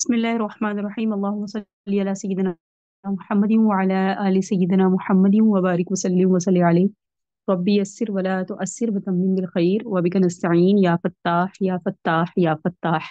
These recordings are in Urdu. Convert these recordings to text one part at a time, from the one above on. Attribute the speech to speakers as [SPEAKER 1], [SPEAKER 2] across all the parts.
[SPEAKER 1] بسم الله الرحمن الرحيم اللهم صل على سيدنا محمد وعلى آل سيدنا محمد وبارك وسلم عليه ربي يسر ولا تؤسر وتمم بالخير وبك نستعين يا فتاح يا فتاح يا فتاح۔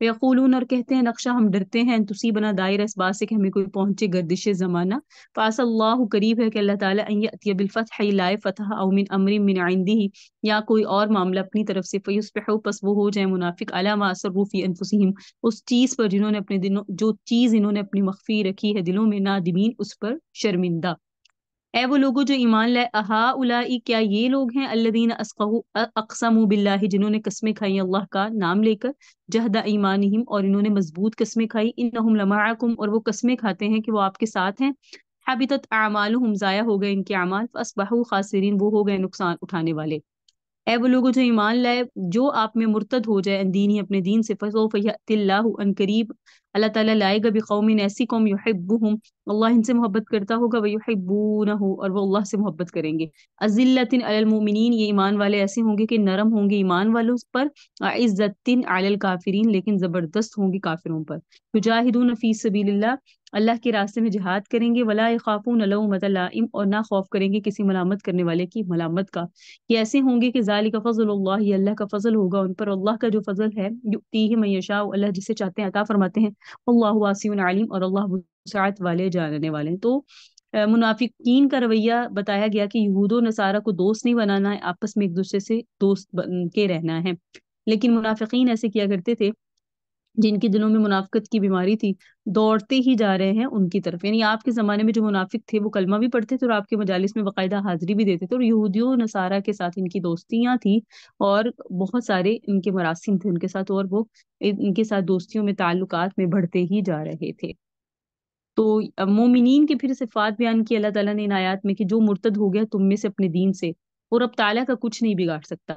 [SPEAKER 1] یقولون اور کہتے ہیں نقشہ ہم ڈرتے ہیں ان تصیبنا دائر اس بات سے کہ ہمیں کوئی پہنچے گردش زمانہ فاس اللہ قریب ہے کہ اللہ تعالیٰ ان یأتی بالفتح لائے فتح او من امر من عنده یا کوئی اور معاملہ اپنی طرف سے فیصبحوا پس وہ ہو جائے منافق علی ما اسروا فی انفسہم اس چیز پر جنہوں نے اپنے دلوں جو چیز انہوں نے اپنی مخفی رکھی ہے دلوں میں نادمین اس پر شرمندہ اے وہ لوگوں جو ایمان لائے اہا الائی کیا یہ لوگ ہیں الذین اقسموا باللہ جنہوں نے قسمیں کھائی اللہ کا نام لے کر جہد ایمانہم اور انہوں نے مضبوط قسمیں کھائی انہم لمعکم اور وہ قسمیں کھاتے ہیں کہ وہ آپ کے ساتھ ہیں حبطت اعمالہم ضائع ہو گئے ان کے اعمال فاصبحوا خاسرین وہ ہو گئے نقصان اٹھانے والے اے وہ لوگوں جو ایمان لائے جو آپ میں مرتد ہو جائے ان دین ہی اپنے دین سے فسوف یأتی اللہ ان قریب اللہ تعالیٰ لائے گا بقوم ایسی قوم یحبہم اللہ ان سے محبت کرتا ہوگا ویحبونہ اور وہ اللہ سے محبت کریں گے اذلۃ علی المؤمنین یہ ایمان والے ایسے ہوں گے کہ نرم ہوں گے ایمان والوں پر عزت علی الکافرین لیکن زبردست ہوں گے کافروں پر یجاہدون فی سبیل اللہ کے راستے میں جہاد کریں گے ولا یخافون لومۃ لائم اور نہ خوف کریں گے کسی ملامت کرنے والے کی ملامت کا یہ ایسے ہوں گے کہ ذالک فضل اللہ یہ اللہ کا فضل ہوگا ان پر اللہ کا جو فضل ہے یؤتیہ من یشاء اللہ جسے چاہتے ہیں عطا فرماتے ہیں اللہ واسع علیم اور اللہ وسعت والے جاننے والے ہیں تو منافقین کا رویہ بتایا گیا کہ یہود و نصارہ کو دوست نہیں بنانا ہے آپس میں ایک دوسرے سے دوست بن کے رہنا ہے لیکن منافقین ایسے کیا کرتے تھے جن کے دلوں میں منافقت کی بیماری تھی دوڑتے ہی جا رہے ہیں ان کی طرف یعنی آپ کے زمانے میں جو منافق تھے وہ کلمہ بھی پڑھتے تھے اور آپ کے مجالس میں باقاعدہ حاضری بھی دیتے تھے اور یہودیوں نصارہ کے ساتھ ان کی دوستیاں تھیں اور بہت سارے ان کے مراسم تھے ان کے ساتھ اور وہ ان کے ساتھ دوستیوں میں تعلقات میں بڑھتے ہی جا رہے تھے تو مومنین کی پھر صفات بیان کی اللہ تعالیٰ نے ان آیات میں کہ جو مرتد ہو گیا تم میں سے اپنے دین سے اور اب تعالیٰ کا کچھ نہیں بگاڑ سکتا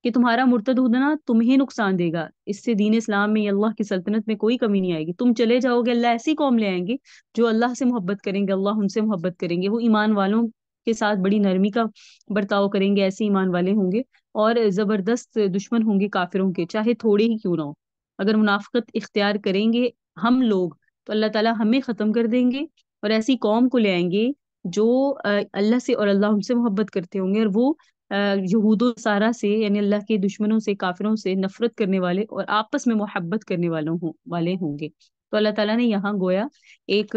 [SPEAKER 1] کہ تمہارا مرتد ہونا تمہیں نقصان دے گا اس سے دین اسلام میں اللہ کی سلطنت میں کوئی کمی نہیں آئے گی تم چلے جاؤ گے اللہ ایسی قوم لے آئیں گے جو اللہ سے محبت کریں گے اللہ ان سے محبت کریں گے وہ ایمان والوں کے ساتھ بڑی نرمی کا برتاؤ کریں گے ایسے ایمان والے ہوں گے اور زبردست دشمن ہوں گے کافروں کے چاہے تھوڑے ہی کیوں نہ ہو اگر منافقت اختیار کریں گے ہم لوگ تو اللہ تعالیٰ ہمیں ختم کر دیں گے اور ایسی قوم کو لے آئیں گے جو اللہ سے اور اللہ ان سے محبت کرتے ہوں گے اور وہ یہود و سارا سے یعنی اللہ کے دشمنوں سے کافروں سے نفرت کرنے والے اور آپس میں محبت کرنے والے ہوں گے تو اللہ تعالیٰ نے یہاں گویا ایک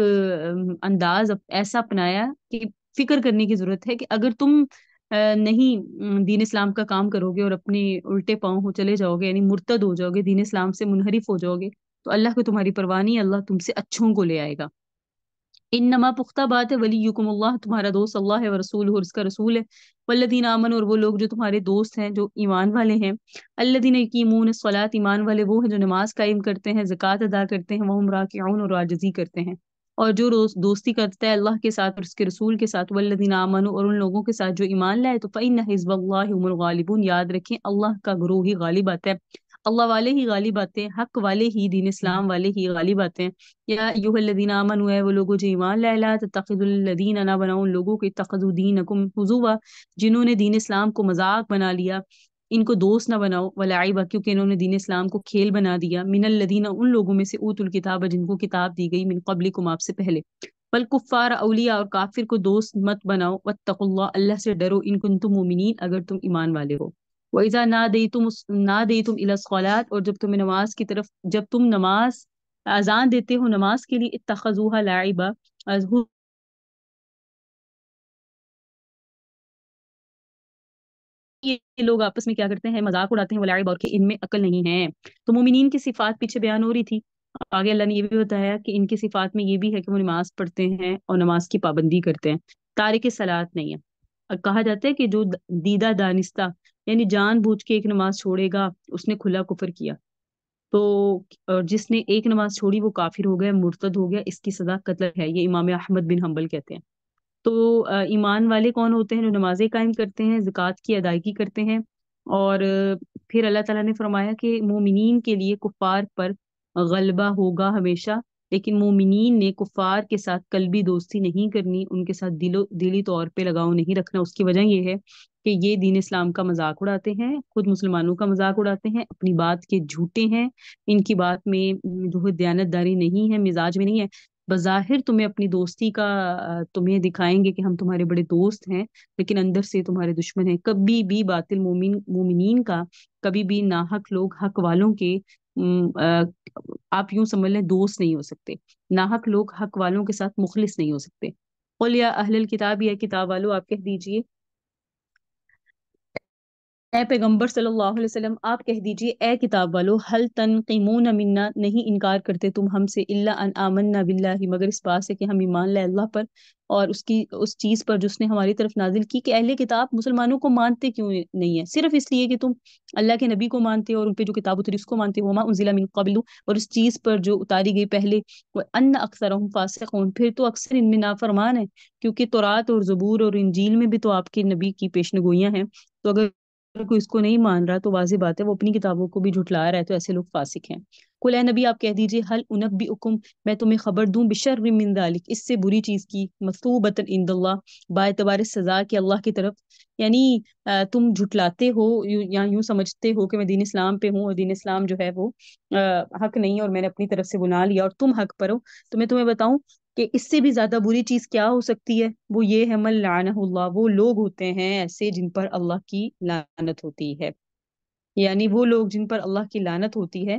[SPEAKER 1] انداز ایسا اپنایا کہ فکر کرنے کی ضرورت ہے کہ اگر تم نہیں دین اسلام کا کام کرو گے اور اپنے الٹے پاؤں ہو چلے جاؤ گے یعنی مرتد ہو جاؤ گے دین اسلام سے منحرف ہو جاؤ گے تو اللہ کو تمہاری پرواہ نہیں اللہ تم سے اچھوں کو لے آئے گا انما پختہ بات ہے ولیکم اللہ تمہارا دوست اللہ ہے ورسول اور اس کا رسول ہے والذین آمنوا اور وہ لوگ جو تمہارے دوست ہیں جو ایمان والے ہیں الذین یقیمون الصلاۃ ایمان والے وہ ہیں جو نماز قائم کرتے ہیں زکوٰۃ ادا کرتے ہیں وہم راکعون اور عاجزی کرتے ہیں اور جو دوستی کرتا ہے اللہ کے ساتھ اور اس کے رسول کے ساتھ والذین آمنوا اور ان لوگوں کے ساتھ جو ایمان لائے تو فإن حزب اللہ هم الغالبون یاد رکھیں اللہ کا گروہ ہی غالب آتا ہے اللہ والے ہی غالب آتے ہیں حق والے ہی دین اسلام والے ہی غالب آتے ہیں یا ایھا الذین آمنوا ہے وہ لوگوں جو ایمان لائے لا تتخذوا الذین نہ بناؤ ان لوگوں کو اتخذوا دینکم ہزوا جنہوں نے دین اسلام کو مذاق بنا لیا ان کو دوست نہ بناؤ ولعبا کیونکہ انہوں نے دین اسلام کو کھیل بنا دیا من الذین ان لوگوں میں سے اوتوا الکتاب جن کو کتاب دی گئی من قبلکم آپ سے پہلے بل کفار اولیاء اور کافر کو دوست مت بناؤ واتقوا اللہ اللہ سے ڈرو ان کنتم مؤمنین اگر تم ایمان والے ہو وَإِذَا نَادَيْتُمْ إِلَى الصَّلَاةِ اور جب تم نماز کی طرف جب تم نماز اذان دیتے ہو نماز کے لیے اتخذوها لعبا یہ لوگ آپس میں کیا کرتے ہیں مذاق اڑاتے ہیں ولعب اور کہ ان میں عقل نہیں ہے تو مومنین کی صفات پیچھے بیان ہو رہی تھی آگے اللہ نے یہ بھی بتایا کہ ان کی صفات میں یہ بھی ہے کہ وہ نماز پڑھتے ہیں اور نماز کی پابندی کرتے ہیں تارک صلاۃ نہیں ہے اور کہا جاتا ہے کہ جو دیدہ دانستہ یعنی جان بوجھ کے ایک نماز چھوڑے گا اس نے کھلا کفر کیا تو جس نے ایک نماز چھوڑی وہ کافر ہو گیا مرتد ہو گیا اس کی سزا قتل ہے یہ امام احمد بن حنبل کہتے ہیں تو ایمان والے کون ہوتے ہیں جو نمازیں قائم کرتے ہیں زکوٰۃ کی ادائیگی کرتے ہیں اور پھر اللہ تعالیٰ نے فرمایا کہ مومنین کے لیے کفار پر غلبہ ہوگا ہمیشہ لیکن مومنین نے کفار کے ساتھ قلبی دوستی نہیں کرنی ان کے ساتھ دلی طور پہ لگاؤ نہیں رکھنا اس کی وجہ یہ ہے کہ یہ دین اسلام کا مذاق اڑاتے ہیں خود مسلمانوں کا مذاق اڑاتے ہیں اپنی بات کے جھوٹے ہیں ان کی بات میں جو ہے دیانت داری نہیں ہے مزاج میں نہیں ہے بظاہر تمہیں اپنی دوستی کا تمہیں دکھائیں گے کہ ہم تمہارے بڑے دوست ہیں لیکن اندر سے تمہارے دشمن ہیں کبھی بھی باطل مومنین کا کبھی بھی ناحق لوگ حق والوں کے آپ یوں سمجھ لیں دوست نہیں ہو سکتے. ناحق لوگ حق والوں کے ساتھ مخلص نہیں ہو سکتے. قل یا اہل الکتاب، یا کتاب والو آپ کہہ دیجئے، اے پیغمبر صلی اللہ علیہ وسلم آپ کہہ دیجئے، اے کتاب والو، حل تنقمون منا، نہیں انکار کرتے تم ہم سے، الا ان آمنا باللہ، مگر اس بات سے کہ ہم ایمان لائے اللہ پر اور اس چیز پر جس نے ہماری طرف نازل کی. کہ اہل کتاب مسلمانوں کو مانتے کیوں نہیں ہے؟ صرف اس لیے کہ تم اللہ کے نبی کو مانتے ہو اور ان پہ جو کتاب اتری اس کو مانتے ہو، وما انزل من قبل، اور اس چیز پر جو اتاری گئی پہلے، ان اکثرهم فاسقون، پھر تو اکثر ان میں نافرمان ہے. کیونکہ تورات اور زبور اور انجیل میں بھی تو آپ کے نبی کی پیشن گوئیاں ہیں. تو اگر کوئی اس کو نہیں مان رہا تو واضح بات ہے وہ اپنی کتابوں کو بھی جھٹلا رہا ہے، تو ایسے لوگ فاسق ہیں. قل اے نبی آپ کہہ دیجئے، حل انبئکم، میں تمہیں خبر دوں، بشر من ذالک، اس سے بری چیز کی، مثوبۃ عند اللہ، با اعتبار سزا کی اللہ کی طرف. یعنی تم جھٹلاتے ہو یا یوں سمجھتے ہو کہ میں دین اسلام پہ ہوں اور دین اسلام جو ہے وہ حق نہیں ہے اور میں نے اپنی طرف سے بنا لیا اور تم حق پر ہو. تو میں تمہیں بتاؤں کہ اس سے بھی زیادہ بری چیز کیا ہو سکتی ہے؟ وہ یہ ہے، من لعنہ اللہ، وہ لوگ ہوتے ہیں ایسے جن پر اللہ کی لعنت ہوتی ہے. یعنی وہ لوگ جن پر اللہ کی لعنت ہوتی ہے،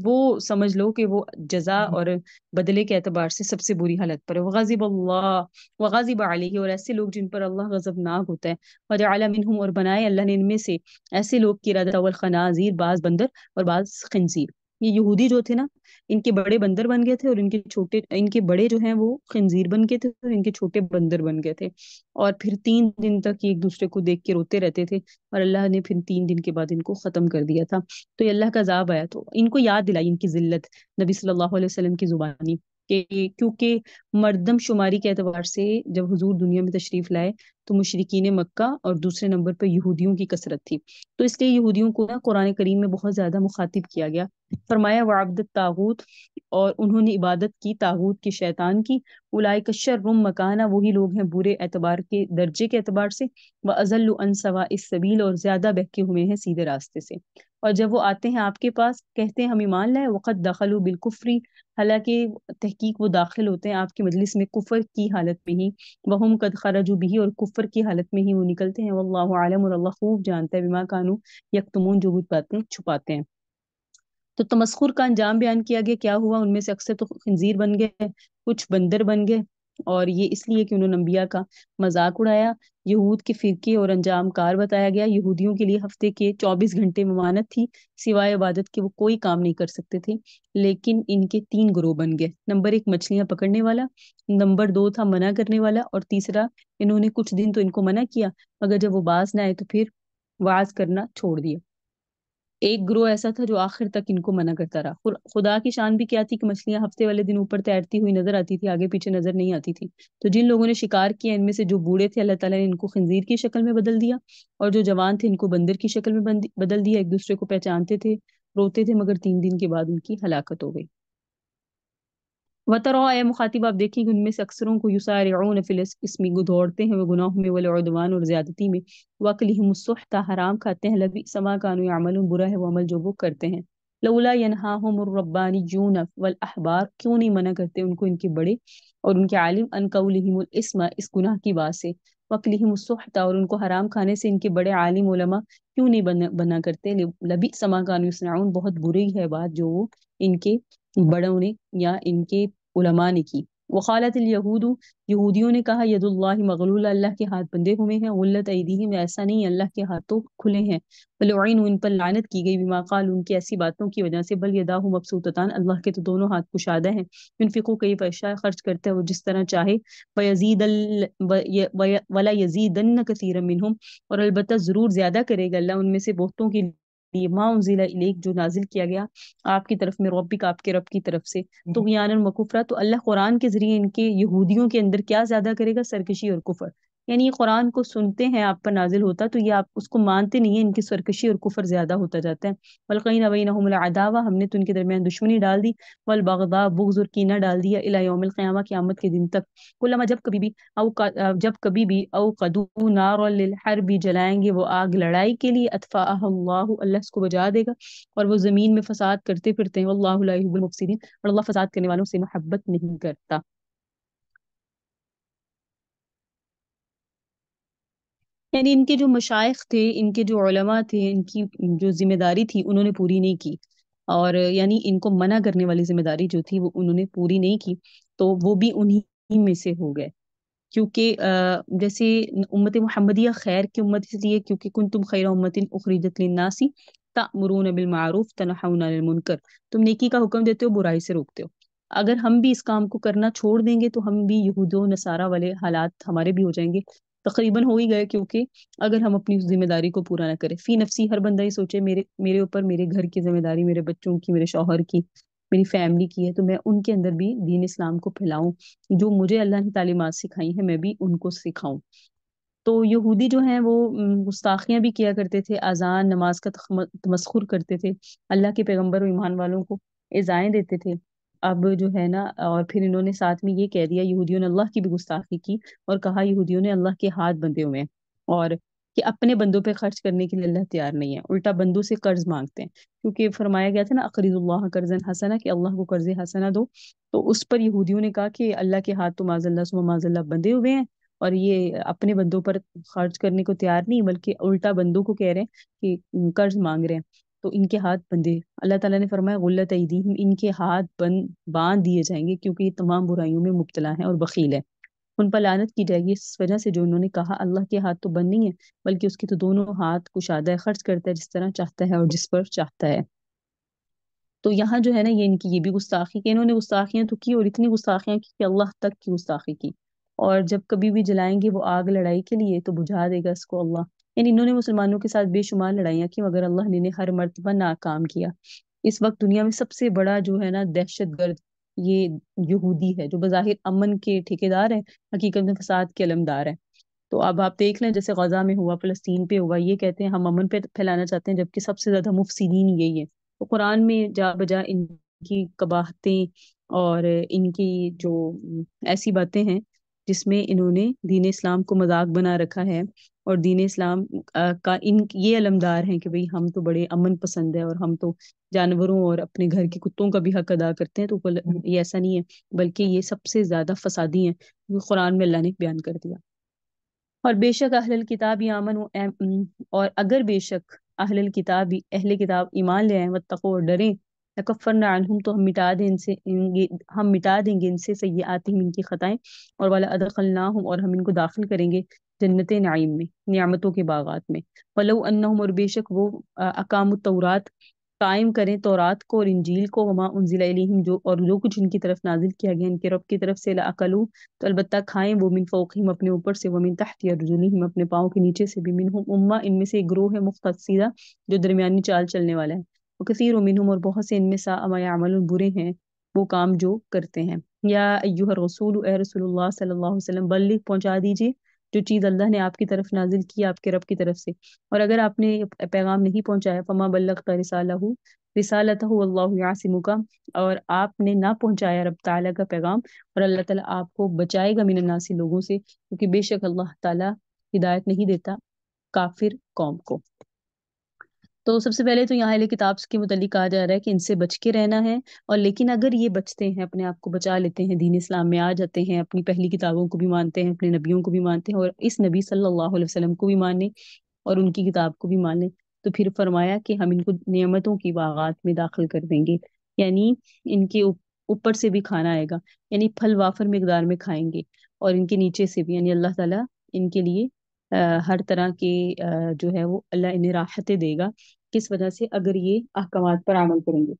[SPEAKER 1] وہ سمجھ لو کہ وہ جزا اور بدلے کے اعتبار سے سب سے بری حالت پر ہے. وغضب اللہ وغضب علیہ، اور ایسے لوگ جن پر اللہ غضبناک ہوتا ہے. وجعل منہم، اور بنائے اللہ نے ان میں سے ایسے لوگ کی ردہ والخنازیر، بعض بندر اور بعض خنزیر. یہ یہودی جو تھے نا، ان کے بڑے بندر بن گئے تھے اور ان کے بڑے جو ہیں وہ خنزیر بن گئے تھے اور ان کے چھوٹے بندر بن گئے تھے. اور پھر 3 دن تک یہ ایک دوسرے کو دیکھ کے روتے رہتے تھے اور اللہ نے پھر 3 دن کے بعد ان کو ختم کر دیا تھا. تو یہ اللہ کا عذاب آیا تو ان کو یاد دلائی ان کی ذلت نبی صلی اللہ علیہ وسلم کی زبانی. کہ کیونکہ مردم شماری کے اعتبار سے جب حضور دنیا میں تشریف لائے تو مشرکین مکہ اور دوسرے نمبر پہ یہودیوں کی کثرت تھی. تو اس لیے یہودیوں کو نا قرآن کریم میں بہت زیادہ مخاطب کیا گیا. فرمایا وعبد الطاغوت، اور انہوں نے عبادت کی طاغوت کی، شیطان کی. اولئک شر مکانا، وہی لوگ ہیں برے اعتبار کے، درجے کے اعتبار سے. واضل عن سواء السبیل، اور زیادہ بہکے ہوئے ہیں سیدھے راستے سے. اور جب وہ آتے ہیں آپ کے پاس کہتے ہیں ہم ایمان لائے، وقد دخلوا بالکفر، حالانکہ تحقیق وہ داخل ہوتے ہیں آپ کی مجلس میں کفر کی حالت میں ہی. وہم قد خرجوا به، اور کفر کی حالت میں ہی وہ نکلتے ہیں. واللہ عالم، اور اللہ خوب جانتا ہے، بما کانوا یکتمون، جو وہ باتیں چھپاتے ہیں. تو تمسخر کا انجام بیان کیا گیا. کیا ہوا؟ ان میں سے اکثر تو خنزیر بن گئے، کچھ بندر بن گئے، اور یہ اس لیے کہ انہوں نے انبیاء کا مذاق اڑایا. یہود کے فرقے اور انجام کار بتایا گیا. یہودیوں کے لیے ہفتے کے 24 گھنٹے ممانت تھی، سوائے عبادت کے وہ کوئی کام نہیں کر سکتے تھے. لیکن ان کے 3 گروہ بن گئے. نمبر 1 مچھلیاں پکڑنے والا، نمبر 2 تھا منع کرنے والا، اور تیسرا انہوں نے کچھ دن تو ان کو منع کیا، مگر جب وہ باز نہ آئے تو پھر واز کرنا چھوڑ دیا. ایک گروہ ایسا تھا جو آخر تک ان کو منع کرتا رہا. خدا کی شان بھی کیا تھی کہ مچھلیاں ہفتے والے دن اوپر تیرتی ہوئی نظر آتی تھی، آگے پیچھے نظر نہیں آتی تھی. تو جن لوگوں نے شکار کیا ان میں سے جو بوڑھے تھے اللہ تعالیٰ نے ان کو خنزیر کی شکل میں بدل دیا، اور جو جوان تھے ان کو بندر کی شکل میں بدل دیا. ایک دوسرے کو پہچانتے تھے، روتے تھے، مگر 3 دن کے بعد ان کی ہلاکت ہو گئی. وترا، اے مخاطب آپ دیکھیں کہ ان میں سے اکثروں کو یسارعون فی الاسم، دوڑتے ہیں وہ گناہوں میں، والعدوان، اور زیادتی میں. واکلہم السحت، حرام کھاتے ہیں. لبئس ما کانوا یعملون، برا ہے وہ عمل جو وہ کرتے ہیں. لولا ینہاہم الربانیون والاحبار، کیوں نہیں منع کرتے ان کو ان کے بڑے اور ان کے عالم، ان قولہم الاسم، اس گناہ کی بات سے. واکلہم السحت، اور ان کو حرام کھانے سے ان کے بڑے عالم علماء کیوں نہیں بنا کرتے. لبئس ما کانوا یصنعون، بہت بری ہے بات جو وہ ان کے بڑوں نے یا ان کے علماء نے کی. وقالت الیہود، یہودیوں نے کہا، ید اللہ مغلولہ، اللہ کے ہاتھ بندھے ہوئے ہیں. غلت ایدیہم، ایسا نہیں، اللہ کے ہاتھ تو کھلے ہیں. ولعنوا، ان پر لعنت کی گئی. بما قالوا، ان کی ایسی باتوں کی وجہ سے. بل یداہ مبسوطتان، اللہ کے تو دونوں ہاتھ کشادہ ہیں. ينفقوا کیف یشاء، خرچ کرتا ہے وہ جس طرح چاہے. ولا یزیدن کثیرا منہم، اور البتہ ضرور زیادہ کرے گا اللہ ان میں سے بہتوں کے لیے. ما انزل الیک، جو نازل کیا گیا آپ کی طرف میں، ربک، آپ کے رب کی طرف سے. طغیانا وکفرا، تو اللہ قرآن کے ذریعے ان کے یہودیوں کے اندر کیا زیادہ کرے گا؟ سرکشی اور کفر. یعنی یہ قرآن کو سنتے ہیں آپ پر نازل ہوتا تو یہ آپ اس کو مانتے نہیں ہیں، ان کی سرکشی اور کفر زیادہ ہوتا جاتا ہے. والقینا بینہم العداوہ، ہم نے تو ان کے درمیان دشمنی ڈال دی. والبغضاء، بغض اور کینہ ڈال دیا. الی یوم القیامہ، قیامت کے دن تک. کلما، جب کبھی بھی اوقدوا نارا للحرب، جلائیں گے وہ آگ لڑائی کے لیے. اطفاءها اللہ، اللہ اس کو بجھا دے گا. اور وہ زمین میں فساد کرتے پھرتے ہیں. واللہ لا یحب المفسدین، اور اللہ فساد کرنے والوں سے محبت نہیں کرتا. یعنی ان کے جو مشائخ تھے، ان کے جو علماء تھے، ان کی جو ذمہ داری تھی انہوں نے پوری نہیں کی. اور یعنی ان کو منع کرنے والی ذمہ داری جو تھی وہ انہوں نے پوری نہیں کی، تو وہ بھی انہی میں سے ہو گئے۔ کیونکہ جیسے امت محمدیہ خیر کی امت اس لیے کیونکہ کنتم خیر امت اخرجت للناس تأمرون بالمعروف تنہون عن المنکر، تم نیکی کا حکم دیتے ہو، برائی سے روکتے ہو۔ اگر ہم بھی اس کام کو کرنا چھوڑ دیں گے تو ہم بھی یہود و نصارہ والے حالات ہمارے بھی ہو جائیں گے، تقریباً ہو ہی گئے، کیونکہ اگر ہم اپنی اس ذمہ داری کو پورا نہ کریں، فی نفسی ہر بندہ ہی سوچے میرے اوپر میرے گھر کی ذمہ داری، میرے بچوں کی، میرے شوہر کی، میری فیملی کی ہے، تو میں ان کے اندر بھی دین اسلام کو پھیلاؤں، جو مجھے اللہ نے تعلیمات سکھائی ہیں میں بھی ان کو سکھاؤں۔ تو یہودی جو ہیں وہ گستاخیاں بھی کیا کرتے تھے، اذان نماز کا تمسخر کرتے تھے، اللہ کے پیغمبر و ایمان والوں کو ایذائیں دیتے تھے۔ اب جو ہے نا، اور پھر انہوں نے ساتھ میں یہ کہہ دیا، یہودیوں نے اللہ کی بھی گستاخی کی اور کہا یہودیوں نے اللہ کے ہاتھ بندھے ہوئے ہیں، اور کہ اپنے بندوں پہ خرچ کرنے کے لیے اللہ تیار نہیں ہے، الٹا بندوں سے قرض مانگتے ہیں، کیونکہ فرمایا گیا تھا نا اقرض اللہ قرضا حسنا، کہ اللہ کو قرض حسنا دو۔ تو اس پر یہودیوں نے کہا کہ اللہ کے ہاتھ تو معاذ اللہ ثم معاذ اللہ بندھے ہوئے ہیں، اور یہ اپنے بندوں پر خرچ کرنے کو تیار نہیں، بلکہ الٹا بندوں کو کہہ رہے ہیں کہ قرض مانگ رہے ہیں، تو ان کے ہاتھ بندھے۔ اللہ تعالیٰ نے فرمایا غلت ایدیہم، ان کے ہاتھ باندھ دیے جائیں گے، کیونکہ یہ تمام برائیوں میں مبتلا ہیں اور بخیل ہے، ان پر لعنت کی جائے گی اس وجہ سے جو انہوں نے کہا اللہ کے ہاتھ تو بند نہیں ہے، بلکہ اس کی تو دونوں ہاتھ کشادہ ہے، خرچ کرتا ہے جس طرح چاہتا ہے اور جس پر چاہتا ہے۔ تو یہاں جو ہے نا یہ ان کی یہ بھی گستاخی کہ انہوں نے گستاخیاں تو کی، اور اتنی گستاخیاں کی کہ اللہ تک کی گستاخی کی، اور جب کبھی بھی جلائیں گے وہ آگ لڑائی کے لیے تو بجھا دے گا اس کو اللہ۔ یعنی انہوں نے مسلمانوں کے ساتھ بے شمار لڑائیاں کی، مگر اللہ نے انہیں ہر مرتبہ ناکام کیا۔ اس وقت دنیا میں سب سے بڑا جو ہے نا دہشت گرد یہ یہودی ہے، جو بظاہر امن کے ٹھیکیدار ہیں، حقیقت میں فساد کے علمدار ہیں۔ تو اب آپ دیکھ لیں جیسے غزہ میں ہوا، فلسطین پہ ہوا، یہ کہتے ہیں ہم امن پہ پھیلانا چاہتے ہیں، جبکہ سب سے زیادہ مفسدین یہی ہے۔ تو قرآن میں جا بجا ان کی قباحتیں اور ان کی جو ایسی باتیں ہیں جس میں انہوں نے دین اسلام کو مذاق بنا رکھا ہے، اور دین اسلام کا ان یہ علمدار ہیں کہ بھئی ہم تو بڑے امن پسند ہے، اور ہم تو جانوروں اور اپنے گھر کے کتوں کا بھی حق ادا کرتے ہیں، تو یہ ایسا نہیں ہے، بلکہ یہ سب سے زیادہ فسادی ہیں، جو قرآن میں اللہ نے بیان کر دیا۔ اور بے شک اہل الکتاب یامن اور اگر بے شک اہل کتاب ایمان لے آئیں واتقوا اور ڈریں، لکفرنا عنہم تو ہم مٹا دیں گے ان سے سیئاتہم ان کی خطائیں، اور والا ادخلناہم اور ہم ان کو داخل کریں گے جنت نعیم میں، نعمتوں کے باغات میں۔ ولو انہم اور بے شک وہ اقام التورات قائم کریں تورات کو اور انجیل کو، وما انزل الیہم جو کچھ ان کی طرف نازل کیا گیا ان کے رب کی طرف سے، لاکلوا تو البتہ کھائیں وہ، من فوقہم اپنے اوپر سے، ومن تحت ارجلہم اپنے پاؤں کے نیچے سے بھی، منہم امہ ان میں سے ایک گروہ ہے مقتصدہ جو درمیانی چال چلنے والا ہے، وکثیر منہم اور بہت سے ان میں ساء ما یعملون برے ہیں وہ کام جو کرتے ہیں۔ یا ایھا الرسول اے رسول اللہ صلی اللہ علیہ وسلم، بلغ پہنچا دیجئے جو چیز اللہ نے آپ کی طرف نازل کی آپ کے رب کی طرف سے، اور اگر آپ نے پیغام نہیں پہنچایا فما بلغت رسالتہ واللہ یعصمک، اور آپ نے نہ پہنچایا رب تعالیٰ کا پیغام، اور اللہ تعالیٰ آپ کو بچائے گا من الناس لوگوں سے، کیونکہ بے شک اللہ تعالیٰ ہدایت نہیں دیتا کافر قوم کو۔ تو سب سے پہلے تو یہاں اہل کتاب کے متعلق کہا جا رہا ہے کہ ان سے بچ کے رہنا ہے، اور لیکن اگر یہ بچتے ہیں، اپنے آپ کو بچا لیتے ہیں، دین اسلام میں آ جاتے ہیں، اپنی پہلی کتابوں کو بھی مانتے ہیں، اپنے نبیوں کو بھی مانتے ہیں، اور اس نبی صلی اللہ علیہ وسلم کو بھی مانیں اور ان کی کتاب کو بھی مان لیں، تو پھر فرمایا کہ ہم ان کو نعمتوں کی باغات میں داخل کر دیں گے، یعنی ان کے اوپر سے بھی کھانا آئے گا، یعنی پھل وافر مقدار میں کھائیں گے، اور ان کے نیچے سے بھی، یعنی اللہ تعالیٰ ان کے لیے ہر طرح کے جو ہے وہ اللہ انہیں راحتیں دے گا، کس وجہ سے؟ اگر یہ احکامات پر عمل کریں گے۔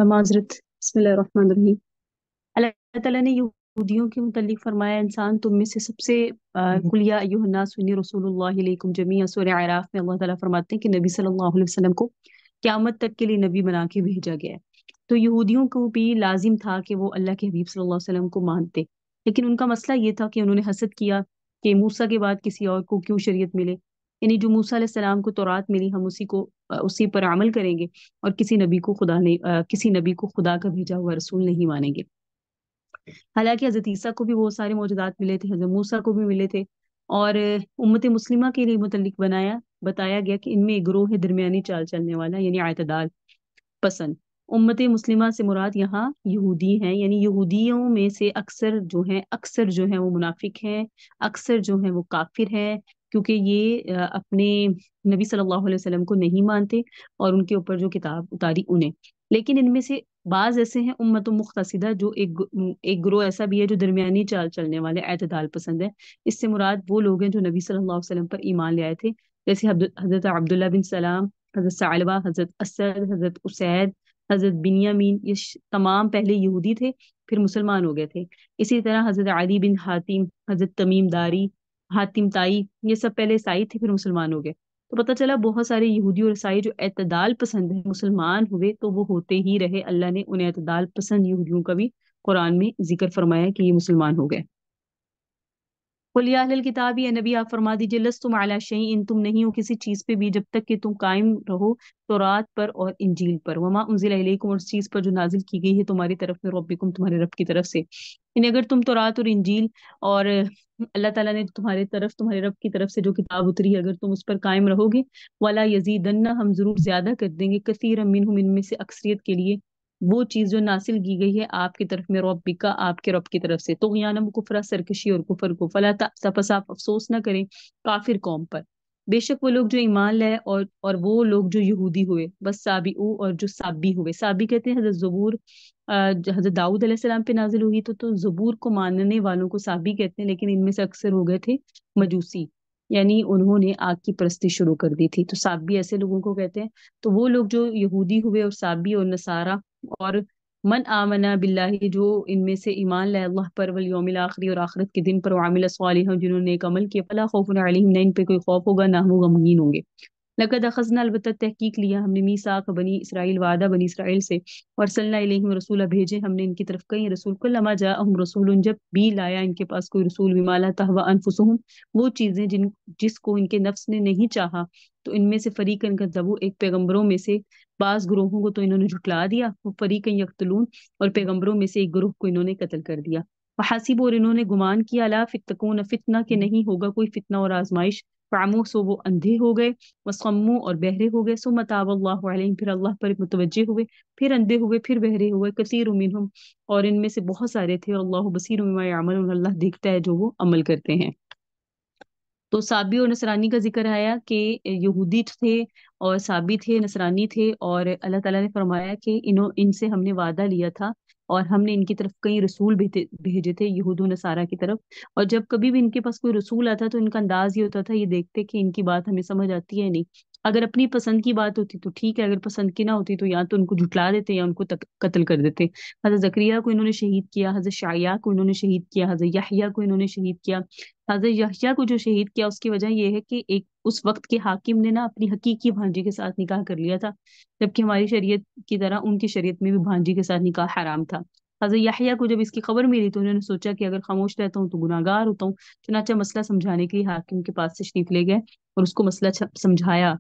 [SPEAKER 1] معذرت، بسم اللہ الرحمن الرحیم۔ اللہ تعالیٰ نے یہودیوں کے متعلق فرمایا انسان تم میں سے سب سے قل یا ایھا الناس انی رسول اللہ علیکم جمیعا، سورہ اعراف میں اللہ تعالیٰ فرماتے ہیں کہ نبی صلی اللہ علیہ وسلم کو قیامت تک کے لیے نبی بنا کے بھیجا گیا ہے۔ تو یہودیوں کو بھی لازم تھا کہ وہ اللہ کے حبیب صلی اللہ علیہ وسلم کو مانتے، لیکن ان کا مسئلہ یہ تھا کہ انہوں نے حسد کیا کہ موسیٰ کے بعد کسی اور کو کیوں شریعت ملے، یعنی جو موسیٰ علیہ السلام کو تورات ملی ہم اسی پر عمل کریں گے، اور کسی نبی کو خدا کا بھیجا ہوا رسول نہیں مانیں گے۔ حالانکہ حضرت عیسیٰ کو بھی بہت سارے معجزات ملے تھے، حضرت موسیٰ کو بھی ملے تھے، اور امت مسلمہ کے لیے متعلق بتایا گیا کہ ان میں ایک گروہ ہے درمیانی چال چلنے والا، یعنی اعتدال پسند۔ امت مسلمہ سے مراد یہاں یہودی ہیں، یعنی یہودیوں میں سے اکثر جو ہیں وہ منافق ہیں، اکثر جو ہیں وہ کافر ہیں، کیونکہ یہ اپنے نبی صلی اللہ علیہ وسلم کو نہیں مانتے اور ان کے اوپر جو کتاب اتاری انہیں۔ لیکن ان میں سے بعض ایسے ہیں امت مقتصدہ، جو ایک گروہ ایسا بھی ہے جو درمیانی چال چلنے والے اعتدال پسند ہے۔ اس سے مراد وہ لوگ ہیں جو نبی صلی اللہ علیہ وسلم پر ایمان لے آئے تھے، جیسے حضرت عبداللہ بن سلام، حضرت ثعلبہ، حضرت اسد، حضرت اسید، حضرت بنیامین، یہ تمام پہلے یہودی تھے پھر مسلمان ہو گئے تھے۔ اسی طرح حضرت علی بن حاتم، حضرت تمیم داری، حاتم تائی، یہ سب پہلے عیسائی تھے پھر مسلمان ہو گئے۔ تو پتہ چلا بہت سارے یہودی اور عیسائی جو اعتدال پسند ہیں مسلمان ہوئے تو وہ ہوتے ہی رہے۔ اللہ نے ان اعتدال پسند یہودیوں کا بھی قرآن میں ذکر فرمایا کہ یہ مسلمان ہو گئے۔ قل یا اہل الکتاب، یا نبی آپ فرما دیجئے، لستم علی شیء، تم نہیں ہو کسی چیز پہ بھی جب تک کہ تم قائم رہو تورات پر اور انجیل پر، وما انزل الیکم، اور اس چیز پر جو نازل کی گئی ہے تمہاری طرف میں ربکم، تمہارے رب کی طرف سے۔ یعنی اگر تم تورات اور انجیل اور اللہ تعالیٰ نے تمہارے رب کی طرف سے جو کتاب اتری ہے اگر تم اس پر قائم رہو گے، ولا یزیدن، ہم ضرور زیادہ کر دیں گے، کثیرا منہم، ان میں سے اکثریت کے لیے، وہ چیز جو نازل کی گئی ہے آپ کی طرف میں ربک، آپ کے رب کی طرف سے، طغیانا کفرا، سرکشی اور کفر کو، فلا تأس، پس آپ افسوس نہ کریں کافر قوم پر۔ بے شک وہ لوگ جو ایمان لائے اور وہ لوگ جو یہودی ہوئے، بس سابئو، اور جو سابی ہوئے، سابی کہتے ہیں حضرت زبور حضرت داؤد علیہ السلام پہ نازل ہوئی تو زبور کو ماننے والوں کو سابی کہتے ہیں، لیکن ان میں سے اکثر ہو گئے تھے مجوسی، یعنی انہوں نے آگ کی پرستی شروع کر دی تھی، تو سابی ایسے لوگوں کو کہتے ہیں۔ تو وہ لوگ جو یہودی ہوئے اور سابی اور نصارہ، اور من آمنا باللہ، جو ان میں سے ایمان لائے اللہ پر، والیوم الآخر، اور آخرت کے دن پر، وعمل صالحا، جنہوں نے ایک عمل کیا، فلا خوف علیہم، نہ ان پہ کوئی خوف ہوگا نہ وہ غمگین ہوں گے۔ لقد اخذنا، البتہ تحقیق لیا ہم نے، میثاق بنی اسرائیل، وعدہ بنی اسرائیل سے، ورسلنا الیہم رسولا، بھیجے ہم نے ان کی طرف کئی رسول، کلما جاءہم رسول، جب بھی لایا ان کے پاس کوئی رسول، بما لا تہوی انفسہم، وہ چیزیں جس کو ان کے نفس نے نہیں چاہا، تو ان میں سے فریقاً کذبوا، ایک پیغمبروں میں سے بعض گروہوں کو تو انہوں نے جھٹلا دیا، وہ فریقاً یقتلون، اور پیغمبروں میں سے ایک گروہ کو انہوں نے قتل کر دیا، وحاسبوا، اور انہوں نے گمان کیا، لا فتکون، فتنہ کہ نہیں ہوگا کوئی فتنہ اور آزمائش، فعموا، سو وہ اندھے ہو گئے، وصموا، اور بہرے ہو گئے، ثم تاب اللہ علیہم، پھر اللہ پر متوجہ ہوئے، پھر اندھے ہوئے، پھر بہرے ہوئے، کثیر منہم، اور ان میں سے بہت سارے تھے، اللہ بصیر بما یعملون، اللہ دیکھتا ہے جو وہ عمل کرتے ہیں۔ تو سابی اور نصرانی کا ذکر آیا کہ یہودی تھے اور سابی تھے، نصرانی تھے، اور اللہ تعالیٰ نے فرمایا کہ ان سے ہم نے وعدہ لیا تھا اور ہم نے ان کی طرف کئی رسول بھیجے تھے، یہود و نصارہ کی طرف، اور جب کبھی بھی ان کے پاس کوئی رسول آتا تو ان کا انداز یہ ہوتا تھا، یہ دیکھتے کہ ان کی بات ہمیں سمجھ آتی ہے نہیں، اگر اپنی پسند کی بات ہوتی تو ٹھیک ہے، اگر پسند کی نہ ہوتی تو یا تو ان کو جھٹلا دیتے یا ان کو قتل کر دیتے۔ حضرت زکریا کو انہوں نے شہید کیا، حضرت شعیاء کو انہوں نے شہید کیا، حضرت یحییٰ کو انہوں نے شہید کیا۔ حضرت یحییٰ کو جو شہید کیا اس کی وجہ یہ ہے کہ ایک اس وقت کے حاکم نے نا اپنی حقیقی بھانجی کے ساتھ نکاح کر لیا تھا، جبکہ ہماری شریعت کی طرح ان کی شریعت میں بھی بھانجی کے ساتھ نکاح حرام تھا۔ حضرت یحییٰ کو جب اس کی خبر ملی تو انہوں نے سوچا کہ اگر خاموش رہتا ہوں تو گناہ گار ہوتا ہوں، چنانچہ مسئلہ سمجھانے کے لیے حاکم کے پاس تشریف لے گئے اور اس کو مسئلہ سمجھایا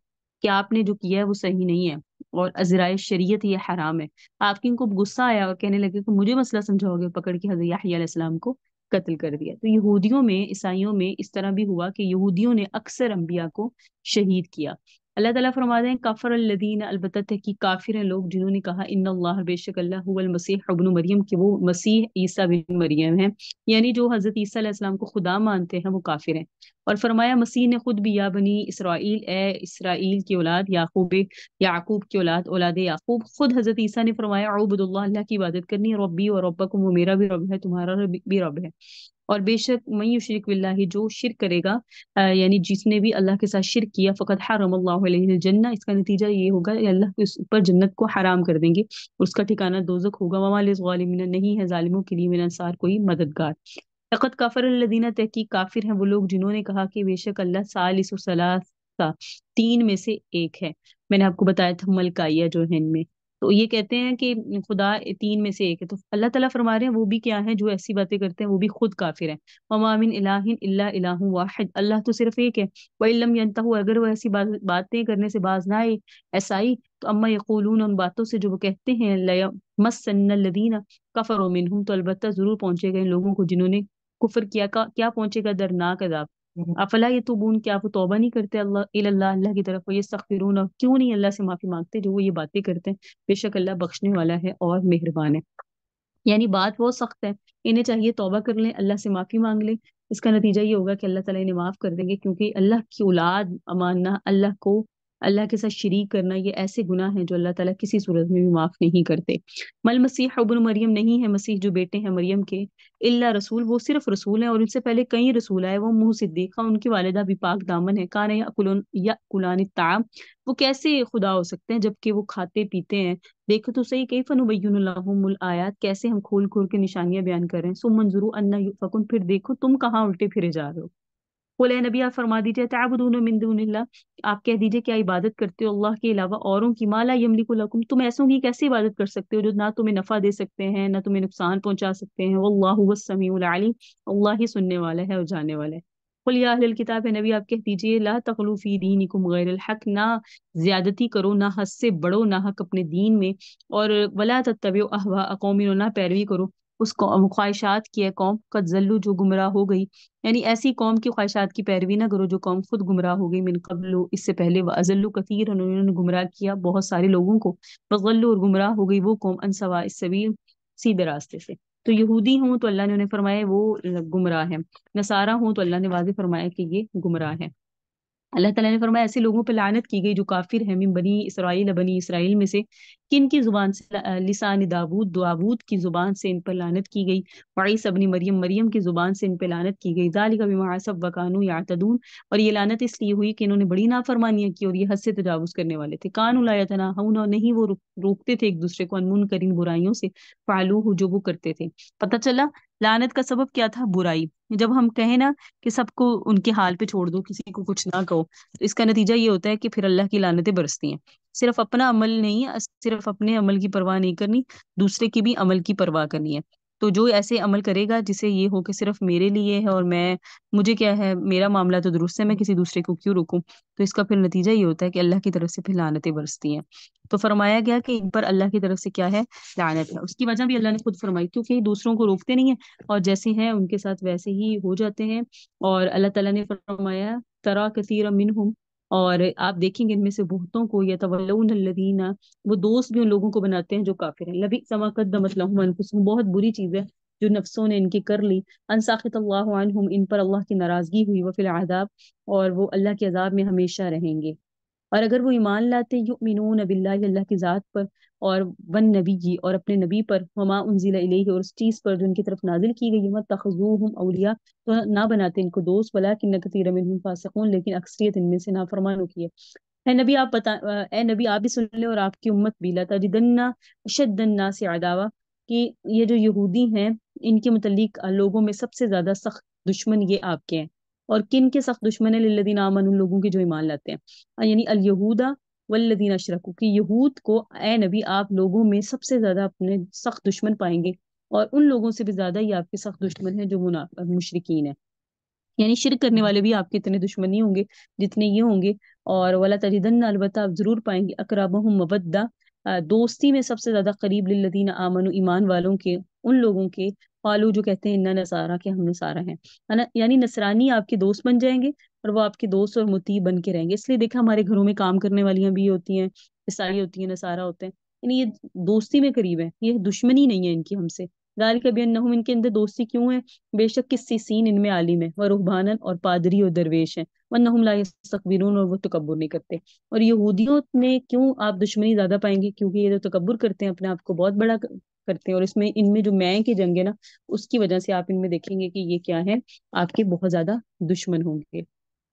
[SPEAKER 1] کہ آپ نے جو کیا ہے وہ صحیح نہیں ہے اور ازرائے شریعت یہ حرام ہے۔ حاکم کو غصہ آیا اور کہنے لگے کہ مجھے مسئلہ سمجھاؤ گے، پکڑ کے حضرت یحییٰ علیہ السلام کو قتل کر دیا۔ تو یہودیوں میں، عیسائیوں میں اس طرح بھی ہوا کہ یہودیوں نے اکثر انبیاء کو شہید کیا۔ اللہ تعالیٰ فرماتے ہیں کفر الذین، البتہ تحقیق کافر ہیں لوگ جنہوں نے کہا ان اللہ، بے شک اللہ، هو المسیح ابن مریم، کہ وہ مسیح عیسیٰ بن مریم ہیں، یعنی جو حضرت عیسیٰ علیہ السلام کو خدا مانتے ہیں وہ کافر ہیں۔ اور فرمایا مسیح نے خود بھی، یا بنی اسرائیل، اے اسرائیل کی اولاد، یعقوب کی اولاد یعقوب، خود حضرت عیسیٰ نے فرمایا اعبدوا اللہ، اللہ کی عبادت کرنی ہے، ربی و ربکم، وہ میرا بھی رب ہے تمہارا بھی رب ہے، اور بے شک من یشرک باللہ، جو شرک کرے گا یعنی جس نے بھی اللہ کے ساتھ شرک کیا، فقط حرم اللہ علیہ الجنہ، اس کا نتیجہ یہ ہوگا کہ اللہ کے اوپر جنت کو حرام کر دیں گے، اس کا ٹھکانہ دوزخ ہوگا، وما للظالمین، نہیں ہے ظالموں کے لیے من انصار، کوئی مددگار۔ لقد کفر الذین، تحقیق کافر ہیں وہ لوگ جنہوں نے کہا کہ بے شک اللہ ثالث ثلاثہ، تین میں سے ایک ہے۔ میں نے آپ کو بتایا تھا ملکائیہ جو ہے ان میں، تو یہ کہتے ہیں کہ خدا تین میں سے ایک ہے، تو اللہ تعالیٰ فرما رہے ہیں وہ بھی کیا ہیں جو ایسی باتیں کرتے ہیں، وہ بھی خود کافر ہیں۔ وما من الہ الا الہ واحد، اللہ تو صرف ایک ہے۔ وَإِن لَّمْ يَنْتَهُوا، اگر وہ ایسی باتیں کرنے سے باز نہ آئے، ایسا ہی تو اما یقولون، ان باتوں سے جو وہ کہتے ہیں، لَيَمَسَّنَّ الَّذِينَ كَفَرُوا مِنْهُمْ، تو البتہ ضرور پہنچے گا ان لوگوں کو جنہوں نے کفر کیا، کا کیا پہنچے گا؟ درناک عذاب۔ افلا یتوبون، کیا وہ توبہ نہیں کرتے اللہ کی طرف، وہ یستغفرون، کیوں نہیں اللہ سے معافی مانگتے جو وہ یہ باتیں کرتے ہیں؟ بے شک اللہ بخشنے والا ہے اور مہربان ہے۔ یعنی بات بہت سخت ہے، انہیں چاہیے توبہ کر لیں، اللہ سے معافی مانگ لیں، اس کا نتیجہ یہ ہوگا کہ اللہ تعالیٰ انہیں معاف کر دیں گے، کیونکہ اللہ کی اولاد ماننا، اللہ کو اللہ کے ساتھ شریک کرنا، یہ ایسے گناہ ہیں جو اللہ تعالیٰ کسی صورت میں بھی معاف نہیں کرتے۔ مل مسیح ابن مریم، نہیں ہے مسیح جو بیٹے ہیں مریم کے، اللہ رسول، وہ صرف رسول ہیں، اور ان سے پہلے کئی رسول آئے، وہ منہ صدیقہ، ان کی والدہ بھی پاک دامن ہے، کان یاکلان الطعام، وہ کیسے خدا ہو سکتے ہیں جبکہ وہ کھاتے پیتے ہیں؟ دیکھو تو صحیح، کیف نبین لہم الآیات، کیسے ہم کھول کھول کے نشانیاں بیان کر رہے ہیں، ثم انظروا انا یؤفکون، پھر دیکھو تم کہاں الٹے پھرے جا رہے ہو۔ قل اے نبی، آپ فرما دیجیے، تعبدون من دون اللہ، آپ کہہ دیجیے کیا عبادت کرتے ہو اللہ کے علاوہ اوروں کی، ما لا یملک لکم، تم ایسوں کی کیسے عبادت کر سکتے ہو جو نہ تمہیں نفع دے سکتے ہیں نہ تمہیں نقصان پہنچا سکتے ہیں، واللہ هو السمیع العلیم، اللہ ہی سننے والا ہے اور جاننے والا ہے۔ قل یا اہل الکتاب، ہے نبی آپ کہہ دیجیے، لا تغلوا فی دینکم غیر الحق، نہ زیادتی کرو، نہ حد سے بڑھو نہ حق اپنے دین میں، اور ولا تتبعوا اهواء قوم، اور نہ پیروی کرو اس خواہشات کی ہے قوم، قد ضلوا، جو گمراہ ہو گئی، یعنی ایسی قوم کی خواہشات کی پیروی نہ کرو جو قوم خود گمراہ ہو گئی، من قبل، اس سے پہلے، واضلوا کثیر، انہوں نے گمراہ کیا بہت سارے لوگوں کو، وضلوا، اور گمراہ ہو گئی وہ قوم، عن سواء السبیل، سیدھے راستے سے۔ تو یہودی ہوں تو اللہ نے انہیں فرمایا وہ گمراہ ہے، نصارہ ہوں تو اللہ نے واضح فرمایا کہ یہ گمراہ ہے۔ اللہ تعالیٰ نے فرمایا ایسے لوگوں پہ لعنت کی گئی جو کافر ہیں، من بنی اسرائیل، بنی اسرائیل میں سے، کن کی زبان سے؟ لسان داود، داود کی زبان سے ان پر لعنت کی گئی، وعیسی ابن مریم، مریم کی زبان سے ان پہ لعنت کی گئی، ذالک بما عصوا وکانوا یعتدون، اور یہ لعنت اس لیے ہوئی کہ انہوں نے بڑی نافرمانیاں کی اور یہ حد سے تجاوز کرنے والے تھے، کانوا لا یتناہون، اور نہیں وہ روکتے تھے ایک دوسرے کو، عن منکر، برائیوں سے، فعلوہ، جو وہ کرتے تھے۔ پتہ چلا لعنت کا سبب کیا تھا؟ برائی۔ جب ہم کہیں نا کہ سب کو ان کے حال پہ چھوڑ دو، کسی کو کچھ نہ کہو، تو اس کا نتیجہ یہ ہوتا ہے کہ پھر اللہ کی لعنتیں برستی ہیں۔ صرف اپنا عمل نہیں، صرف اپنے عمل کی پرواہ نہیں کرنی، دوسرے کی بھی عمل کی پرواہ کرنی ہے۔ تو جو ایسے عمل کرے گا جسے یہ ہو کہ صرف میرے لیے ہے اور مجھے کیا ہے، میرا معاملہ تو درست ہے، میں کسی دوسرے کو کیوں روکوں، تو اس کا پھر نتیجہ یہ ہوتا ہے کہ اللہ کی طرف سے پھر لعنتیں برستی ہیں۔ تو فرمایا گیا کہ ان پر اللہ کی طرف سے کیا ہے؟ لعنت ہے۔ اس کی وجہ بھی اللہ نے خود فرمائی، کیونکہ یہ دوسروں کو روکتے نہیں ہیں اور جیسے ہیں ان کے ساتھ ویسے ہی ہو جاتے ہیں۔ اور اللہ تعالیٰ نے فرمایا، ترا کثیر منہم، اور آپ دیکھیں گے ان میں سے بہتوں کو، یتولون الذین، وہ دوست بھی ان لوگوں کو بناتے ہیں جو کافر ہیں، لبئس ما قدمت لهم انفسهم، بہت بری چیز ہے جو نفسوں نے ان کی کر لی، ان ساخط اللہ عنہم، ان پر اللہ کی ناراضگی ہوئی، وفی العذاب، اور وہ اللہ کے عذاب میں ہمیشہ رہیں گے۔ اور اگر وہ ایمان لاتے، یؤمنون باللہ، اللہ کی ذات پر، اور والنبی، اور اپنے نبی پر، وما انزل الیہ، اور اس چیز پر جو ان کی طرف نازل کی گئی، واتخذوہم اولیاء، تو نہ بناتے ان کو دوست، ولکن کثیر منہم فاسقون، لیکن اکثریت ان میں سے نافرمانوں کی ہے۔ نبی آپ بتا، اے نبی آپ بھی سن لیں اور آپ کی امت بھی، لتجدن اشد الناس عداوہ، کہ یہ جو یہودی ہیں ان کے متعلق لوگوں میں سب سے زیادہ سخت دشمن یہ آپ کے ہیں، اور کن کے سخت دشمن ہیں؟ للذین آمنوا، ان لوگوں کے جو ایمان لاتے ہیں، یعنی الیہود والذین اشرکوا، کہ یہود کو اے نبی آپ لوگوں میں سب سے زیادہ اپنے سخت دشمن پائیں گے، اور ان لوگوں سے بھی زیادہ ہی آپ کے سخت دشمن ہیں جو مشرکین ہیں، یعنی شرک کرنے والے بھی آپ کے اتنے دشمن نہیں ہوں گے جتنے یہ ہوں گے۔ اور ولا تجدن، البتہ آپ ضرور پائیں گے، اقربہم مودہ، دوستی میں سب سے زیادہ قریب، للذین آمنوا، ایمان والوں کے، ان لوگوں کے، قالوا، جو کہتے ہیں اننا نصارا، کہ ہم نصارہ ہیں، ہے نا، یعنی نصرانی آپ کے دوست بن جائیں گے اور وہ آپ کے دوست اور مطیع بن کے رہیں گے۔ اس لیے دیکھا ہمارے گھروں میں کام کرنے والیاں بھی ہوتی ہیں، عیسائی ہوتی ہیں، نصارہ ہوتے ہیں، یعنی یہ دوستی میں قریب ہے، یہ دشمنی نہیں ہے ان کی ہم سے۔ ذالک بانہم، ان کے اندر دوستی کیوں ہے؟ بے شک قسیسین، ان میں عالم ہے، ورہبانن، اور پادری اور درویش ہیں، وانہم لا یستکبرون، اور وہ تکبر نہیں کرتے۔ اور یہودیوں نے کیوں آپ دشمنی زیادہ پائیں گے؟ کیونکہ یہ جو تکبر کرتے ہیں، اپنے آپ کو بہت بڑا کرتے ہیں، اور اس میں ان میں جو میں کی جنگ ہے نا، اس کی وجہ سے آپ ان میں دیکھیں گے کہ یہ کیا ہے، آپ کے بہت زیادہ دشمن ہوں گے۔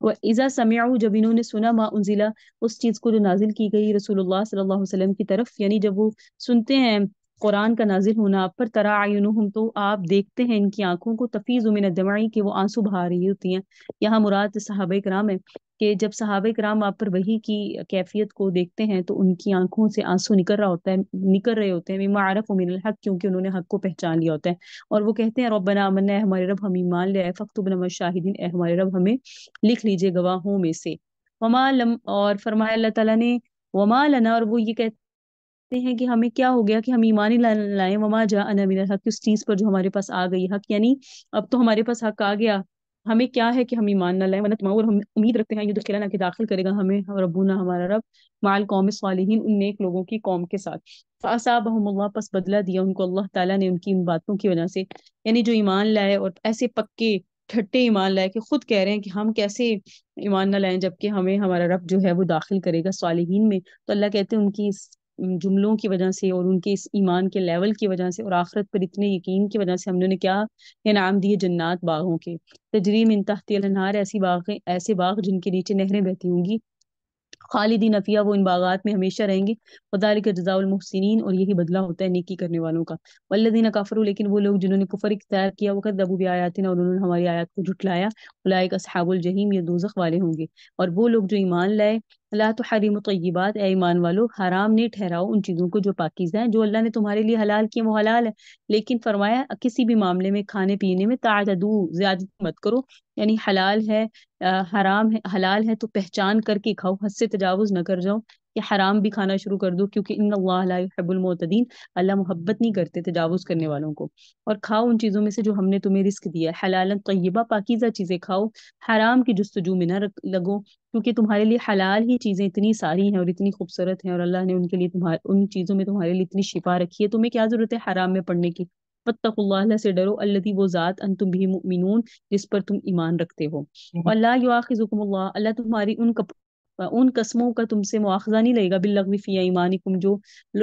[SPEAKER 1] وَإِذَا سَمِعُوا، جب انہوں نے سنا، ما انزلہ، اس چیز کو جو نازل کی گئی رسول اللہ صلی اللہ علیہ وسلم کی طرف، یعنی جب وہ سنتے ہیں قرآن کا نازل ہونا آپ پر، ترا اعینہم، تو آپ دیکھتے ہیں ان کی آنکھوں کو، تفیض من الدمع، کہ وہ آنسو بہا رہی ہوتی ہیں۔ یہاں مراد صحابہ کرام ہے کہ جب صحابہ کرام آپ پر وحی کی کیفیت کو دیکھتے ہیں تو ان کی آنکھوں سے آنسو نکل رہا ہوتا ہے، نکل رہے ہوتے ہیں، مما عرفوا من الحق، کیونکہ انہوں نے حق کو پہچان لیا ہوتا ہے، اور وہ کہتے ہیں ربنا آمنا، اے ہمارے رب ہم ایمان لے آئے، فاکتبنا مع الشاہدین، اے ہمارے رب ہمیں لکھ لیجئے گواہوں میں سے۔ وما لم، اور فرمایا اللہ تعالیٰ نے، وما لنا، اور وہ یہ کہتے ہیں کہ ہمیں کیا ہو گیا کہ ہم ایمان ہی لائیں، وما جاءنا من الحق، اس چیز پر جو ہمارے پاس آ گئی حق، یعنی اب تو ہمارے پاس حق آ گیا، ہمیں کیا ہے کہ ہم ایمان نہ لائیں، اور ہم امید رکھتے ہیں یدخلنا، کہ داخل کرے گا ہمیں ربنا، ہمارا رب، مع القوم الصالحین، ان نیک لوگوں کی قوم کے ساتھ۔ فاصابہم اللہ، پس بدلہ دیا ان کو اللہ تعالیٰ نے ان کی ان باتوں کی وجہ سے، یعنی جو ایمان لائے اور ایسے پکے ٹھٹے ایمان لائے کہ خود کہہ رہے ہیں کہ ہم کیسے ایمان نہ لائیں جبکہ ہمیں ہمارا رب جو ہے وہ داخل کرے گا صالحین میں، تو اللہ کہتے ہیں ان کی اس جملوں کی وجہ سے اور ان کے اس ایمان کے لیول کی وجہ سے اور آخرت پر اتنے یقین کی وجہ سے ہم نے انہیں کیا انعام دیے، جنات، باغوں کے، تجری من تحت الانہار، ایسی باغ، ایسے باغ جن کے نیچے نہریں بہتی ہوں گی، خالدین فیہا، وہ ان باغات میں ہمیشہ رہیں گے، وذالک جزاء المحسنین، اور یہی بدلہ ہوتا ہے نیکی کرنے والوں کا۔ والذین کفروا، لیکن وہ لوگ جنہوں نے کفر اختیار کیا، وکذبوا بآیاتنا، اور انہوں نے ہماری آیات کو جھٹلایا، اولئک اصحاب الجحیم، یہ دوزخ والے ہوں گے۔ اور وہ لوگ جو ایمان لائے، لا تحرموا طیبات، اے ایمان والو حرام نہیں ٹھہراؤ ان چیزوں کو جو پاکیزہ ہیں، جو اللہ نے تمہارے لیے حلال کیے وہ حلال ہے، لیکن فرمایا کسی بھی معاملے میں کھانے پینے میں تعتدوا، زیادتی مت کرو، یعنی حلال ہے، حرام ہے، حلال ہے تو پہچان کر کے کھاؤ، حد سے تجاوز نہ کر جاؤ کہ حرام بھی کھانا شروع کر دو، کیونکہ ان اللہ لا يحب المعتدین، اللہ محبت نہیں کرتے تجاوز کرنے والوں کو۔ اور کھاؤ ان چیزوں میں سے جو ہم نے تمہیں رزق دیا ہے، حلالا طیبہ، پاکیزہ چیزیں کھاؤ، حرام کی جستجو میں نہ لگو، کیونکہ تمہارے لیے حلال ہی چیزیں اتنی ساری ہیں اور اتنی خوبصورت ہیں، اور اللہ نے ان کے لیے ان چیزوں میں تمہارے لیے اتنی شفا رکھی ہے، تمہیں کیا ضرورت ہے حرام میں پڑنے کی۔ فاتقوا اللہ، اللہ سے ڈرو، الذی، وہ ذات، انتم بھی مؤمنون، جس پر تم ایمان رکھتے ہو۔ واللہ یؤاخذکم اللہ، اللہ تمہاری ان قسموں کا تم سے مواخذہ نہیں لے گا، باللغو فی ایمانکم، جو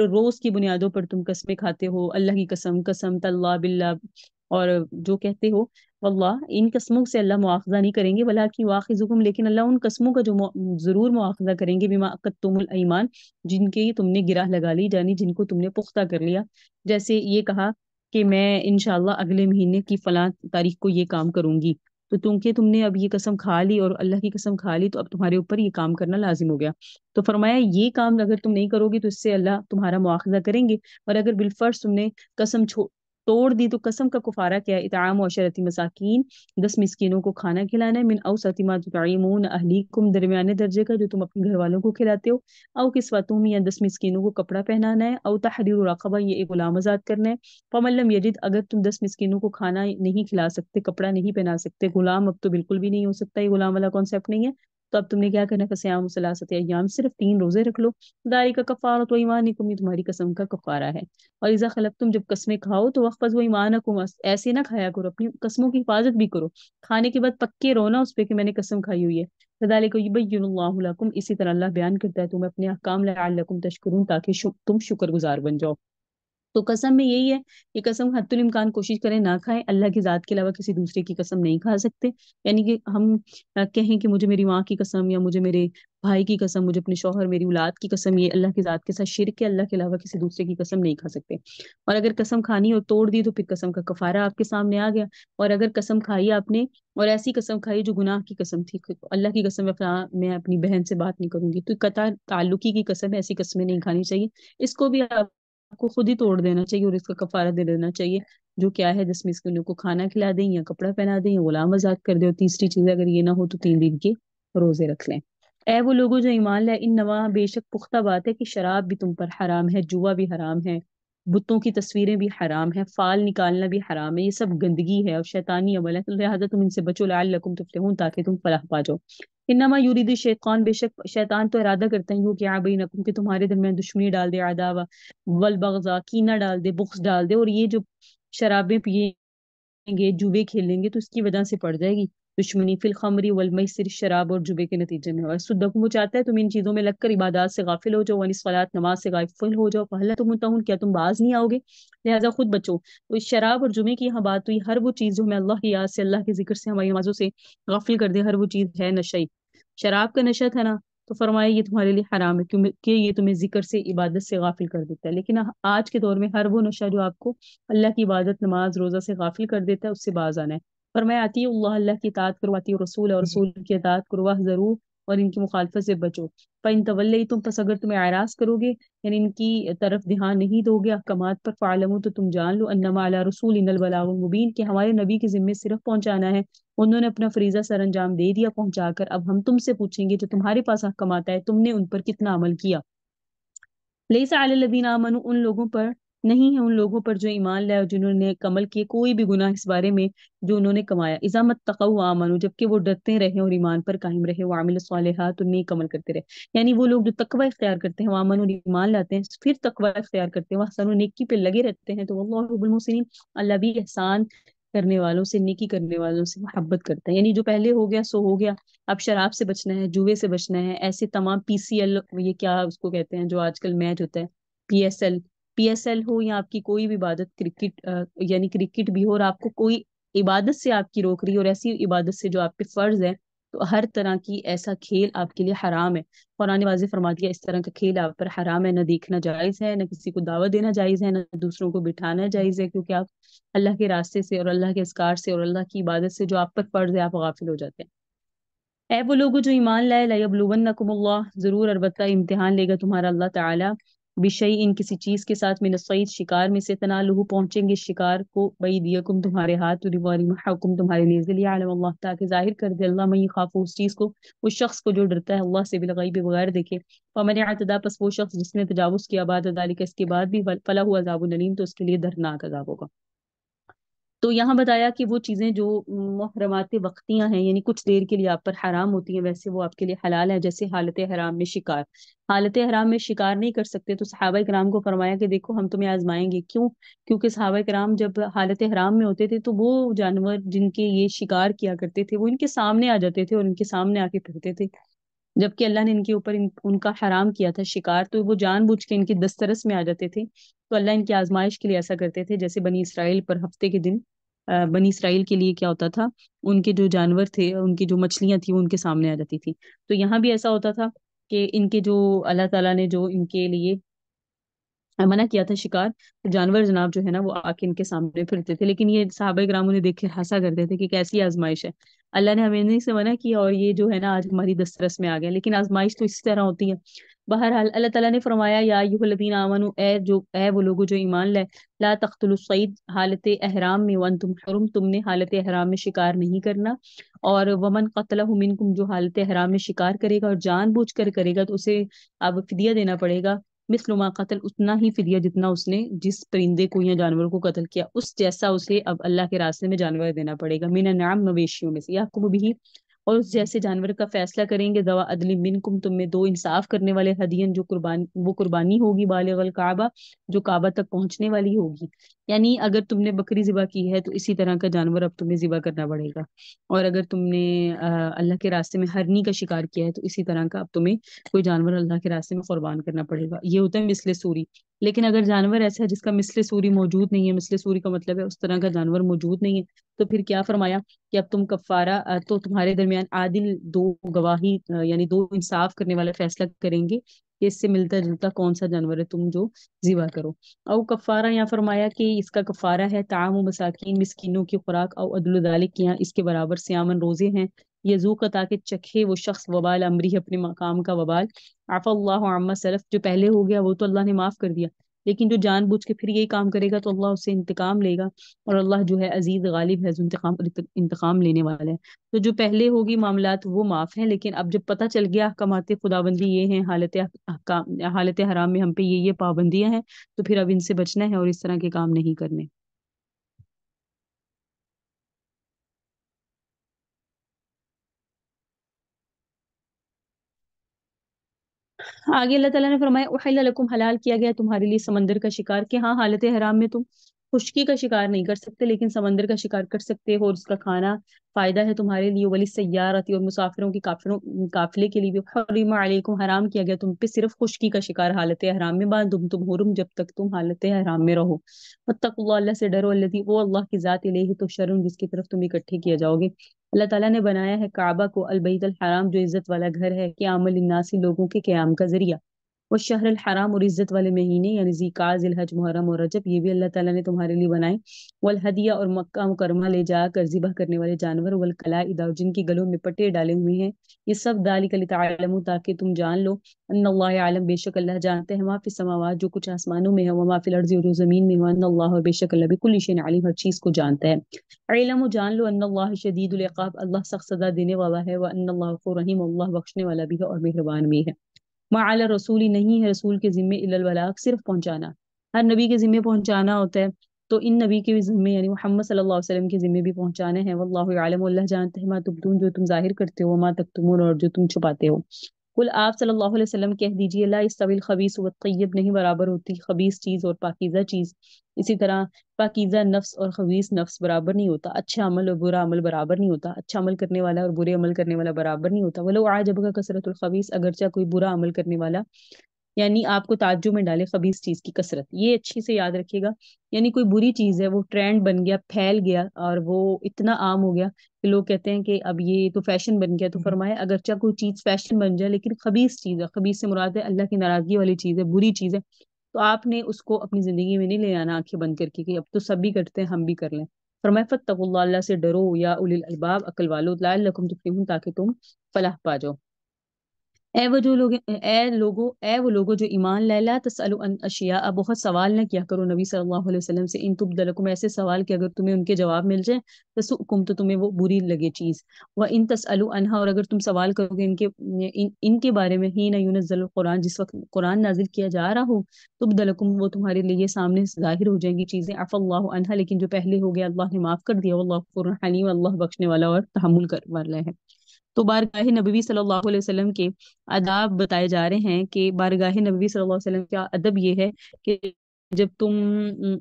[SPEAKER 1] روز کی بنیادوں پر تم قسمیں کھاتے ہو، اللہ کی قسم، قسم تاللہ باللہ، اور جو کہتے ہو، واللہ، ان قسموں سے اللہ مواخذہ نہیں کریں گے، ولکن یؤاخذکم، لیکن اللہ ان قسموں کا جو ضرور مواخذہ کریں گے، بما عقدتم الایمان، جن کے تم نے گرہ لگا لی، یعنی جن کو تم نے پختہ کر لیا، جیسے یہ کہا کہ میں انشاءاللہ اگلے مہینے کی فلاں تاریخ کو یہ کام کروں گی، تو تم نے اب یہ قسم کھا لی اور اللہ کی قسم کھا لی، تو اب تمہارے اوپر یہ کام کرنا لازم ہو گیا، تو فرمایا یہ کام اگر تم نہیں کرو گی تو اس سے اللہ تمہارا مواخذہ کریں گے، اور اگر بالفرض تم نے قسم توڑ دی تو قسم کا کفارہ کیا ہے، اطعام 10 مساکین، 10 مسکینوں کو کھانا کھلانا ہے، من اوسط ما تطعمون اہلیکم، درمیانے درجے کا جو تم اپنے گھر والوں کو کھلاتے ہو، او کسوتہم، یا 10 مسکینوں کو کپڑا پہنانا ہے، او تحریر رقبہ، یہ ایک غلام آزاد کرنا ہے، فمن لم یجد، اگر تم 10 مسکینوں کو کھانا نہیں کھلا سکتے، کپڑا نہیں پہنا سکتے، غلام اب تو بالکل بھی نہیں ہو سکتا، یہ غلام والا کانسیپٹ نہیں ہے، تو اب تم نے کیا کرنا ہے، فصیام ثلاثۃ ایام، صرف 3 روزے رکھ لو، ذالک کفارۃ ایمانکم، یہ تمہاری قسم کا کفارہ ہے۔ اور اذا خلقتم، جب قسمیں کھاؤ تو واحفظوا ایمانکم، ایسے نہ کھایا کرو، اپنی قسموں کی حفاظت بھی کرو، کھانے کے بعد پکے رہو نا اس پہ کہ میں نے قسم کھائی ہوئی ہے، کذالک یبین اللہ لکم، اسی طرح اللہ بیان کرتا ہے تمہیں اپنے احکام، لعلکم تشکرون، تاکہ تم شکر گزار بن جاؤ۔ تو قسم میں یہی ہے کہ قسم حد الامکان کوشش کریں نہ کھائیں، اللہ کی ذات کے علاوہ کسی دوسرے کی قسم نہیں کھا سکتے، یعنی کہ ہم کہیں کہ مجھے میری ماں کی قسم، یا مجھے میرے بھائی کی قسم، مجھے اپنے شوہر، میری اولاد کی قسم، یہ اللہ کی ذات کے ساتھ شرک ہے، اللہ کے علاوہ کسی دوسرے کی قسم نہیں کھا سکتے۔ اور اگر قسم کھانی اور توڑ دی تو پھر قسم کا کفارہ آپ کے سامنے آ گیا، اور اگر قسم کھائی آپ نے اور ایسی قسم کھائی جو گناہ کی قسم تھی، اللہ کی قسم میں اپنی بہن سے بات نہیں کروں گی، تو قطع تعلقی کی قسم ہے، ایسی قسمیں نہیں کھانی چاہیے، اس کو بھی آپ کو خود ہی توڑ دینا چاہیے اور اس کا کفارہ دے دینا چاہیے، جو کیا ہے 10 مسکینوں کو کھانا کھلا دیں، یا کپڑا پہنا دیں، یا غلام آزاد کر دیں، اور تیسری چیز اگر یہ نہ ہو تو 3 دن کے روزے رکھ لیں۔ اے وہ لوگوں جو ایمان لائے، انما، بے شک پختہ بات ہے کہ شراب بھی تم پر حرام ہے، جوا بھی حرام ہے، بتوں کی تصویریں بھی حرام ہے، فال نکالنا بھی حرام ہے، یہ سب گندگی ہے اور شیطانی عمل ہے، لہذا تم ان سے بچو، لعلکم تفلحون، تاکہ تم فلاح پا جاؤ۔ انما یرید الشیطان، بے شک شیطان تو ارادہ کرتا ہے، کہ بینکم، کہ تمہارے درمیان دشمنی ڈال دے، عداوہ والبغضاء، کینہ ڈال دے، بغض ڈال دے، اور یہ جو شرابیں پیئیں گے، جوے کھیلیں گے تو اس کی وجہ سے پڑ جائے گی، دشمنی فی الخمری والمیسر، شراب اور جبے کے نتیجے میں، اور صدقم وہ چاہتا ہے تم ان چیزوں میں لگ کر عبادات سے غافل ہو جاؤ، ونی صلات نماز سے غافل ہو جاؤ، فہل تم منتہون، کیا تم باز نہیں آؤ گے، لہٰذا خود بچو۔ تو اس شراب اور جمعے کی یہاں بات ہوئی، ہر وہ چیز جو ہمیں اللہ کی یاد سے، اللہ کے ذکر سے، ہماری نمازوں سے غافل کر دے، ہر وہ چیز ہے نشہ ہی۔ شراب کا نشہ تھا نا، تو فرمایا یہ تمہارے لیے حرام ہے کیونکہ یہ تمہیں ذکر سے، عبادت سے غافل کر دیتا ہے۔ لیکن آج کے دور میں ہر وہ نشہ جو آپ کو اللہ کی عبادت، نماز روزہ سے غافل کر دیتا ہے، اس سے باز آنا ہے۔ فرمایا آتی اللہ، اللہ کی اطاعت کرو، آتی رسول اور رسول کی اطاعت کرو، ضرور، اور ان کی مخالفت سے بچو۔ فَإِن تَوَلَّيْتُمْ، پس اگر تمہیں اعراض کرو گے، یعنی ان کی طرف دھیان نہیں دو گے احکامات پر، فَاعْلَمُوا، تو تم جان لو، انما علی رسولنا البلاغ المبین، کہ ہمارے نبی کے ذمے صرف پہنچانا ہے، انہوں نے اپنا فریضہ سر انجام دے دیا پہنچا کر، اب ہم تم سے پوچھیں گے جو تمہارے پاس احکامات ہے تم نے ان پر کتنا عمل کیا۔ لیس علی الذین آمنوا، ان لوگوں پر نہیں ہے، ان لوگوں پر جو ایمان لائے اور جنہوں نے عمل کیے، کوئی بھی گناہ اس بارے میں جو انہوں نے کمایا، اذا متقوا وآمنوا، جبکہ وہ ڈرتے رہے اور ایمان پر قائم رہے، وعملوا الصالحات، اور نیک عمل کرتے رہے، یعنی وہ لوگ جو تقوی اختیار کرتے ہیں، وآمنوا، ایمان لاتے ہیں، پھر تقوی اختیار کرتے ہیں، واحسنوا، نیکی پہ لگے رہتے ہیں، تو واللہ رب المحسنین، اللہ بھی احسان کرنے والوں سے، نیکی کرنے والوں سے محبت کرتا ہے۔ یعنی جو پہلے ہو گیا سو ہو گیا، اب شراب سے بچنا ہے، جوئے سے بچنا ہے، ایسے تمام PCL، یہ کیا اس کو کہتے ہیں جو آج کل میچ ہوتا ہے، PSL ہو، یا آپ کی کوئی بھی عبادت، کرکٹ یعنی کرکٹ بھی ہو، اور آپ کو کوئی عبادت سے آپ کی روک رہی ہے، اور ایسی عبادت سے جو آپ پہ فرض ہے، تو ہر طرح کی ایسا کھیل آپ کے لیے حرام ہے۔ قرآن واضح فرما دیا اس طرح کا کھیل آپ پر حرام ہے، نہ دیکھنا جائز ہے، نہ کسی کو دعوت دینا جائز ہے، نہ دوسروں کو بٹھانا جائز ہے، کیونکہ آپ اللہ کے راستے سے اور اللہ کے اذکار سے اور اللہ کی عبادت سے جو آپ پر فرض ہے، آپ غافل ہو جاتے ہیں۔ اے وہ لوگوں جو ایمان لائے، لیبلونکم اللہ، ضرور البتہ امتحان لے گا تمہارا اللہ تعالیٰ، بشیء، کسی چیز کے ساتھ، من الصید، شکار میں سے، تنالہ، پہنچیں گے شکار کو، بایدیکم، تمہارے ہاتھ، ورماحکم، تمہارے نیزے، لیعلم اللہ، تاکہ ظاہر کر دے اللہ من یخاف، اس چیز کو، اس شخص کو جو ڈرتا ہے اللہ سے، بالغیب، بغیر دیکھے، فمن اعتدی، پس وہ شخص جس نے تجاوز کیا، بعد ذلک، اس کے بعد بھی، فلہ عذاب الیم، تو اس کے لیے دردناک عذاب ہوگا۔ تو یہاں بتایا کہ وہ چیزیں جو محرمات وقتیاں ہیں، یعنی کچھ دیر کے لیے آپ پر حرام ہوتی ہیں، ویسے وہ آپ کے لیے حلال ہے، جیسے حالت حرام میں شکار، حالت حرام میں شکار نہیں کر سکتے، تو صحابہ کرام کو فرمایا کہ دیکھو ہم تمہیں آزمائیں گے، کیوں؟ کیونکہ صحابہ کرام جب حالت حرام میں ہوتے تھے تو وہ جانور جن کے یہ شکار کیا کرتے تھے، وہ ان کے سامنے آ جاتے تھے اور ان کے سامنے آ کے پھرتے تھے، جبکہ اللہ نے ان کے اوپر ان کا حرام کیا تھا شکار، تو وہ جان بوجھ کے ان کی دسترس میں آ جاتے تھے، تو اللہ ان کی آزمائش کے لیے ایسا کرتے تھے، جیسے بنی اسرائیل پر ہفتے کے دن، بنی اسرائیل کے لیے کیا ہوتا تھا، ان کے جو جانور تھے، ان کی جو مچھلیاں تھیں، وہ ان کے سامنے آ جاتی تھی، تو یہاں بھی ایسا ہوتا تھا کہ ان کے جو اللہ تعالیٰ نے جو ان کے لیے منع کیا تھا شکار، تو جانور جناب جو ہے نا وہ آ کے ان کے سامنے پھرتے تھے، لیکن یہ صحابہ کرام انہیں دیکھ کے ہنسا کرتے تھے کہ کیسی آزمائش ہے، اللہ نے ہمیں نہیں سے منع کیا اور یہ جو ہے نا آج ہماری دسترس میں آ گیا، لیکن آزمائش تو اسی طرح ہوتی ہے۔ بہرحال اللہ تعالیٰ نے فرمایا، یا ایھا الذین آمنوا، اے وہ لوگوں جو ایمان لائے، لا تقتلوا الصید، حالت احرام میں، وانتم حرم، تم نے حالت احرام میں شکار نہیں کرنا، اور ومن قتلہ منکم، جو حالت احرام میں شکار کرے گا اور جان بوجھ کر کرے گا، تو اسے اب فدیہ دینا پڑے گا، مثل ما قتل، اتنا ہی فدیہ جتنا اس نے جس پرندے کو یا جانور کو قتل کیا، اس جیسا اسے اب اللہ کے راستے میں جانور دینا پڑے گا، من النعام، مویشیوں میں سے، یحکم بھی، اور اس جیسے جانور کا فیصلہ کریں گے، ذوی عدل منکم، تم میں دو انصاف کرنے والے، ہدین، جو قربان، وہ قربانی ہوگی، بالغ الکعبہ، جو کعبہ تک پہنچنے والی ہوگی، یعنی اگر تم نے بکری ذبح کی ہے تو اسی طرح کا جانور اب تمہیں ذبح کرنا پڑے گا، اور اگر تم نے اللہ کے راستے میں ہرنی کا شکار کیا ہے تو اسی طرح کا اب تمہیں کوئی جانور اللہ کے راستے میں قربان کرنا پڑے گا، یہ ہوتا ہے مثل سوری۔ لیکن اگر جانور ایسا ہے جس کا مثل سوری موجود نہیں ہے، مثل سوری کا مطلب ہے اس طرح کا جانور موجود نہیں ہے، تو پھر کیا فرمایا کہ اب تم کفارہ، تو تمہارے درمیان عادل دو گواہی، یعنی دو انصاف کرنے والا فیصلہ کریں گے کہ اس سے ملتا جلتا کون سا جانور ہے تم جو ذبح کرو، او کفارہ، یا فرمایا کہ اس کا کفارہ ہے طعام و مساکین، مسکینوں کی خوراک، او عدل ذالک، یہاں اس کے برابر سیامن، روزے ہیں، یذوق، تاکہ چکھے وہ شخص وبال امری، اپنے مقام کا وبال، عفا اللہ عما سلف، جو پہلے ہو گیا وہ تو اللہ نے معاف کر دیا، لیکن جو جان بوجھ کے پھر یہی کام کرے گا تو اللہ اس سے انتقام لے گا، اور اللہ جو ہے عزیز غالب ہے، جو انتقام لینے والا ہے، تو جو پہلے ہوگی معاملات وہ معاف ہیں، لیکن اب جب پتہ چل گیا احکامات خداوندی یہ ہیں، حالت حرام میں ہم پہ یہ پابندیاں ہیں، تو پھر اب ان سے بچنا ہے اور اس طرح کے کام نہیں کرنے۔ آگے اللہ تعالیٰ نے فرمایا احل لکم، حلال کیا گیا تمہارے لیے سمندر کا شکار، کہ ہاں حالت حرام میں تم خشکی کا شکار نہیں کر سکتے لیکن سمندر کا شکار کر سکتے ہو، اور اس کا کھانا فائدہ ہے تمہارے لیے، ولی سیارتی اور مسافروں کی قافلے کے لیے بھی، حرم علیکم حرام کیا گیا تم پہ صرف خشکی کا شکار حالت احرام میں، بعد تم حرم جب تک تم حالت احرام میں رہو۔ واتقوا اللہ، اللہ سے ڈرو، الذی وہ اللہ کی ذات الیہ تحشرون جس کی طرف تم اکٹھے کیے جاؤ گے۔ اللہ تعالیٰ نے بنایا ہے کعبہ کو، البیت الحرام جو عزت والا گھر ہے، قیام للناس لوگوں کے قیام کا ذریعہ، وہ شہر الحرام اور عزت والے مہینے یعنی ذیقعدہ، ذوالحج، محرم اور رجب، یہ بھی اللہ تعالیٰ نے تمہارے لیے بنائے۔ والہدیہ اور مکہ مکرمہ لے جا کر ذبح کرنے والے جانور، والقلائد اور جن کی گلوں میں پٹے ڈالے ہوئے ہیں، یہ سب ذالک لتعلموا تاکہ تم جان لو، ان اللہ عالم بے شک اللہ جانتے ہیں، ما فی السماوات جو کچھ آسمانوں میں ہے، وما فی الارض اور جو زمین میں ہے، ان اللہ اور بے شک اللہ بکل شیء علیم ہر چیز کو جانتا ہے۔ علم و جان لو ان اللہ شدید العقاب، اللہ سخت سزا دینے والا ہے، وان اللہ غفور رحیم، اللہ بخشنے والا بھی ہے اور مہربان بھی ہے۔ ما علی الرسول نہیں ہے رسول کے ذمے الا البلاغ صرف پہنچانا، ہر نبی کے ذمے پہنچانا ہوتا ہے، تو ان نبی کے بھی ذمے یعنی محمد صلی اللہ علیہ وسلم کے ذمے بھی پہنچانے ہیں۔ واللہ یعلم، اللہ جانتے ہیں، ما تبدون جو تم ظاہر کرتے ہو، ما تکتمون اور جو تم چھپاتے ہو۔ کل آپ صلی اللہ علیہ وسلم کہہ دیجئے، لا یستوی الخبیث والطیب، نہیں برابر ہوتی خبیث چیز اور پاکیزہ چیز، اسی طرح پاکیزہ نفس اور خبیث نفس برابر نہیں ہوتا، اچھا عمل اور برا عمل برابر نہیں ہوتا، اچھا عمل کرنے والا اور برے عمل کرنے والا برابر نہیں ہوتا۔ ولو اعجبک کثرت الخبیث، اگرچہ کوئی برا عمل کرنے والا یعنی آپ کو تعجب میں ڈالے خبیث چیز کی کثرت، یہ اچھی سے یاد رکھیے گا، یعنی کوئی بری چیز ہے وہ ٹرینڈ بن گیا، پھیل گیا اور وہ اتنا عام ہو گیا کہ لوگ کہتے ہیں کہ اب یہ تو فیشن بن گیا، تو فرمایا اگرچہ کوئی چیز فیشن بن جائے لیکن خبیث چیز ہے، خبیث سے مراد ہے اللہ کی ناراضگی والی چیز ہے، بری چیز ہے، تو آپ نے اس کو اپنی زندگی میں نہیں لے آنا آنکھیں بند کر کے کہ اب تو سب بھی کرتے ہیں ہم بھی کر لیں۔ فرمایا فاتقوا اللہ، اللہ سے ڈرو، یا اولی الالباب عقل والو، لعلکم تفلحون تاکہ تم فلاح پا جاؤ۔ اے وہ لوگوں جو ایمان لائے، لا تسألوا عن اشیاء، بہت سوال نہ کیا کرو نبی صلی اللہ علیہ وسلم سے، ان تبد لکم، ایسے سوال کہ اگر تمہیں ان کے جواب مل جائے تسؤکم، تو تمہیں وہ بری لگے چیز، وان تسألوا عنہا، اور اگر تم سوال کرو گے ان کے بارے میں، حین ینزل القرآن، جس وقت قرآن نازل کیا جا رہا ہو، تبد لکم، وہ تمہارے لیے سامنے ظاہر ہو جائیں گی چیزیں، عفا اللہ عنہا، لیکن جو پہلے ہو گیا اللہ نے معاف کر دیا، واللہ غفور حلیم، اللہ بخشنے والا اور تحمل کرنے والا ہے۔ تو بارگاہ نبوی صلی اللہ علیہ وسلم کے آداب بتائے جا رہے ہیں کہ بارگاہ نبوی صلی اللہ علیہ وسلم کا ادب یہ ہے کہ جب تم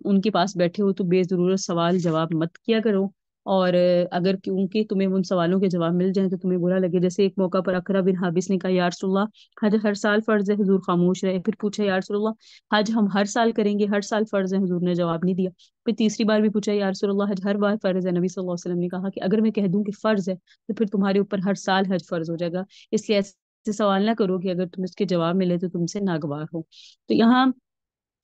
[SPEAKER 1] ان کے پاس بیٹھے ہو تو بے ضرورت سوال جواب مت کیا کرو، اور اگر کیونکہ تمہیں ان سوالوں کے جواب مل جائیں تو تمہیں برا لگے، جیسے ایک موقع پر اقرا بن حابس نے کہا یا رسول اللہ حج ہر سال فرض ہے، حضور خاموش رہے، پھر پوچھا یا رسول اللہ حج ہم ہر سال کریں گے، ہر سال فرض ہے، حضور نے جواب نہیں دیا، پھر تیسری بار بھی پوچھا یا رسول اللہ حج ہر بار فرض ہے، نبی صلی اللہ علیہ وسلم نے کہا کہ اگر میں کہہ دوں کہ فرض ہے تو پھر تمہارے اوپر ہر سال حج فرض ہو جائے گا، اس لیے ایسے سوال نہ کرو کہ اگر تم اس کے جواب ملے تو تم سے ناگوار ہو۔ تو یہاں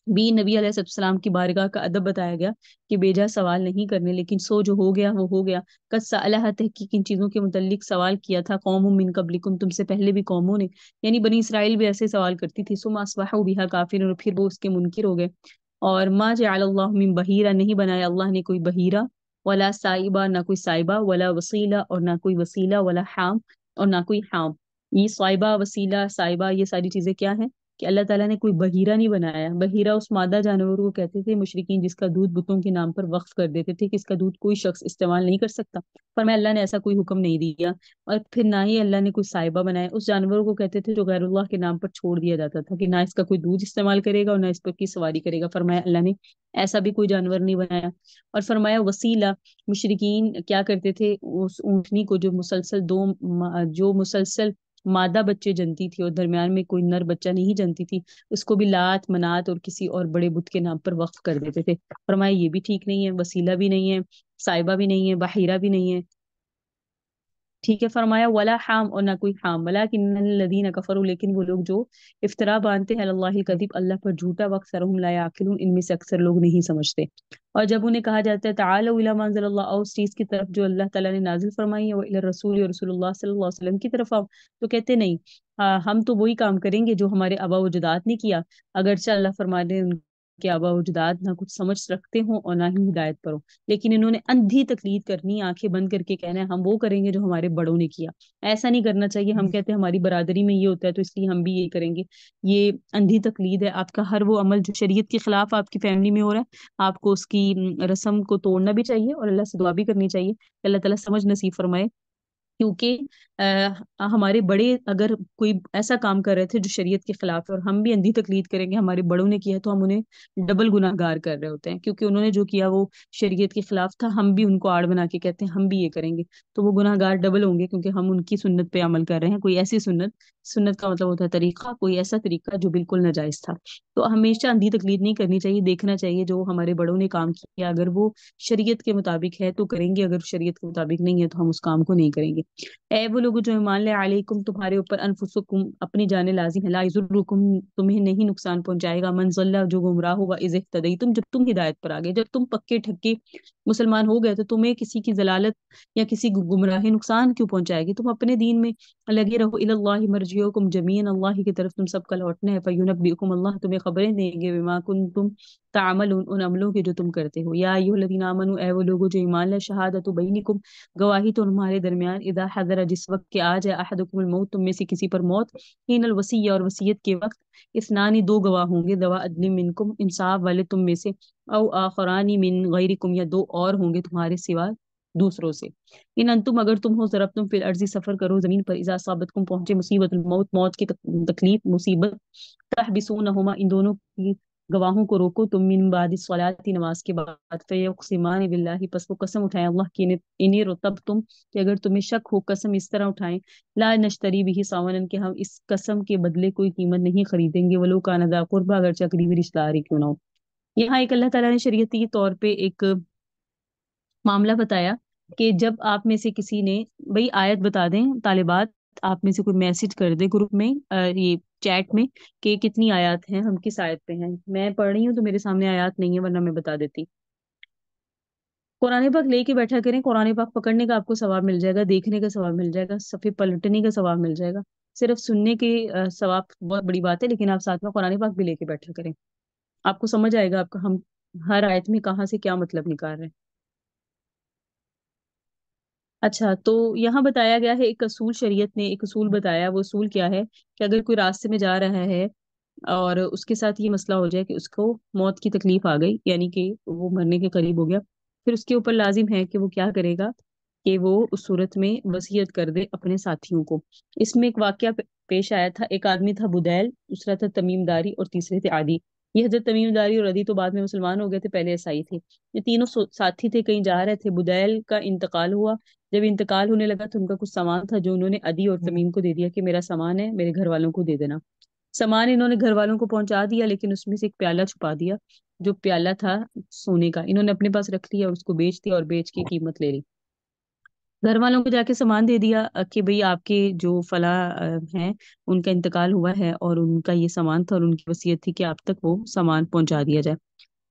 [SPEAKER 1] بھی نبی علیہ السلام کی بارگاہ کا ادب بتایا گیا کہ بیجا سوال نہیں کرنے، لیکن سو جو ہو گیا وہ ہو گیا۔ قد سألہ، تحقیق ان چیزوں کے متعلق سوال کیا تھا، قوم من قبلکم، تم سے پہلے بھی قوموں نے، یعنی بنی اسرائیل بھی ایسے سوال کرتی تھی، ثم اصبحوا بها کافرون، پھر وہ اس کے منکر ہو گئے۔ اور ما جعل اللہ من بحیرہ، نہیں بنایا اللہ نے کوئی بحیرہ، ولا سائبہ، نہ کوئی سائبہ، ولا وسیلہ، اور نہ کوئی وسیلہ، ولا حام، اور نہ کوئی حام۔ یہ صائبہ، وسیلہ، سائبہ، یہ ساری چیزیں کیا ہیں کہ اللہ تعالیٰ نے کوئی بحیرہ نہیں بنایا۔ بحیرہ اس مادہ جانور کو کہتے تھے مشرکین جس کا دودھ بتوں کے نام پر وقف کر دیتے تھے کہ اس کا دودھ کوئی شخص استعمال نہیں کر سکتا، پر میں اللہ نے ایسا کوئی حکم نہیں دیا، اور پھر نہ ہی اللہ نے کوئی صائبہ بنایا، اس جانور کو کہتے تھے جو غیر اللہ کے نام پر چھوڑ دیا جاتا تھا کہ نہ اس کا کوئی دودھ استعمال کرے گا اور نہ اس پر کی سواری کرے گا، فرمایا اللہ نے ایسا بھی کوئی جانور نہیں بنایا۔ اور فرمایا وسیلہ، مشرکین کیا کرتے تھے اس اونٹنی کو جو مسلسل مادہ بچے جنتی تھی اور درمیان میں کوئی نر بچہ نہیں جنتی تھی، اس کو بھی لات منات اور کسی اور بڑے بت کے نام پر وقف کر دیتے تھے، فرمایا یہ بھی ٹھیک نہیں ہے، وسیلہ بھی نہیں ہے، صائبہ بھی نہیں ہے، بحیرہ بھی نہیں ہے، ٹھیک ہے۔ فرمایا ولا حام، اور نہ کوئی حام، ولکن الذین کفروا، لیکن وہ لوگ جو افطرا باندھتے ہیں اللہ الکذب، اللہ پر جھوٹا، واکثرهم لا یعقلون، ان میں سے اکثر لوگ نہیں سمجھتے۔ اور جب انہیں کہا جاتا ہے تعالوا الی ما انزل اللہ، اور اس چیز کی طرف جو اللہ تعالیٰ نے نازل فرمائی ہے، وہ الی الرسول، اور رسول اللہ صلی اللہ علیہ وسلم کی طرف آؤ، تو کہتے نہیں، ہم تو وہی کام کریں گے جو ہمارے آبا و اجداد نے کیا، اگرچہ اللہ فرماتے ہیں ان کے آبا و اجداد نہ کچھ سمجھ رکھتے ہوں اور نہ ہی ہدایت پر ہو، لیکن انہوں نے اندھی تقلید کرنی، آنکھیں بند کر کے کہنا ہے ہم وہ کریں گے جو ہمارے بڑوں نے کیا، ایسا نہیں کرنا چاہیے۔ ہم کہتے ہیں ہماری برادری میں یہ ہوتا ہے تو اس لیے ہم بھی یہ کریں گے، یہ اندھی تقلید ہے۔ آپ کا ہر وہ عمل جو شریعت کے خلاف آپ کی فیملی میں ہو رہا ہے، آپ کو اس کی رسم کو توڑنا بھی چاہیے اور اللہ سے دعا بھی کرنی چاہیے کہ اللہ تعالیٰ سمجھ نصیب فرمائے کیونکہ ہمارے بڑے اگر کوئی ایسا کام کر رہے تھے جو شریعت کے خلاف ہے اور ہم بھی اندھی تقلید کریں گے، ہمارے بڑوں نے کیا ہے تو ہم انہیں ڈبل گناہ گار کر رہے ہوتے ہیں، کیونکہ انہوں نے جو کیا وہ شریعت کے خلاف تھا، ہم بھی ان کو آڑ بنا کے کہتے ہیں ہم بھی یہ کریں گے، تو وہ گناہ گار ڈبل ہوں گے، کیونکہ ہم ان کی سنت پہ عمل کر رہے ہیں، کوئی ایسی سنت، سنت کا مطلب ہوتا ہے طریقہ، کوئی ایسا طریقہ جو بالکل ناجائز تھا۔ تو ہمیشہ اندھی تقلید نہیں کرنی چاہیے، دیکھنا چاہیے جو ہمارے بڑوں نے کام کیا اگر وہ شریعت کے مطابق ہے تو کریں گے، اگر شریعت کے مطابق نہیں ہے تو ہم اس کام کو نہیں کریں گے۔ اے وہ لوگ جو ایمان لے، علیکم تمہارے اوپر، انفسکم اپنی جانیں لازم ہے، لا یضرکم تمہیں نہیں نقصان پہنچائے گا، من ضل جو گمراہ ہوگا، اذ اہتدیتم جب تم ہدایت پر آگے، جب تم پکے ٹھکے مسلمان ہو گئے تو تمہیں کسی کی ضلالت یا کسی گمراہی نقصان کیوں پہنچائے گی؟ تم اپنے دین میں لگے رہو، الی اللہ مرجعکم جمیعا، اللہ کی طرف تم سب کا لوٹنا ہے، فینبئکم اللہ تمہیں خبریں دیں گے، بما کنتم تعملون ان عملوں کے جو تم کرتے ہو۔ یا ایھا الذین آمنوا اے وہ لوگوں جو ایمان لے، شہادت بینکم گواہی تو تمہارے درمیان، اذا حضر جس وقت کہ آ جائے احدکم الموت تم میں سے کسی پر موت، حین الوصیہ اور وصیت کے وقت، اثنان دو گواہ ہوں گے، ذوا عدل منکم انصاف والے تم میں سے، او آخران من غیرکم یا دو اور ہوں گے تمہارے سوا دوسروں سے، ان انتم اگر تم ہو ضربتم فی الارض سفر کرو زمین پر، اذا اصابتکم پہنچے مصیبت الموت موت کی تکلیف مصیبت، تحبسونہما ان دونوں کی گواہوں کو روکو تم، من بعد الصلاۃ نماز کے بعد، فیقسمان باللہ پس وہ قسم اٹھائیں اللہ کی، انی رتبتم کہ اگر تمہیں شک ہو قسم اس طرح اٹھائیں، لا نشتری بھی ثمنا کہ ہم اس قسم کے بدلے کوئی قیمت نہیں خریدیں گے، ولو کان ذا قربى اگرچہ قریبی رشتہ دار ہی کیوں نہ ہو۔ یہاں ایک اللہ تعالیٰ نے شریعتی طور پہ ایک معاملہ بتایا کہ جب آپ میں سے کسی نے، بھئی آیت بتا دیں طالبات، آپ میں سے کوئی میسج کر دے گروپ میں، یہ چیٹ میں، کہ کتنی آیات ہیں، ہم کس آیت پہ ہیں، میں پڑھ رہی ہوں تو میرے سامنے آیات نہیں ہے ورنہ میں بتا دیتی۔ قرآن پاک لے کے بیٹھا کریں، قرآن پاک پکڑنے کا آپ کو ثواب مل جائے گا، دیکھنے کا ثواب مل جائے گا، صفحے پلٹنے کا ثواب مل جائے گا، صرف سننے کے ثواب بہت بڑی بات ہے، لیکن آپ ساتھ میں قرآن پاک بھی لے کے بیٹھا کریں، آپ کو سمجھ آئے گا آپ کا ہم ہر آیت میں کہاں سے کیا مطلب نکال رہے ہیں۔ اچھا، تو یہاں بتایا گیا ہے ایک اصول، شریعت نے ایک اصول بتایا، وہ اصول کیا ہے کہ اگر کوئی راستے میں جا رہا ہے اور اس کے ساتھ یہ مسئلہ ہو جائے کہ اس کو موت کی تکلیف آ گئی، یعنی کہ وہ مرنے کے قریب ہو گیا، پھر اس کے اوپر لازم ہے کہ وہ کیا کرے گا کہ وہ اس صورت میں وصیت کر دے اپنے ساتھیوں کو۔ اس میں ایک واقعہ پیش آیا تھا، ایک آدمی تھا بدیل، دوسرا تھا تمیم داری اور تیسرے تھے عادی۔ یہ حضرت تمیم داری اور عدی تو بعد میں مسلمان ہو گئے تھے، پہلے عیسائی تھے۔ یہ تینوں ساتھی تھے، کہیں جا رہے تھے، بدیل کا انتقال ہوا، جب انتقال ہونے لگا تو ان کا کچھ سامان تھا جو انہوں نے عدی اور تمیم کو دے دیا کہ میرا سامان ہے، میرے گھر والوں کو دے دینا۔ سامان انہوں نے گھر والوں کو پہنچا دیا، لیکن اس میں سے ایک پیالہ چھپا دیا، جو پیالہ تھا سونے کا، انہوں نے اپنے پاس رکھ لیا اور اس کو بیچ دیا اور بیچ کے قیمت لے لی۔ گھر والوں کو جا کے سامان دے دیا کہ بھئی آپ کے جو فلاں ہیں ان کا انتقال ہوا ہے اور ان کا یہ سامان تھا اور ان کی وصیت تھی کہ آپ تک وہ سامان پہنچا دیا جائے۔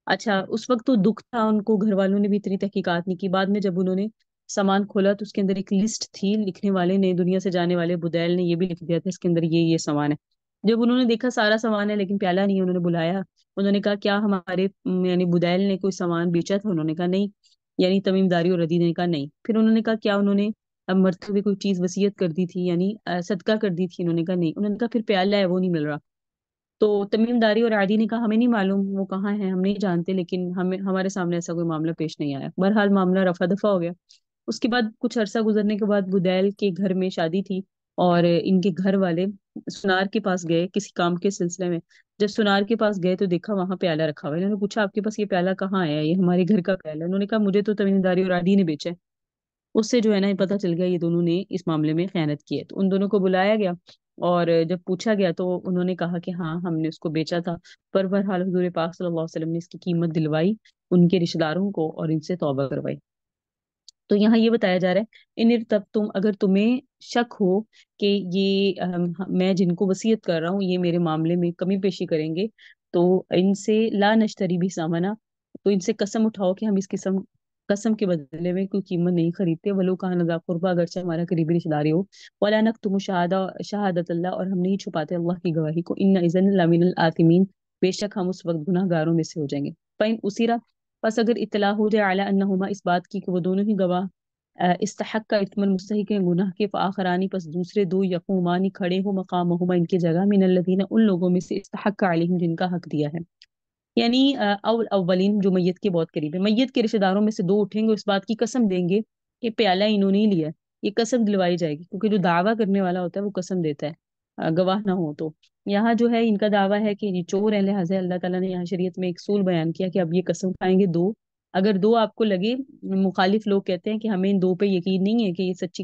[SPEAKER 1] اچھا، اس وقت تو دکھ تھا ان کو، گھر والوں نے بھی اتنی تحقیقات نہیں کی، بعد میں جب انہوں نے سامان کھولا تو اس کے اندر ایک لسٹ تھی، لکھنے والے نے، دنیا سے جانے والے بدیل نے یہ بھی لکھ دیا تھا اس کے اندر یہ سامان ہے۔ جب انہوں نے دیکھا سارا سامان ہے لیکن پیالہ نہیں ہے، انہوں نے بلایا، انہوں نے کہا کیا ہمارے یعنی بدیل نے کوئی سامان بیچا تھا؟ انہوں نے کہا نہیں، یعنی تمیم داری اور ردی نے کہا نہیں۔ پھر انہوں نے کہا کیا انہوں نے اب مرتے ہوئے کوئی چیز وصیت کر دی تھی، یعنی صدقہ کر دی تھی؟ انہوں نے کہا نہیں۔ انہوں نے کہا پھر پیالہ ہے وہ نہیں مل رہا۔ تو تمیم داری اور عادی نے کہا ہمیں نہیں معلوم وہ کہاں ہے، ہم نہیں جانتے، لیکن ہمارے سامنے ایسا کوئی معاملہ پیش نہیں آیا۔ بہرحال معاملہ رفع دفع ہو گیا۔ اس کے بعد کچھ عرصہ گزرنے کے بعد بدیل کے گھر میں شادی تھی اور ان کے گھر والے سنار کے پاس گئے کسی کام کے سلسلے میں۔ جب سنار کے پاس گئے تو دیکھا وہاں پیالہ رکھا ہوا ہے۔ انہوں نے پوچھا آپ کے پاس یہ پیالہ کہاں ہے؟ یہ ہمارے گھر کا پیالہ ہے۔ انہوں نے کہا مجھے تو تمیم داری اور عادی نے بیچا ہے۔ اس سے جو ہے نا پتہ چل گیا یہ دونوں نے اس معاملے میں خیانت کی ہے، تو ان دونوں کو بلایا گیا اور جب پوچھا گیا تو انہوں نے کہا کہ ہاں ہم نے اس کو بیچا تھا، پر بہرحال حضور پاک صلی اللہ علیہ وسلم نے اس کی قیمت دلوائی ان کے رشتہ داروں کو اور ان سے توبہ کروائی۔ تو یہاں یہ بتایا جا رہا ہے ان تب تم اگر تمہیں شک ہو کہ یہ میں جن کو وصیت کر رہا ہوں یہ میرے معاملے میں کمی پیشی کریں گے، تو ان سے لا نشتری بھی سامنا، تو ان سے قسم اٹھاؤ کہ ہم اس قسم کے بدلے میں کوئی قیمت نہیں خریدتے، ولو کان ذا قربا اگرچہ ہمارا قریبی رشتہ دار ہو، ولا نکتم شہادت اللہ اور ہم نہیں چھپاتے اللہ کی گواہی کو، ان اذن لمن الآثمین بے شک ہم اس وقت گناہ گاروں میں سے ہو جائیں گے۔ فإن اسیرا پس اگر اطلاع ہو جائے علی انہما اس بات کی کہ وہ دونوں ہی گواہ استحق کا اثم مستحق ہیں گناہ کے، فآخرانی پس دوسرے دو یقومانی کھڑے ہو مقامہما ان کی جگہ، من الذین ان لوگوں میں سے استحق علیہم جن کا حق دیا ہے، یعنی اولین جو میت کے بہت قریب ہے، میت کے رشتہ داروں میں سے دو اٹھیں گے اس بات کی قسم دیں گے کہ پیالہ انہوں نے ہی لیا ہے، یہ قسم دلوائی جائے گی، کیونکہ جو دعویٰ کرنے والا ہوتا ہے وہ قسم دیتا ہے گواہ نہ ہو تو۔ یہاں جو ہے ان کا دعویٰ ہے کہ یہ چور ہیں، لہٰذا اللہ تعالیٰ نے یہاں شریعت میں ایک اصول بیان کیا کہ اب یہ قسم کھائیں گے دو۔ اگر دو آپ کو لگے، مخالف لوگ کہتے ہیں کہ ہمیں ان دو پہ یقین نہیں ہے کہ یہ سچی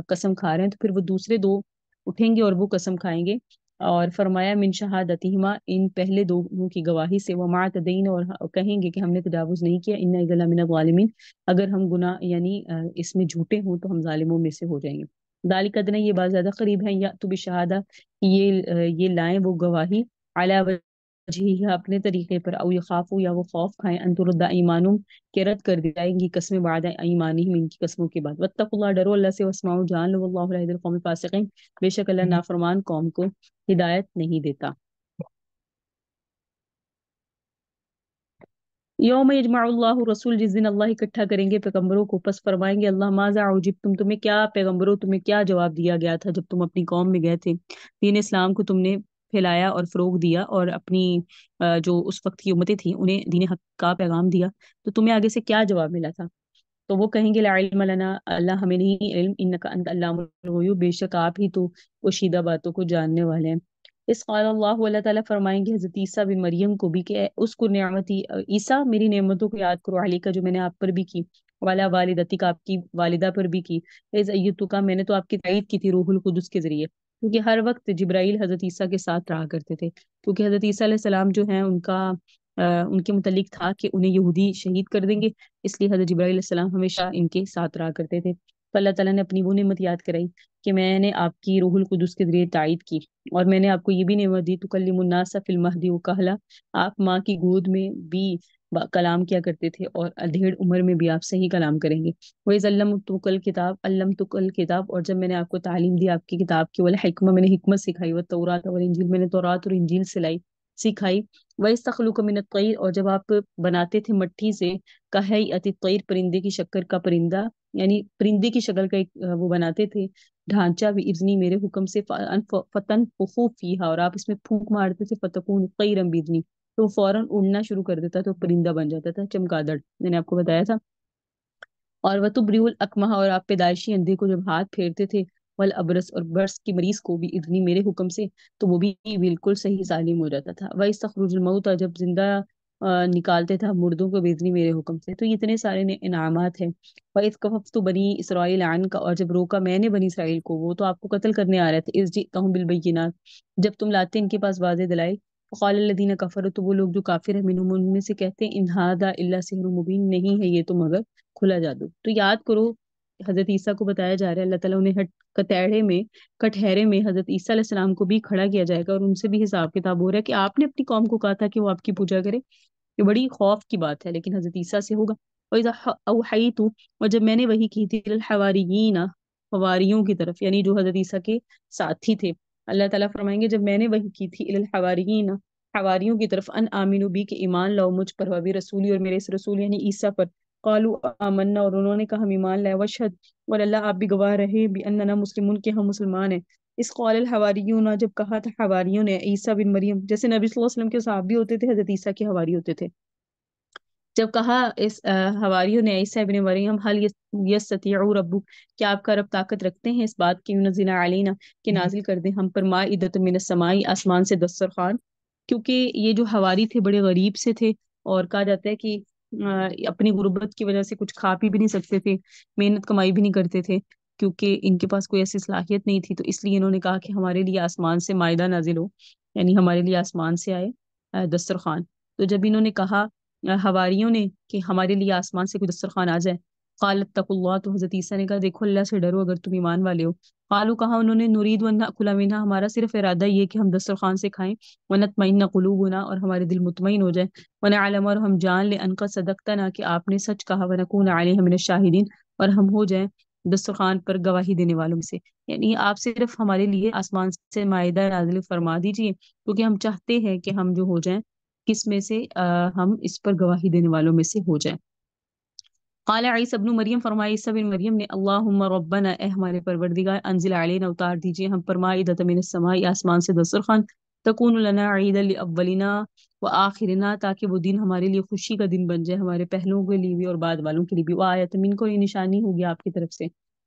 [SPEAKER 1] قسم کھا رہے ہیں، تو پھر وہ دوسرے دو اٹھیں گے اور وہ قسم کھائیں گے۔ اور فرمایا من شہادتہما، ان پہلے دونوں کی گواہی سے، وما تدین، اور کہیں گے کہ ہم نے تجاوز نہیں کیا، ان اذا لمن الظالمین، اگر ہم گناہ یعنی اس میں جھوٹے ہوں تو ہم ظالموں میں سے ہو جائیں گے۔ ذالک ادنی، یہ بات زیادہ قریب ہے، یا تو بشہادہ، یہ لائیں وہ گواہی، علی وجہہ، اپنے طریقے پر، او یخافوا، یا وہ خوف کھائیں، ان ترد ایمانم، کہ رد کر دی جائیں گی قسمیں بعد ایمانہم، ان کی قسموں کے بعد۔ واتقوا اللہ، ڈرو اللہ سے، واسمعوا، جان لو، واللہ لا یہدی القوم الفاسقین، بے شک اللہ نافرمان قوم کو ہدایت نہیں دیتا۔ یوم یجمع اللہ رسول، جس دن اللہ اکٹھا کریں گے پیغمبروں کو، پس فرمائیں گے اللہ ماذا اجبتم، تمہیں کیا پیغمبروں تمہیں کیا جواب دیا گیا تھا جب تم اپنی قوم میں گئے تھے، دین اسلام کو تم نے پھیلایا اور فروغ دیا، اور اپنی جو اس وقت کی امتیں تھیں انہیں دین حق کا پیغام دیا، تو تمہیں آگے سے کیا جواب ملا تھا؟ تو وہ کہیں گے لا علم لنا، اللہ ہمیں نہیں علم، انک انت علام الغیوب، بے شک آپ ہی تو پوشیدہ باتوں کو جاننے والے ہیں۔ اس قال اللہ، اللہ تعالیٰ فرمائیں گے حضرت عیسیٰ بن مریم کو بھی کہ اس کو نعمتی، عیسیٰ میری نعمتوں کو یاد کرو، علی کا جو میں نے آپ پر بھی کی، والا والدتی کا آپ کی والدہ پر بھی کی، از ایتو کا میں نے تو آپ کی تائید کی تھی روح القدس کے ذریعے، کیونکہ ہر وقت جبرائیل حضرت عیسیٰ کے ساتھ رہا کرتے تھے، کیونکہ حضرت عیسیٰ علیہ السلام جو ہیں ان کا ان کے متعلق تھا کہ انہیں یہودی شہید کر دیں گے، اس لیے حضرت جبرائیل علیہ السلام ہمیشہ ان کے ساتھ رہا کرتے تھے۔ تو اللہ تعالیٰ نے اپنی وہ نعمت یاد کرائی کہ میں نے آپ کی روح القدس کے ذریعے تائید کی، اور میں نے آپ کو یہ بھی نعمت دی تکلم الناس فی المہدی وکہلا، آپ ماں کی گود میں بھی کلام کیا کرتے تھے، اور ادھیڑ عمر میں بھی آپ صحیح کلام کریں گے۔ وَإِذْ عَلَّمْتُكَ الْكِتَابَ، علمتک الکتاب، اور جب میں نے آپ کو تعلیم دی آپ کی کتاب کی، والحکمہ، میں نے حکمت سکھائی، والتوراۃ والانجیل، میں نے تورات اور انجیل سکھائی، وَإِذْ تَخْلُقُ مِنَ الطَّيْرِ، اور جب آپ بناتے تھے مٹی سے، کہیئۃ الطَّيْرِ، پرندے کی شکل کا پرندہ، یعنی پرندے کی شکل کا ایک وہ بناتے تھے ڈھانچہ، بھی اذنی، میرے حکم سے، فتنفخوا فیہا، اور آپ اس میں پھونک مارتے تھے، فتکون طیرا باذنی، تو فوراً اڑنا شروع کر دیتا، تو پرندہ بن جاتا تھا چمگادڑ، میں نے آپ کو بتایا تھا۔ اور وتبریء الاکمہ، اور آپ پیدائشی اندھے کو جب ہاتھ پھیرتے تھے، والابرص، اور برس کی مریض کو بھی اذنی، میرے حکم سے، تو وہ بھی بالکل صحیح سالم ہو جاتا تھا۔ وَيَسْتَخْرُجُ الْمَوْتَى، جب زندہ نکالتے تھا مردوں کو بِإِذْنِ، میرے حکم سے، تو یہ اتنے سارے انعامات ہیں۔ وَإِذْ كَفَفْتُ بَنِي إِسْرَائِيلَ عَنْكَ، اور جب روکا میں نے بنی اسرائیل کو، وہ تو آپ کو قتل کرنے آ رہے تھے، إِذْ جِئْتَهُم بِالْبَيِّنَاتِ، جب تم لاتے ان کے پاس واضح دلائل، فقال الذين كفروا، تو وہ لوگ جو کافر ہیں، منهم، ان میں سے کہتے ہیں، ان هذا الا سحر مبین، نہیں ہے یہ تو مگر کھلا جادو۔ تو یاد کرو حضرت عیسیٰ کو بتایا جا رہا ہے، اللہ تعالیٰ انہیں کٹہرے میں حضرت عیسیٰ علیہ السلام کو بھی کھڑا کیا جائے گا، اور ان سے بھی حساب کتاب ہو رہا ہے کہ آپ نے اپنی قوم کو کہا تھا کہ وہ آپ کی پوجا کرے، یہ بڑی خوف کی بات ہے، لیکن حضرت عیسیٰ سے ہوگا۔ وَإِذَا أَوْحَيْتُ، اور جب میں نے وحی کی تھی، الحواریین، حواریوں کی طرف، یعنی جو حضرت عیسیٰ کے ساتھی تھے، اللہ تعالیٰ فرمائیں گے جب میں نے وحی کی تھی الحواریین، حواریوں کی طرف، ان آمنوا بی، کہ ایمان لاؤ مجھ پر، وبی رسولی، اور میرے اس رسول یعنی عیسیٰ پر، قالوا آمنا، اور انہوں نے کہا ہم ایمان لائے، واشہد، اور اللہ آپ بھی گواہ رہے، باننا مسلمون، کہ ہم مسلمان ہیں۔ اس قال الحواریون، جب کہا تھا حواریوں نے، عیسیٰ بن مریم، جیسے نبی صلی اللہ علیہ وسلم کے صحابی ہوتے تھے، حضرت عیسیٰ کے حواری ہوتے تھے، جب کہا اس حواریوں نے عیسیٰ ابن مریم، حل یستطیع ربک، کیا آپ کا رب طاقت رکھتے ہیں اس بات کی، ینزل علینا، کہ نازل کر دیں ہم پر، مائدۃ من السماء، آسمان سے دسترخوان، کیونکہ یہ جو حواری تھے بڑے غریب سے تھے، اور کہا جاتا ہے کہ اپنی غربت کی وجہ سے کچھ کھا پی بھی نہیں سکتے تھے، محنت کمائی بھی نہیں کرتے تھے، کیونکہ ان کے پاس کوئی ایسی صلاحیت نہیں تھی، تو اس لیے انہوں نے کہا کہ ہمارے لیے آسمان سے مائدہ نازل ہو، یعنی ہمارے لیے آسمان سے آئے دسترخوان۔ تو جب انہوں نے کہا حواریوں نے کہ ہمارے لیے آسمان سے کوئی دسترخوان آ جائے، قالت اتقوا اللہ، تو حضرت عیسیٰ نے کہا دیکھو اللہ سے ڈرو اگر تم ایمان والے ہو۔ قالوا، کہا انہوں نے، نرید ان ناکل منھا، ہمارا صرف ارادہ یہ کہ ہم دسترخوان سے کھائیں، ونطمئن قلوبنا، اور ہمارے دل مطمئن ہو جائے، ونعلم، اور ہم جان لیں، ان قد صدقتنا، کہ آپ نے سچ کہا، ونکون علیہ من الشاہدین، اور ہم ہو جائیں دسترخوان پر گواہی دینے والوں میں سے، یعنی آپ صرف ہمارے لیے آسمان سے مائدہ نازل فرما دیجئے، کیونکہ ہم چاہتے ہیں کہ ہم جو ہو جائیں کس میں سے، ہم اس پر گواہی دینے والوں میں سے ہو جائیں۔ قال عیسی ابن مریم، فرمایا عیسی بن مریم نے، اللہم ربنا، اے ہمارے پروردگار، انزل علینا، اتار دیجئے ہم پر، مائدۃ من السماء، آسمان سے دسترخوان، تکون لنا عیدا لاولنا وآخرنا، تاکہ وہ دن ہمارے لیے خوشی کا دن بن جائے، ہمارے پہلوؤں کے لیے بھی اور بعد والوں کے لیے بھی، وآیۃ منکم، یہ نشانی ہوگی آپ کی طرف سے،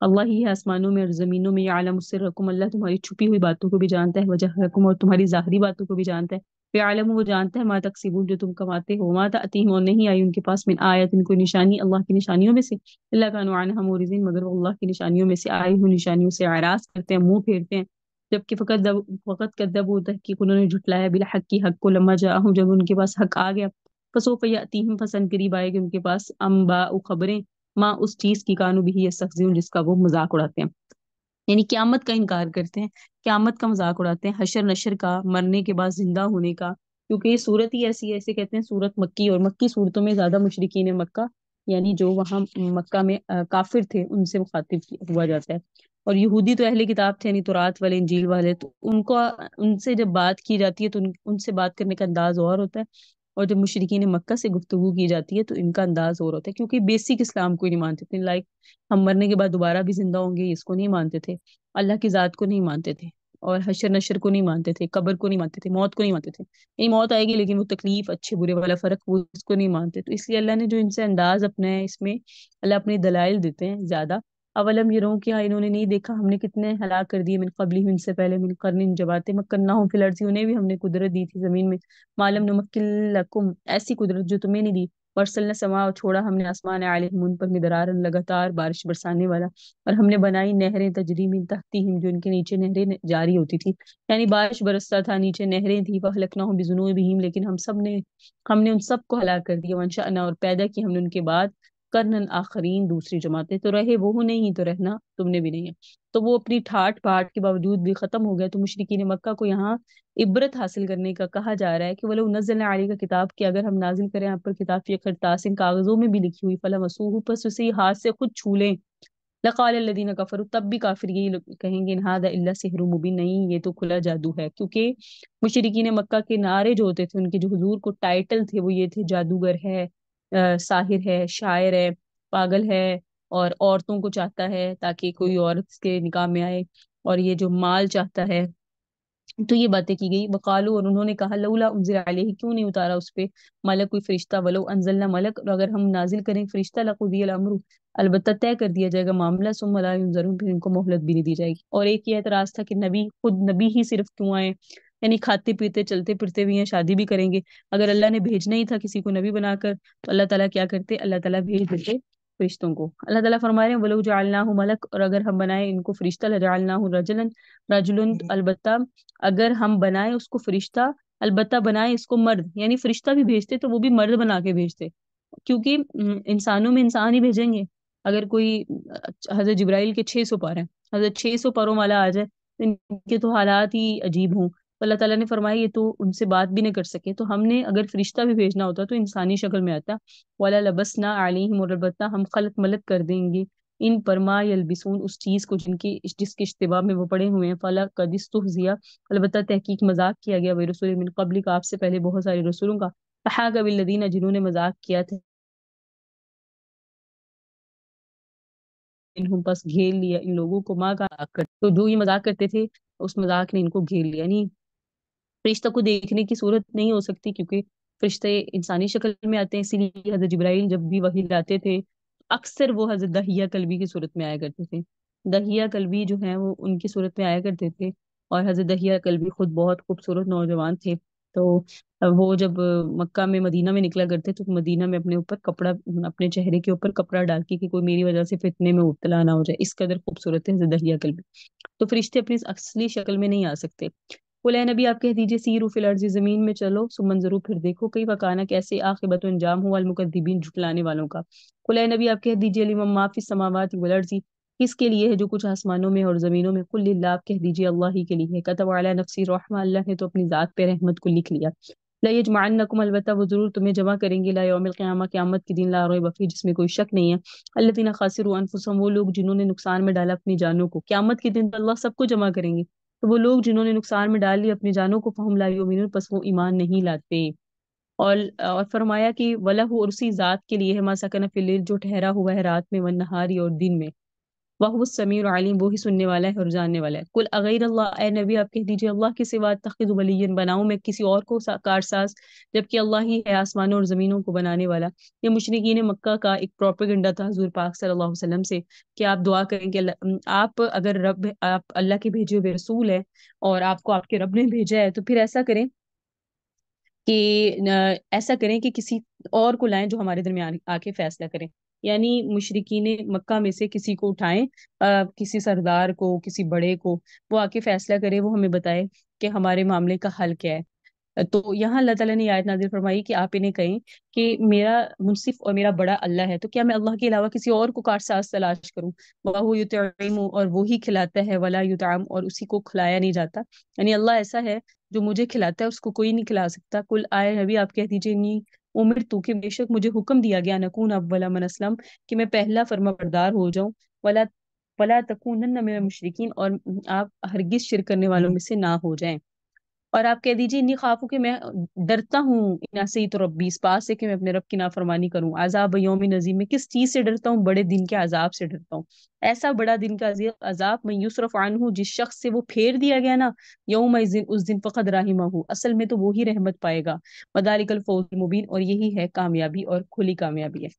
[SPEAKER 1] اللہ ہی ہے آسمانوں میں اور زمینوں میں، یعلم سرکم، اللہ تمہاری چھپی ہوئی باتوں کو بھی جانتا ہے، وجہرکم، اور تمہاری ظاہری باتوں کو بھی جانتا ہے، یعلم، وہ جانتا ہے ما تکسبون، جو تم کماتے ہو، ما تأتیہم، اور نہیں آئی ان کے پاس، من آیت، ان کوئی نشانی، اللہ کی نشانیوں میں سے، اللہ کانوا عنہا معرضین، مگر وہ اللہ کی نشانیوں میں سے آئی ہوئی نشانیوں سے اعراض کرتے ہیں، منہ پھیرتے ہیں، جبکہ فقط کذبوا، تحقیق انہوں نے جھٹلایا، بالحق کی حق کو، لما جاءہم، جب ان کے پاس حق آ گیا، فسوف یأتیہم، پسند قریب آئے گی ان کے پاس، انباء، خبریں، ماں اس چیز کی، کانو بھی یستہزئون، جس کا وہ مذاق اڑاتے ہیں، یعنی قیامت کا انکار کرتے ہیں، قیامت کا مذاق اڑاتے ہیں، حشر نشر کا، مرنے کے بعد زندہ ہونے کا، کیونکہ یہ صورت ہی ایسی ہے، ایسے کہتے ہیں صورت مکی، اور مکی صورتوں میں زیادہ مشرکین مکہ، یعنی جو وہاں مکہ میں کافر تھے، ان سے مخاطب ہوا جاتا ہے، اور یہودی تو اہل کتاب تھے، یعنی تورات والے، انجیل والے، تو ان کو، ان سے جب بات کی جاتی ہے تو ان سے بات کرنے کا انداز اور ہوتا ہے، اور جب مشرکین مکہ سے گفتگو کی جاتی ہے تو ان کا انداز اور ہوتا ہے، کیونکہ بیسک اسلام کو ہی نہیں مانتے تھے، لائک ہم مرنے کے بعد دوبارہ بھی زندہ ہوں گے، اس کو نہیں مانتے تھے، اللہ کی ذات کو نہیں مانتے تھے، اور حشر نشر کو نہیں مانتے تھے، قبر کو نہیں مانتے تھے، موت کو نہیں مانتے تھے، یہ موت آئے گی لیکن وہ تکلیف، اچھے برے والا فرق، وہ اس کو نہیں مانتے، تو اس لیے اللہ نے جو ان سے انداز اپنا ہے، اس میں اللہ اپنے دلائل دیتے ہیں زیادہ، اولم یرون، کیا انہوں نے نہیں دیکھا ہم نے کتنے ہلاک کر دیے، من قبلہم، ان سے پہلے، من قرن، جباتے، مکناہم فی الارض، انہیں بھی ہم نے قدرت دی تھی زمین میں، معلوم نمکن لکم، ایسی قدرت جو تمہیں نہیں دی، ورسلنا سما، اور چھوڑا ہم نے آسمان علیہم، ان پر مدرارن، لگاتار بارش برسانے والا، اور ہم نے بنائی نہریں، تجری من تحتہم، جو ان کے نیچے نہریں جاری ہوتی تھی، یعنی بارش برستا تھا، نیچے نہریں تھی، فاہلکناہم بذنوبہم، لیکن ہم نے ان سب کو ہلاک کر دیا، وانشأنا، اور پیدا کی ہم نے ان کے بعد کرنن آخرین، دوسری جماعتیں، تو رہے وہ نہیں تو رہنا تم نے بھی نہیں ہے، تو وہ اپنی ٹھاٹ پاٹ کے باوجود بھی ختم ہو گیا، تو مشرکین مکہ کو یہاں عبرت حاصل کرنے کا کہا جا رہا ہے کہ وَلَوْ نَزَّلْنَا عَلَيْكَ کتاب، کہ اگر ہم نازل کریں آپ پر کتاب فی قرطاسٍ، کاغذوں میں بھی لکھی ہوئی، فَلَمَسُوهُ، پس اسے ہاتھ سے خود چھو لیں، لقال الذین کفروا، تب بھی کافر یہی لوگ کہیں گے، ان ھذا الا سحر مبین، نہیں یہ تو کھلا جادو ہے، کیونکہ مشرکین مکہ کے نعرے جو ہوتے تھے، ان کے جو حضور کو ٹائٹل تھے، وہ یہ تھے، جادوگر ہے، ساحر ہے، شاعر ہے، پاگل ہے، اور عورتوں کو چاہتا ہے تاکہ کوئی عورت اس کے نکاح میں آئے، اور یہ جو مال چاہتا ہے، تو یہ باتیں کی گئی، وقالو، اور انہوں نے کہا، لولا انزل علیہ، کیوں نہیں اتارا اس پہ ملک، کوئی فرشتہ، ولو انزلنا ملک، اور اگر ہم نازل کریں فرشتہ، لقضی الامر، البتہ طے کر دیا جائے گا معاملہ، ثم لا ينظرون، پھر ان کو مہلت بھی نہیں دی جائے گی، اور ایک یہ اعتراض تھا کہ نبی، خود نبی ہی صرف کیوں آئے، یعنی کھاتے پیتے چلتے پھرتے بھی ہیں، شادی بھی کریں گے، اگر اللہ نے بھیجنا ہی تھا کسی کو نبی بنا کر، تو اللہ تعالیٰ کیا کرتے، اللہ تعالیٰ بھیج دیتے فرشتوں کو، اللہ تعالیٰ فرما رہے ہیں، ولو جعلناہ ملک، اور اگر ہم بنائے ان کو فرشتہ، لجعلناہ رجلا، رجلن، البتہ اگر ہم بنائے اس کو فرشتہ، البتہ بنائے اس کو مرد، یعنی فرشتہ بھی بھیجتے تو وہ بھی مرد بنا کے بھیجتے، کیونکہ انسانوں میں انسان ہی بھیجیں گے، اگر کوئی حضرت جبرائیل کے 600 پار ہیں، حضرت 600 پروں والا آ جائے تو ان کے تو حالات ہی عجیب ہوں، تو اللہ تعالیٰ نے فرمایا یہ تو ان سے بات بھی نہیں کر سکے، تو ہم نے اگر فرشتہ بھی بھیجنا ہوتا تو انسانی شکل میں آتا، وَلَا لَبَسْنَا عَلَيْهِمْ، اور البتہ ہم خلط ملط کر دیں گے ان پر، ما یلبسون، اس چیز کو جس کے اشتباہ میں وہ پڑے ہوئے ہیں، فلا قد استہزئ، البتہ تحقیق مذاق کیا گیا، رسول من قبل کا، آپ سے پہلے بہت سارے رسولوں کا، فحاق بالذین، جنہوں نے مذاق کیا تھا، انہوں پس گھیر لیا ان لوگوں کو، ماں کا مذاق کر، تو جو یہ مذاق کرتے تھے اس مذاق نے ان کو گھیر لیا، یعنی فرشتہ کو دیکھنے کی صورت نہیں ہو سکتی، کیونکہ فرشتے انسانی شکل میں آتے ہیں، اسی لیے حضرت جبرائیل جب بھی وحی لاتے تھے اکثر وہ حضرت دحیہ کلبی کی صورت میں آیا کرتے تھے، دحیہ کلبی جو ہیں وہ ان کی صورت میں آیا کرتے تھے، اور حضرت دحیہ کلبی خود بہت خوبصورت نوجوان تھے، تو وہ جب مکہ میں مدینہ میں نکلا کرتے تو مدینہ میں اپنے اوپر کپڑا، اپنے چہرے کے اوپر کپڑا ڈال کے کہ کوئی میری وجہ سے فتنے میں مبتلا نہ ہو جائے، اس قدر خوبصورت ہے حضرت دحیہ کلبی، تو فرشتے اپنی اصلی شکل میں نہیں آ سکتے، قل اے نبی آپ کہہ دیجئے، سیروا فی الارض، زمین میں چلو، ثم انظروا، پھر دیکھو، کئی وکانا، کیسے، عاقبت و انجام ہوا، المکذبین، جھٹلانے والوں کا، قل اے نبی آپ کہہ دیجئے، لمن ما فی السماوات والارض، کس کے لیے ہے جو کچھ آسمانوں میں اور زمینوں میں، قل للہ، آپ کہہ دیجئے اللہ ہی کے لیے ہے، کتب علی نفسی الرحمہ، اللہ نے تو اپنی ذات پہ رحمت کو لکھ لیا، لا یجمعنکم، البتہ وہ ضرور تمہیں جمع کریں گے، لا یوم القیامہ، قیامت کے دن، لا ریب فیہ، جس میں کوئی شک نہیں ہے، الذین خسروا انفسهم، وہ لوگ جنہوں نے نقصان میں ڈالا اپنی جانوں کو، قیامت کے دن تو اللہ سب کو جمع کریں گے، تو وہ لوگ جنہوں نے نقصان میں ڈال لی اپنی جانوں کو، فہم لا یؤمنون، پس وہ ایمان نہیں لاتے، اور فرمایا کہ وَلَهُ، اور اسی ذات کے لیے ہے، ما سکن فی اللیل، جو ٹھہرا ہوا ہے رات میں، والنہاری، اور دن میں، وہو السمیع العلیم، وہی سننے والا ہے اور جاننے والا ہے۔ کل اغیر اللہ، اے نبی آپ کہہ دیجیے اللہ کے سوا اتخذ ولیا، بناؤں میں کسی اور کو کارساز، جبکہ اللہ ہی ہے آسمانوں اور زمینوں کو بنانے والا۔ یہ مشرکین مکہ کا ایک پروپیگنڈا تھا حضور پاک صلی اللہ علیہ وسلم سے کہ آپ دعا کریں کہ آپ اگر آپ اللہ کے بھیجے ہوئے رسول ہیں اور آپ کو آپ کے رب نے بھیجا ہے، تو پھر ایسا کریں کہ ایسا کریں کہ کسی اور کو لائیں جو ہمارے درمیان آ کے فیصلہ کریں، یعنی مشرکین مکہ میں سے کسی کو اٹھائیں، کسی سردار کو، کسی بڑے کو، وہ آ کے فیصلہ کرے، وہ ہمیں بتائے کہ ہمارے معاملے کا حل کیا ہے۔ تو یہاں اللہ تعالیٰ نے یہ آیت نازل فرمائی کہ آپ انہیں کہیں کہ میرا منصف اور میرا بڑا اللہ ہے، تو کیا میں اللہ کے علاوہ کسی اور کو کارساز تلاش کروں؟ وَهُوَ يُطْعِمُ، اور وہی کھلاتا ہے، وَلَا يُطْعَمُ، اور اسی کو کھلایا نہیں جاتا، یعنی اللہ ایسا ہے جو مجھے کھلاتا ہے اس کو کوئی نہیں کھلا سکتا۔ کل آئے نبی آپ کہہ دیجیے نی عمر تو کہ بے شک مجھے حکم دیا گیا نکون اول من اسلم، کہ میں پہلا فرما بردار ہو جاؤں، ولا ولا تکونن من المشرکین، اور آپ ہرگز شرک کرنے والوں میں سے نہ ہو جائیں۔ اور آپ کہہ دیجیے انی خوافو، کہ میں ڈرتا ہوں ان سے تو ربی، اس بات سے کہ میں اپنے رب کی نافرمانی کروں، عذاب یوم نظیم، میں کس چیز سے ڈرتا ہوں؟ بڑے دن کے عذاب سے ڈرتا ہوں، ایسا بڑا دن کا عذاب، میں یصرف عنہ، جس شخص سے وہ پھیر دیا گیا نا، یوم اس دن فقد رحمہ، اصل میں تو وہی رحمت پائے گا، وذالک الفوز المبین، اور یہی ہے کامیابی اور کھلی کامیابی ہے۔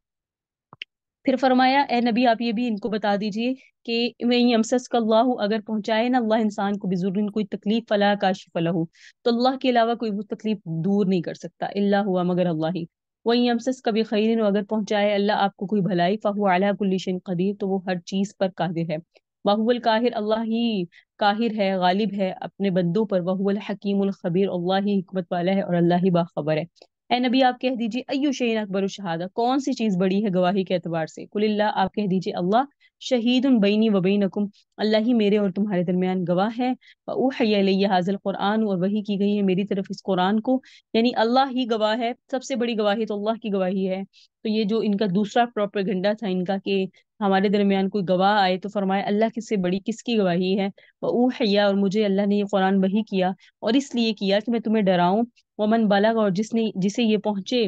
[SPEAKER 1] پھر فرمایا اے نبی آپ یہ بھی ان کو بتا دیجئے کہ میں یمسسک اللہ، اگر پہنچائے نا اللہ انسان کو بزرگن کوئی تکلیف، فلا کاشف لہ، تو اللہ کے علاوہ کوئی وہ تکلیف دور نہیں کر سکتا، الا ہوا، مگر اللہ ہی۔ وَإِن يَمْسَسْكَ بِخَيْرٍ، اگر پہنچائے اللہ آپ کو کوئی بھلائی، فَهُوَ عَلَى كُلِّ شَيْءٍ قدیر، تو وہ ہر چیز پر قادر ہے۔ وَهُوَ الْقَاهِرُ، اللہ ہی قاہر ہے، غالب ہے اپنے بندوں پر۔ وَهُوَ الْحَكِيمُ الْخَبِيرُ، اللہ ہی حکمت والا ہے اور اللہ ہی باخبر ہے۔ اے نبی آپ کہہ دیجیے ایو شیء اکبر الشہادہ، کون سی چیز بڑی ہے گواہی کے اعتبار سے؟ قل اللہ، آپ کہہ دیجیے اللہ شہید بینی و بینکم، اللہ ہی میرے اور تمہارے درمیان گواہ ہے۔ اوحی الی ھذا القرآن، اور وحی کی گئی ہے میری طرف اس قرآن کو، یعنی اللہ ہی گواہ ہے، سب سے بڑی گواہی تو اللہ کی گواہی ہے۔ تو یہ جو ان کا دوسرا پروپیگنڈا تھا ان کا کہ ہمارے درمیان کوئی گواہ آئے، تو فرمایا اللہ کس سے بڑی کس کی گواہی ہے؟ اوحی، اور مجھے اللہ نے یہ قرآن وحی کیا، اور اس لیے کیا کہ میں تمہیں ڈراؤں، ومن بلغ، اور جسے یہ پہنچے،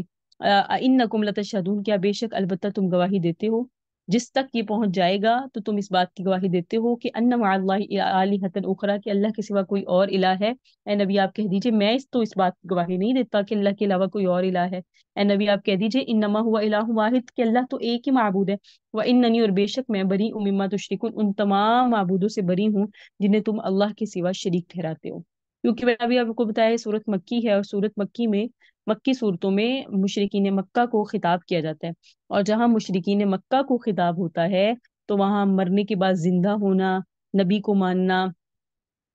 [SPEAKER 1] انکم لتشہدون، کیا بے شک البتہ تم گواہی دیتے ہو، جس تک یہ پہنچ جائے گا تو تم اس بات کی گواہی دیتے ہو کہ ان مع اللہ الہۃ اخری، کہ اللہ کے سوا کوئی اور الہ ہے۔ اے نبی آپ کہہ دیجئے میں اس بات کی گواہی نہیں دیتا کہ اللہ کے علاوہ کوئی اور الہ ہے۔ اے نبی آپ کہہ دیجئے انما هو الہ واحد، کہ اللہ تو ایک ہی معبود ہے۔ واننی، اور بے شک میں، بری مما تشرکون، ان تمام معبودوں سے بری ہوں جنہیں تم اللہ کے سوا شریک ٹھہراتے ہو۔ کیونکہ میں ابھی آپ کو بتایا سورت مکی ہے، اور سورت مکی میں، مکی صورتوں میں مشرکین مکہ کو خطاب کیا جاتا ہے، اور جہاں مشرکین مکہ کو خطاب ہوتا ہے تو وہاں مرنے کے بعد زندہ ہونا، نبی کو ماننا،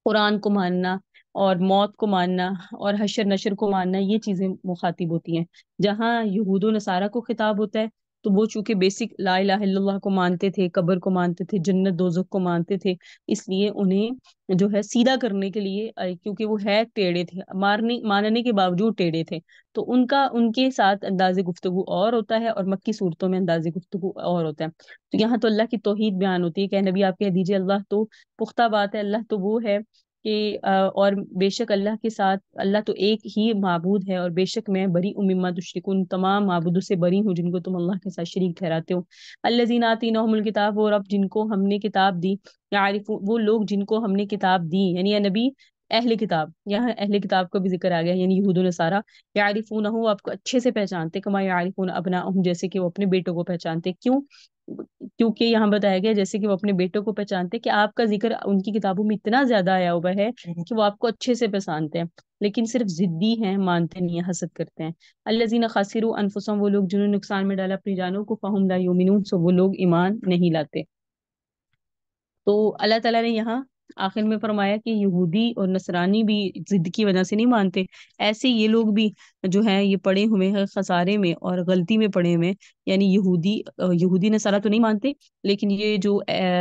[SPEAKER 1] قرآن کو ماننا، اور موت کو ماننا، اور حشر نشر کو ماننا، یہ چیزیں مخاطب ہوتی ہیں۔ جہاں یہود و نصارہ کو خطاب ہوتا ہے تو وہ چونکہ بیسک لا الہ الا اللہ کو مانتے تھے، قبر کو مانتے تھے، جنت دوزخ کو مانتے تھے، اس لیے انہیں جو ہے سیدھا کرنے کے لیے، کیونکہ وہ ہے ٹیڑے تھے، ماننے کے باوجود ٹیڑے تھے، تو ان کے ساتھ انداز گفتگو اور ہوتا ہے، اور مکی صورتوں میں انداز گفتگو اور ہوتا ہے۔ تو یہاں تو اللہ کی توحید بیان ہوتی ہے کہ نبی آپ کہہ دیجئے اللہ تو پختہ بات ہے، اللہ تو وہ ہے کہ اور بے شک اللہ کے ساتھ، اللہ تو ایک ہی معبود ہے، اور بے شک میں بری مما تشرکون، تمام معبودوں سے بری ہوں جن کو تم اللہ کے ساتھ شریک ٹھہراتے ہو۔ الذین آتیناہم الکتاب، اور اب جن کو ہم نے کتاب دی، یعرفون، وہ لوگ جن کو ہم نے کتاب دی، یعنی اے نبی اہل کتاب، یہاں اہل کتاب کا بھی ذکر آ گیا، یعنی یہود و نصارہ، یعرفونہ، آپ کو اچھے سے پہچانتے، کما یعرفون ابناءہم، جیسے کہ وہ اپنے بیٹوں کو پہچانتے۔ کیوں؟ کیونکہ یہاں بتایا گیا جیسے کہ وہ اپنے بیٹوں کو پہچانتے، کہ آپ کا ذکر ان کی کتابوں میں اتنا زیادہ آیا ہوا ہے کہ وہ آپ کو اچھے سے پہچانتے ہیں، لیکن صرف ضدی ہیں، مانتے نہیں ہیں، حسد کرتے ہیں۔ الذین خسروا انفسهم، وہ لوگ جنہوں نے نقصان میں ڈالا اپنی جانوں کو، فہم لا یؤمنون، سو وہ لوگ ایمان نہیں لاتے۔ تو اللہ تعالیٰ نے یہاں آخر میں فرمایا کہ یہودی اور نصرانی بھی ضد کی وجہ سے نہیں مانتے، ایسے یہ لوگ بھی جو ہیں یہ پڑے ہوئے ہیں خسارے میں اور غلطی میں پڑے ہوئے ہیں، یعنی یہودی نصارہ تو نہیں مانتے، لیکن یہ جو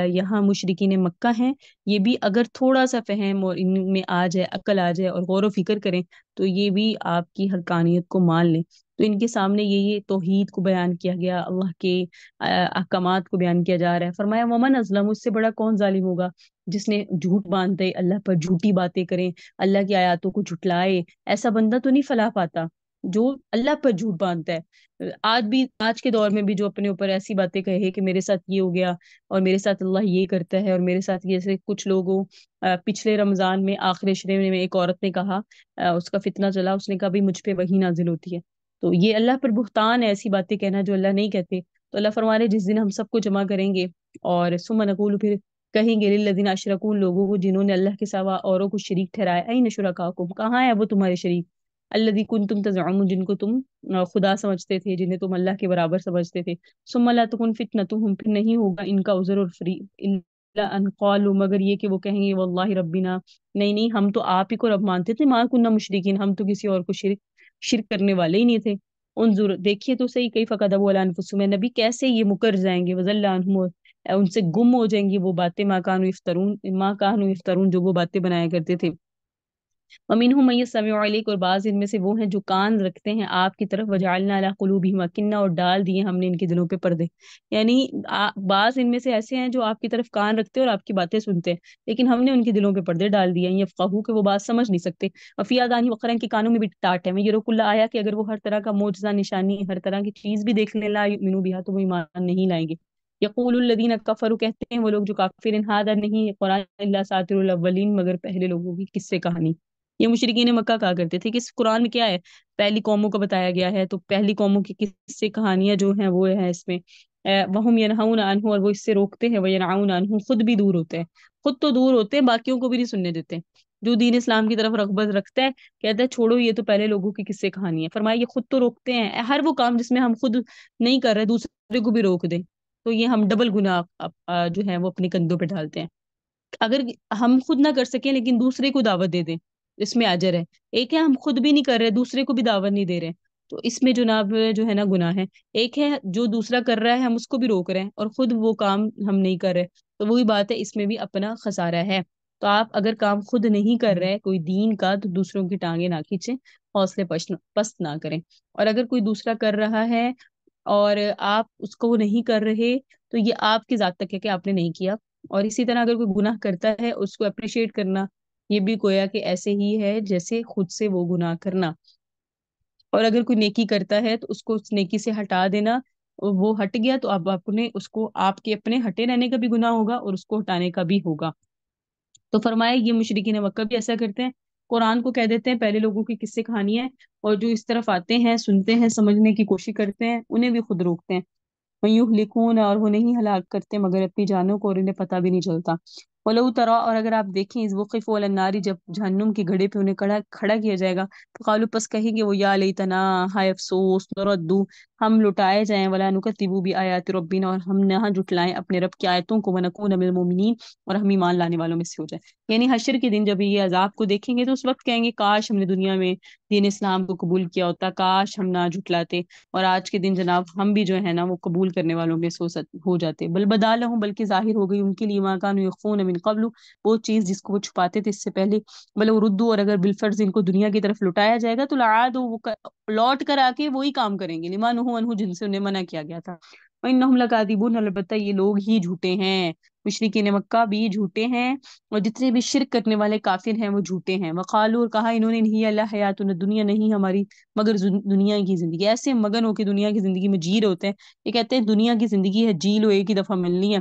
[SPEAKER 1] یہاں مشرکین مکہ ہیں، یہ بھی اگر تھوڑا سا فہم اور ان میں آ جائے، عقل آ جائے اور غور و فکر کریں، تو یہ بھی آپ کی حقانیت کو مان لیں۔ تو ان کے سامنے یہ توحید کو بیان کیا گیا، اللہ کے احکامات کو بیان کیا جا رہا ہے۔ فرمایا ومن ازلم، اس سے بڑا کون ظالم ہوگا جس نے جھوٹ باندھے، اللہ پر جھوٹی باتیں کریں، اللہ کی آیاتوں کو جھٹلائے، ایسا بندہ تو نہیں فلاح پاتا۔ جو اللہ پر جھوٹ باندھتا ہے، آج کے دور میں بھی جو اپنے اوپر ایسی باتیں کہے کہ میرے ساتھ یہ ہو گیا اور میرے ساتھ اللہ یہ کرتا ہے اور میرے ساتھ یہ، جیسے کچھ لوگوں پچھلے رمضان میں آخر شرے میں ایک عورت نے کہا، اس کا فتنہ چلا، اس نے کہا بھی مجھ پہ وہی نازل ہوتی ہے. تو یہ اللہ پر بہتان ہے، ایسی باتیں کہنا جو اللہ نہیں کہتے. تو اللہ فرما رہے جس دن ہم سب کو جمع کریں گے اور ثم نقول، پھر کہیں گے للذین اشرکوا، ان لوگوں کو جنہوں نے اللہ کے سوا اوروں کو شریک ٹھہرایا، این شرکاکم، کہاں ہے وہ تمہارے شریک، الذی کنتم تزعمون، جن کو تم خدا سمجھتے تھے، جنہیں تم اللہ کے برابر سمجھتے تھے. ثم لا تکن فتنتهم، پھر نہیں ہوگا ان کا عذر اور فری، الا ان قالوا، مگر یہ کہ وہ کہیں گے واللہ ربنا، نہیں نہیں ہم تو آپ ہی کو رب مانتے تھے، ما کننا مشرکین، ہم تو کسی اور کو شرک کرنے والے ہی نہیں تھے. انظر، دیکھیے تو صحیح، کیف کذبوا علی انفسہم، نبی کیسے یہ مکر جائیں گے، وضل عنہم، ان سے گم ہو جائیں گی وہ باتیں، ما کانوا یفترون جو وہ باتیں بنایا کرتے تھے. وَمِنْهُم مَن يَسْتَمِعُ إِلَيْكَ، اور بعض ان میں سے وہ ہیں جو کان رکھتے ہیں آپ کی طرف، وَجَعَلْنَا عَلَىٰ قُلُوبِهِمْ أَكِنَّةً، اور ڈال دیے ہم نے ان کے دلوں پہ پردے. یعنی بعض ان میں سے ایسے ہیں جو آپ کی طرف کان رکھتے ہیں اور آپ کی باتیں سنتے ہیں، لیکن ہم نے ان کے دلوں پہ پردے ڈال دیے ہیں، یفقہوا کہ وہ بات سمجھ نہیں سکتے. وفی آذانہم وقرا، کے کانوں میں بھی ٹاٹ ہے، میں یروا کل آیا کہ اگر وہ ہر طرح کا معجزہ، نشانی، ہر طرح کی چیز بھی دیکھ لیں، لا یؤمنوا بہا، تو وہ ایمان نہیں لائیں گے. یقول الذین کفروا، کہتے ہیں وہ لوگ جو کافر، ان ھذا، نہیں ہے قرآن، الا اساطیر الاولین، مگر پہلے لوگوں کی قصے کہانی. یہ مشرکین مکہ کہا کرتے تھے کہ اس قرآن میں کیا ہے، پہلی قوموں کو بتایا گیا ہے، تو پہلی قوموں کی قصے کہانیاں جو ہیں وہ ہیں اس میں. وہم ینہون عنہ، اور وہ اس سے روکتے ہیں، وینعون عنہ، خود بھی دور ہوتے ہیں. خود تو دور ہوتے ہیں، باقیوں کو بھی نہیں سننے دیتے. جو دین اسلام کی طرف رغبت رکھتا ہے کہتا ہے چھوڑو یہ تو پہلے لوگوں کی قصے کہانی ہے. فرمایا یہ خود تو روکتے ہیں، ہر وہ کام جس میں ہم خود نہیں کر رہے دوسرے کو بھی روک دیں، تو یہ ہم ڈبل گناہ جو ہے وہ اپنے کندھوں پہ ڈالتے ہیں. اگر ہم خود نہ کر سکیں لیکن دوسرے کو دعوت دے دیں، اس میں اجر ہے. ایک ہے ہم خود بھی نہیں کر رہے، دوسرے کو بھی دعوت نہیں دے رہے، تو اس میں جناب جو ہے نا گناہ ہے. ایک ہے جو دوسرا کر رہا ہے ہم اس کو بھی روک رہے ہیں اور خود وہ کام ہم نہیں کر رہے، تو وہی بات ہے، اس میں بھی اپنا خسارہ ہے. تو آپ اگر کام خود نہیں کر رہے کوئی دین کا، تو دوسروں کی ٹانگیں نہ کھینچیں، حوصلے پست نہ کریں. اور اگر کوئی دوسرا کر رہا ہے اور آپ اس کو نہیں کر رہے، تو یہ آپ کی ذات تک ہے کہ آپ نے نہیں کیا. اور اسی طرح اگر کوئی گناہ کرتا ہے اس کو اپریشیٹ کرنا، یہ بھی گویا کہ ایسے ہی ہے جیسے خود سے وہ گناہ کرنا. اور اگر کوئی نیکی کرتا ہے تو اس کو اس نیکی سے ہٹا دینا، اور وہ ہٹ گیا تو اب آپ نے اس کو، آپ کے اپنے ہٹے رہنے کا بھی گناہ ہوگا اور اس کو ہٹانے کا بھی ہوگا. تو فرمایا یہ مشرکین مکہ بھی ایسا کرتے ہیں، قرآن کو کہہ دیتے ہیں پہلے لوگوں کی قصے کہانیاں، اور جو اس طرف آتے ہیں، سنتے ہیں، سمجھنے کی کوشش کرتے ہیں، انہیں بھی خود روکتے ہیں. وَيُهْلِكُونَ، اور وہ نہیں ہلاک کرتے مگر اپنی جانوں کو، اور انہیں پتہ بھی نہیں چلتا. وَلَوْ تَرَىٰ، اور اگر آپ دیکھیں، اذ وُقِفُوا عَلَى النَّارِ، جب جہنم کے گڑھے پہ انہیں کھڑا کیا جائے گا، تو قالوا، پس کہیں گے وہ، یا لیتنا، ہائے افسوس، نردو، ہم لٹائے جائیں، ولا نکذب بآیات ربنا، اور ہم نہ جھٹلائیں اپنے رب کی آیتوں کو، ونکون من المؤمنین، اور ہم ایمان لانے والوں میں سے ہو جائیں. یعنی حشر کے دن جب یہ عذاب کو دیکھیں گے تو اس وقت کہیں گے کاش ہم نے دنیا میں دین اسلام کو قبول کیا ہوتا، کاش ہم نہ جھٹلاتے، اور آج کے دن جناب ہم بھی جو ہے نا وہ قبول کرنے والوں میں ہو جاتے. بل بدا لہم، بلکہ ظاہر ہو گئی ان کے لیے، ما کانوا یخفون من قبل، وہ چیز جس کو وہ چھپاتے تھے اس سے پہلے. بلو ردو، اور اگر بالفرض ان کو دنیا کی طرف لٹایا جائے گا تو لعادوا، وہ لوٹ کر آ کے وہی کام کریں گے، لما نہوا عنہ، جن سے انہیں منع کیا گیا تھا. وانہم لکاذبون، البتہ یہ لوگ ہی جھوٹے ہیں، مشرکین مکہ بھی جھوٹے ہیں، اور جتنے بھی شرک کرنے والے کافر ہیں وہ جھوٹے ہیں. وقالوا، اور کہا انہوں نے، نہیں اللہ حیاتنا دنیا، نہیں ہماری مگر دنیا کی زندگی. ایسے مگن ہو کے دنیا کی زندگی میں جی رہے ہوتے ہیں. یہ کہتے ہیں دنیا کی زندگی ہے، جی لو، ایک ہی دفعہ ملنی ہے،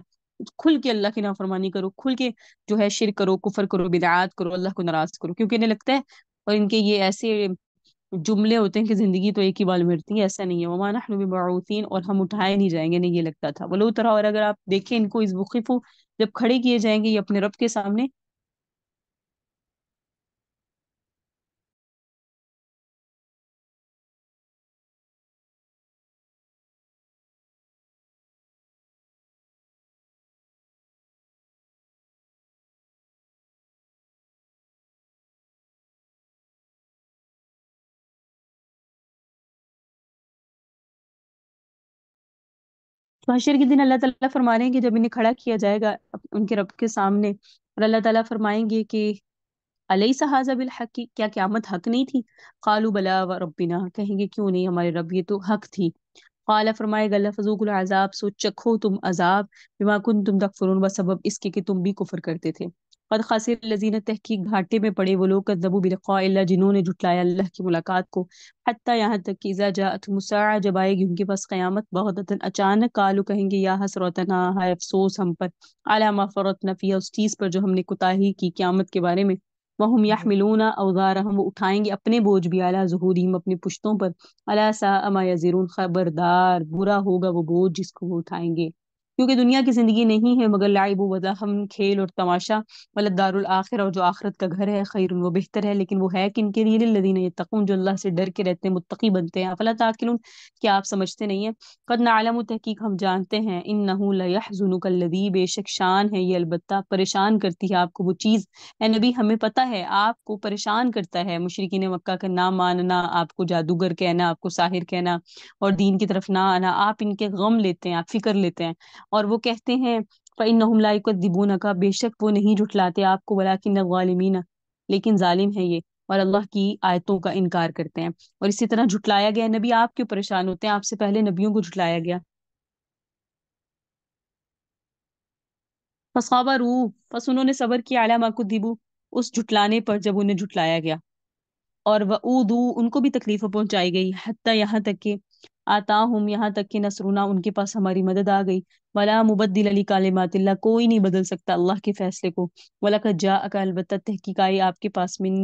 [SPEAKER 1] کھل کے اللہ کی نافرمانی کرو، کھل کے جو ہے شرک کرو، کفر کرو، بدعات کرو، اللہ کو ناراض کرو، کیونکہ انہیں لگتا ہے، اور ان کے یہ ایسے جملے ہوتے ہیں کہ زندگی تو ایک ہی بار ملتی ہے. ایسا نہیں ہے، وما نحن بمبعوثین، اور ہم اٹھائے نہیں جائیں گے، نہیں یہ لگتا تھا. ولو ترى، اور اگر آپ دیکھیں ان کو، اذ وقفوا، جب کھڑے کیے جائیں گے یہ اپنے رب کے سامنے. تو حشر کے دن اللہ تعالیٰ فرما رہے ہیں کہ جب انہیں کھڑا کیا جائے گا ان کے رب کے سامنے، اور اللہ تعالیٰ فرمائیں گے کہ الیس ھذا بالحق، کیا قیامت حق نہیں تھی؟ قالوا بلی وربنا، کہیں گے کیوں نہیں ہمارے رب، یہ تو حق تھی. قال، فرمائے گا، فذوقوا العذاب، سو چکھو تم عذاب، بما کنتم تکفرون، بسبب اس کے کہ تم بھی کفر کرتے تھے. قد خاسر الذین، تحقیق گھاٹے میں پڑے وہ لوگ، کذبوا بلقاء اللہ، جنہوں نے جھٹلایا اللہ کی ملاقات کو، حتیٰ یہاں تک کہ اذا جاءتهم الساعہ، جب آئے گی ان کے پاس قیامت، بغتۃ اچانک، قالوا کہیں گے یا حسرتنا، ہائے افسوس ہم پر، علی ما فرطنا فیہا، اس چیز پر جو ہم نے کوتاہی کی قیامت کے بارے میں، وہم یحملون اوزارہم، وہ اٹھائیں گے اپنے بوجھ بھی، علی ظہورہم، اپنے پشتوں پر، الا ساء ما یزرون، خبردار برا ہوگا وہ بوجھ جس کو وہ اٹھائیں گے، کیونکہ دنیا کی زندگی نہیں ہے مگر لعب و لہو، کھیل اور تماشا، وللدار الآخرہ، اور جو آخرت کا گھر ہے، خیر، وہ بہتر ہے، لیکن وہ ہے کن کے لیے، للذین یتقون، جو اللہ سے ڈر کے رہتے ہیں، متقی بنتے ہیں، افلا تعقلون، کیا آپ سمجھتے نہیں ہیں، قد نعلم، تحقیق ہم جانتے ہیں، انہ لیحزنک الذی، بے شک شان ہے یہ، البتہ پریشان کرتی ہے آپ کو وہ چیز، اے نبی ہمیں پتہ ہے آپ کو پریشان کرتا ہے مشرکین مکہ کا نہ ماننا، آپ کو جادوگر کہنا، آپ کو ساحر کہنا، اور دین کی طرف نہ آنا، آپ ان کے غم لیتے ہیں، آپ فکر لیتے ہیں، اور وہ کہتے ہیں فَإِنَّهُمْ لَا يُكَذِّبُونَكَ، بے شک وہ نہیں جھٹلاتے آپ کو، وَلَٰكِنَّ الظَّالِمِينَ، لیکن ظالم ہے یہ، اور اللہ کی آیتوں کا انکار کرتے ہیں، اور اسی طرح جھٹلایا گیا نبی، آپ کیوں پریشان ہوتے ہیں، آپ سے پہلے نبیوں کو جھٹلایا گیا، فَصَبَرُوا، پس انہوں نے صبر کیا، عَلَىٰ مَا كُذِّبُوا، اس جھٹلانے پر جب انہیں جھٹلایا گیا، اور وَأُوذُوا، ان کو بھی تکلیفیں پہنچائی گئی، حتیٰ یہاں تک کہ آتاہم، یہاں تک کہ نصرنا، ان کے پاس ہماری مدد آ گئی، ولا مبدل لکلمات اللہ، کوئی نہیں بدل سکتا اللہ کے فیصلے کو، وَلَقَدْ جَاءَكَ، البتہ تحقیق آئی آپ کے پاس، من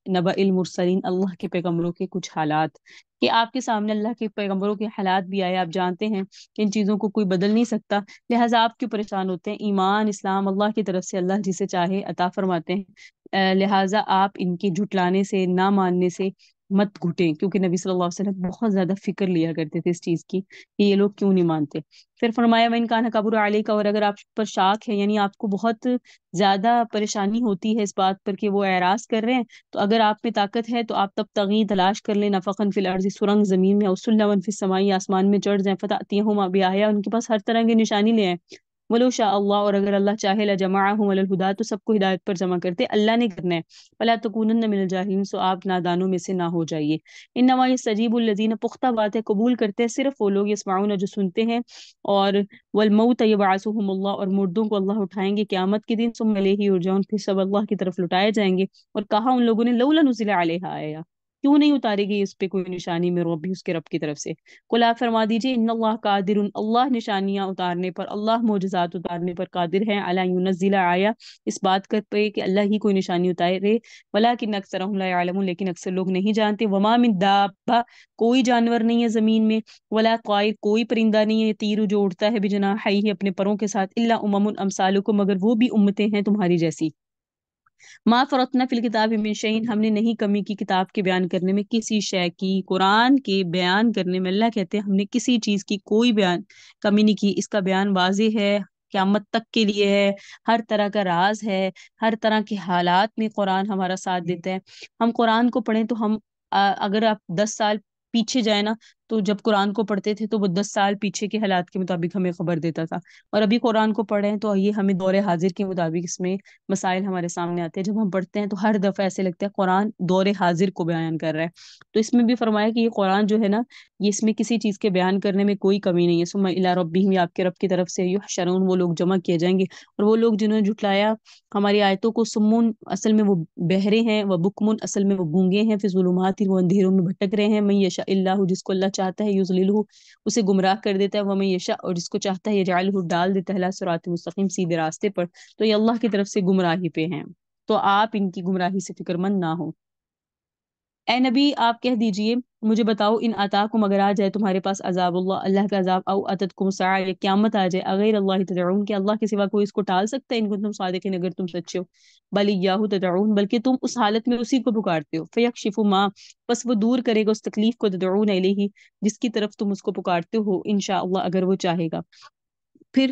[SPEAKER 1] نبأ المرسلین، اللہ کے پیغمبروں کے کچھ حالات، کہ آپ کے سامنے اللہ کے پیغمبروں کے حالات بھی آئے، آپ جانتے ہیں کہ ان چیزوں کو کوئی بدل نہیں سکتا، لہٰذا آپ کیوں پریشان ہوتے ہیں، ایمان اسلام اللہ کی طرف سے، اللہ جسے چاہے عطا فرماتے ہیں، لہٰذا آپ ان کے جھٹلانے سے، نہ ماننے سے مت گھٹیں، کیونکہ نبی صلی اللہ علیہ وسلم بہت زیادہ فکر لیا کرتے تھے اس چیز کی کہ یہ لوگ کیوں نہیں مانتے، پھر فرمایا وَإِنْ كَانَ كَبُرَ عَلَيْكَ، اور اگر آپ پر شاک ہے، یعنی آپ کو بہت زیادہ پریشانی ہوتی ہے اس بات پر کہ وہ اعراض کر رہے ہیں، تو اگر آپ میں طاقت ہے تو آپ تب تغی تلاش کر لیں، نفقاً فی الارض، سرنگ زمین میں، او سلما فی السماء، آسمان میں چڑھ جائیں، فتأتیہم بآیہ، ان کے پاس ہر طرح کی نشانی لے آئیں، ولو شاء اللہ، اور اگر اللہ چاہے، لجمعہم علی الہدی، تو سب کو ہدایت پر جمع کرتے، اللہ نے کرنا ہے، فلا تکونن من الجاہلین، سو آپ نادانوں میں سے نہ ہو جائیے، انما یستجیب الذین، پختہ بات ہے قبول کرتے ہیں صرف وہ لوگ، یسمعون، جو سنتے ہیں، اور والموت یبعثهم اللہ، اور مردوں کو اللہ اٹھائیں گے قیامت کے دن، ثم الیہ یرجعون، پھر سب اللہ کی طرف لٹائے جائیں گے، اور کہا ان لوگوں نے لولا نزل علیہ آیہ، کیوں نہیں اتاری گئی اس پہ کوئی نشانی میں ربی، اس کے رب کی طرف سے، قل آپ فرما دیجئے ان اللہ قادر، اللہ نشانیاں اتارنے پر، اللہ معجزات اتارنے پر قادر ہے، علی ینزل آیہ، اس بات کر پہ کہ اللہ ہی کوئی نشانی اتارے، ولکن اکثرهم لا يعلمون، لیکن اکثر لوگ نہیں جانتے، وما من دابہ، کوئی جانور نہیں ہے زمین میں، ولا طائر، کوئی پرندہ نہیں ہے، تیر جو اڑتا ہے، بجناحیہ، اپنے پروں کے ساتھ، الا امثالکم، مگر وہ بھی امتیں ہیں تمہاری جیسی، ما فرطنا فی الکتاب من شیء، ہم نے نہیں کمی کی کتاب کے بیان کرنے میں کسی شے کی، قرآن کے بیان کرنے میں اللہ کہتے ہیں ہم نے کسی چیز کی کوئی بیان کمی نہیں کی، اس کا بیان واضح ہے، قیامت تک کے لیے ہے، ہر طرح کا راز ہے، ہر طرح کے حالات میں قرآن ہمارا ساتھ دیتا ہے، ہم قرآن کو پڑھیں تو ہم اگر آپ 10 سال پیچھے جائیں نا، تو جب قرآن کو پڑھتے تھے تو وہ 10 سال پیچھے کے حالات کے مطابق ہمیں خبر دیتا تھا، اور ابھی قرآن کو پڑھ رہے ہیں تو یہ ہمیں دور حاضر کے مطابق اس میں مسائل ہمارے سامنے آتے ہیں، جب ہم پڑھتے ہیں تو ہر دفعہ ایسے لگتا ہے قرآن دور حاضر کو بیان کر رہا ہے، تو اس میں بھی فرمایا کہ یہ قرآن جو ہے نا، یہ اس میں کسی چیز کے بیان کرنے میں کوئی کمی نہیں ہے، ثم الی ربہم، یہ آپ کے رب کی طرف سے، یحشرون، وہ لوگ جمع کیے جائیں گے، اور وہ لوگ جنہوں نے جھٹلایا ہماری آیتوں کو، سمون، اصل میں وہ بہرے ہیں، وہ بکمن، اصل میں وہ گونگے ہیں، فی ظلمات، وہ اندھیروں میں بھٹک رہے ہیں، من یشاء اللہ، جس کو اللہ چاہتا ہے، یضللہ، اسے گمراہ کر دیتا ہے، ومن یشاء، اور جس کو چاہتا ہے، یجعلہ، ڈال دیتا ہے، علی صراط مستقیم، سیدھے راستے پر، تو یہ اللہ کی طرف سے گمراہی پہ ہیں، تو آپ ان کی گمراہی سے فکر مند نہ ہو، اے نبی آپ کہہ دیجئے، مجھے بتاؤ، ان آتاکم، اگر آ جائے تمہارے پاس عذاب اللہ، اللہ کا عذاب، او اتتکم ساعہ، یا قیامت آ جائے، اغیر اللہ تدعون، کہ اللہ کے سوا کوئی اس کو ٹال سکتا ہے، ان کو تم صادقین، اگر تم سچے ہو، بل ایاہ تدعون، بلکہ تم اس حالت میں اسی کو پکارتے ہو، فیکشف ما، بس وہ دور کرے گا اس تکلیف کو، تدعون الیہ، جس کی طرف تم اس کو پکارتے ہو، انشاء اللہ، اگر وہ چاہے گا، پھر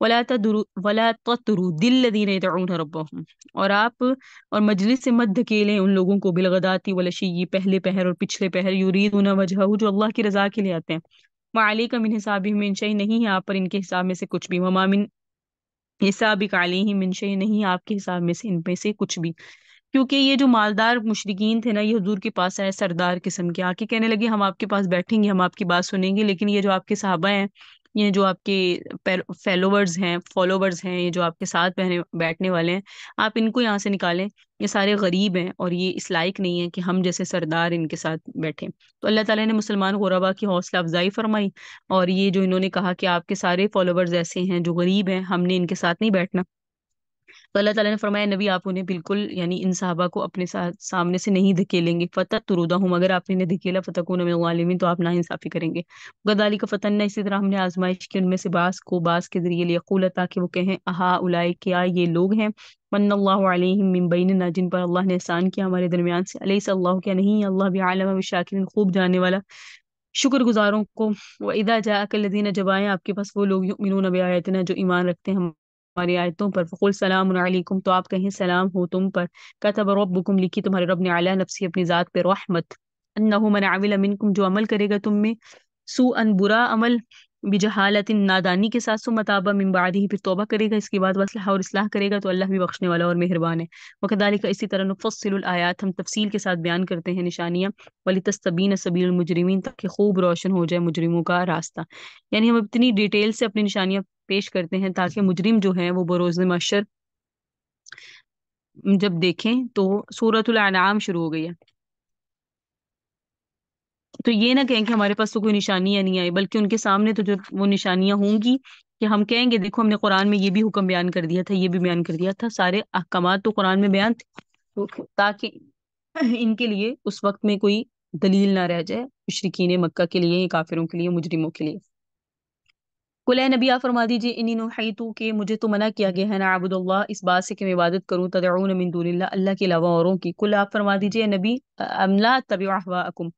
[SPEAKER 1] ولا تطرد الذین یدعون ربهم، اور آپ اور مجلس سے مت دھکیلیں ان لوگوں کو، بالغداتی والعشی، پہلے پہر اور پچھلے پہر، یریدون وجہہ، جو اللہ کی رضا کے لیے آتے ہیں، ما علیک من حسابہم من شیء، نہیں ہے آپ پر ان کے حساب میں سے کچھ بھی، وما من حسابک علیہم من شیء، نہیں ہے آپ کے حساب میں سے ان میں سے کچھ بھی۔ کیونکہ یہ جو مالدار مشرکین تھے نا، یہ حضور کے پاس آئے سردار قسم کے، آ کے کہنے لگے ہم آپ کے پاس بیٹھیں گے، ہم آپ کی بات سنیں گے، لیکن یہ جو آپ کے صحابہ ہیں، یہ جو آپ کے فالوورز ہیں، یہ جو آپ کے ساتھ بیٹھنے والے ہیں، آپ ان کو یہاں سے نکالیں، یہ سارے غریب ہیں اور یہ اس لائق نہیں ہے کہ ہم جیسے سردار ان کے ساتھ بیٹھیں۔ تو اللہ تعالیٰ نے مسلمان غربا کی حوصلہ افزائی فرمائی، اور یہ جو انہوں نے کہا کہ آپ کے سارے فالوورز ایسے ہیں جو غریب ہیں، ہم نے ان کے ساتھ نہیں بیٹھنا، تو اللہ تعالیٰ نے فرمایا نبی آپ انہیں بالکل، یعنی ان صحابہ کو اپنے ساتھ سامنے سے نہیں دھکیلیں گے، فتح ترودہ ہوں، اگر آپ نے انہیں دھکیلا فتکون من الظالمین، تو آپ ناانصافی کریں گے۔ غدالی کا فتن، اسی طرح ہم نے آزمائش کی ان میں سے بعض کو بعض کے ذریعے، لیقول، تاکہ وہ کہیں اہا اولئک، کیا یہ لوگ ہیں، من اللہ علیہم من بیننا، جن پر اللہ نے احسان کیا ہمارے درمیان سے، الیس اللہ، کیا نہیں اللہ بعالم بالشاکرین، خوب جاننے والا شکر گزاروں کو۔ وَإِذَا جَاءَكَ الَّذِينَ، جب آئیں آپ کے پاس وہ لوگ، یؤمنون بآیاتنا، جو ایمان رکھتے ہیں ہماری آیتوں پر، فقل سلام علیکم، تو آپ کہیں سلام ہو تم پر، کتب ربکم، لکھی تمہارے رب نے، علی نفسی، اپنی ذات پہ، رحمت، انہ من عمل منکم، جو عمل کرے گا تم میں، سوءا، برا عمل، بجہالت، نادانی کے ساتھ، ثم تاب من بعدہ، پھر توبہ کرے گا اس کے بعد، واصلح، اور اصلاح کرے گا، تو اللہ بھی بخشنے والا اور مہربان ہے۔ وکذالک، اسی طرح، نفصل الآیات، ہم تفصیل کے ساتھ بیان کرتے ہیں نشانیاں، وَلِتَسْتَبِينَ سَبِيلُ الْمُجْرِمِينَ، تاکہ خوب روشن ہو جائے مجرموں کا راستہ، یعنی ہم اتنی ڈیٹیل سے اپنی نشانیاں پیش کرتے ہیں تاکہ مجرم جو ہیں وہ بروز محشر جب دیکھیں تو، سورۃ الانعام شروع ہو گئی ہے، تو یہ نہ کہیں کہ ہمارے پاس تو کوئی نشانیاں نہیں آئی، بلکہ ان کے سامنے تو جو وہ نشانیاں ہوں گی کہ ہم کہیں گے دیکھو ہم نے قرآن میں یہ بھی حکم بیان کر دیا تھا، یہ بھی بیان کر دیا تھا، سارے احکامات تو قرآن میں بیان تھے، تاکہ ان کے لیے اس وقت میں کوئی دلیل نہ رہ جائے، مشرکین مکہ کے لیے، کافروں کے لیے، مجرموں کے لیے۔ کل اے نبی آپ فرما دیجیے، انی نحیتو، کہ مجھے تو منع کیا گیا ہے، نا عبد اللہ، اس بات سے کہ میں عبادت کروں، تدعون من دون اللہ، اللہ کے علاوہ اوروں کی، کل آپ فرما دیجیے نبی، ام لا اتبع اہواءکم،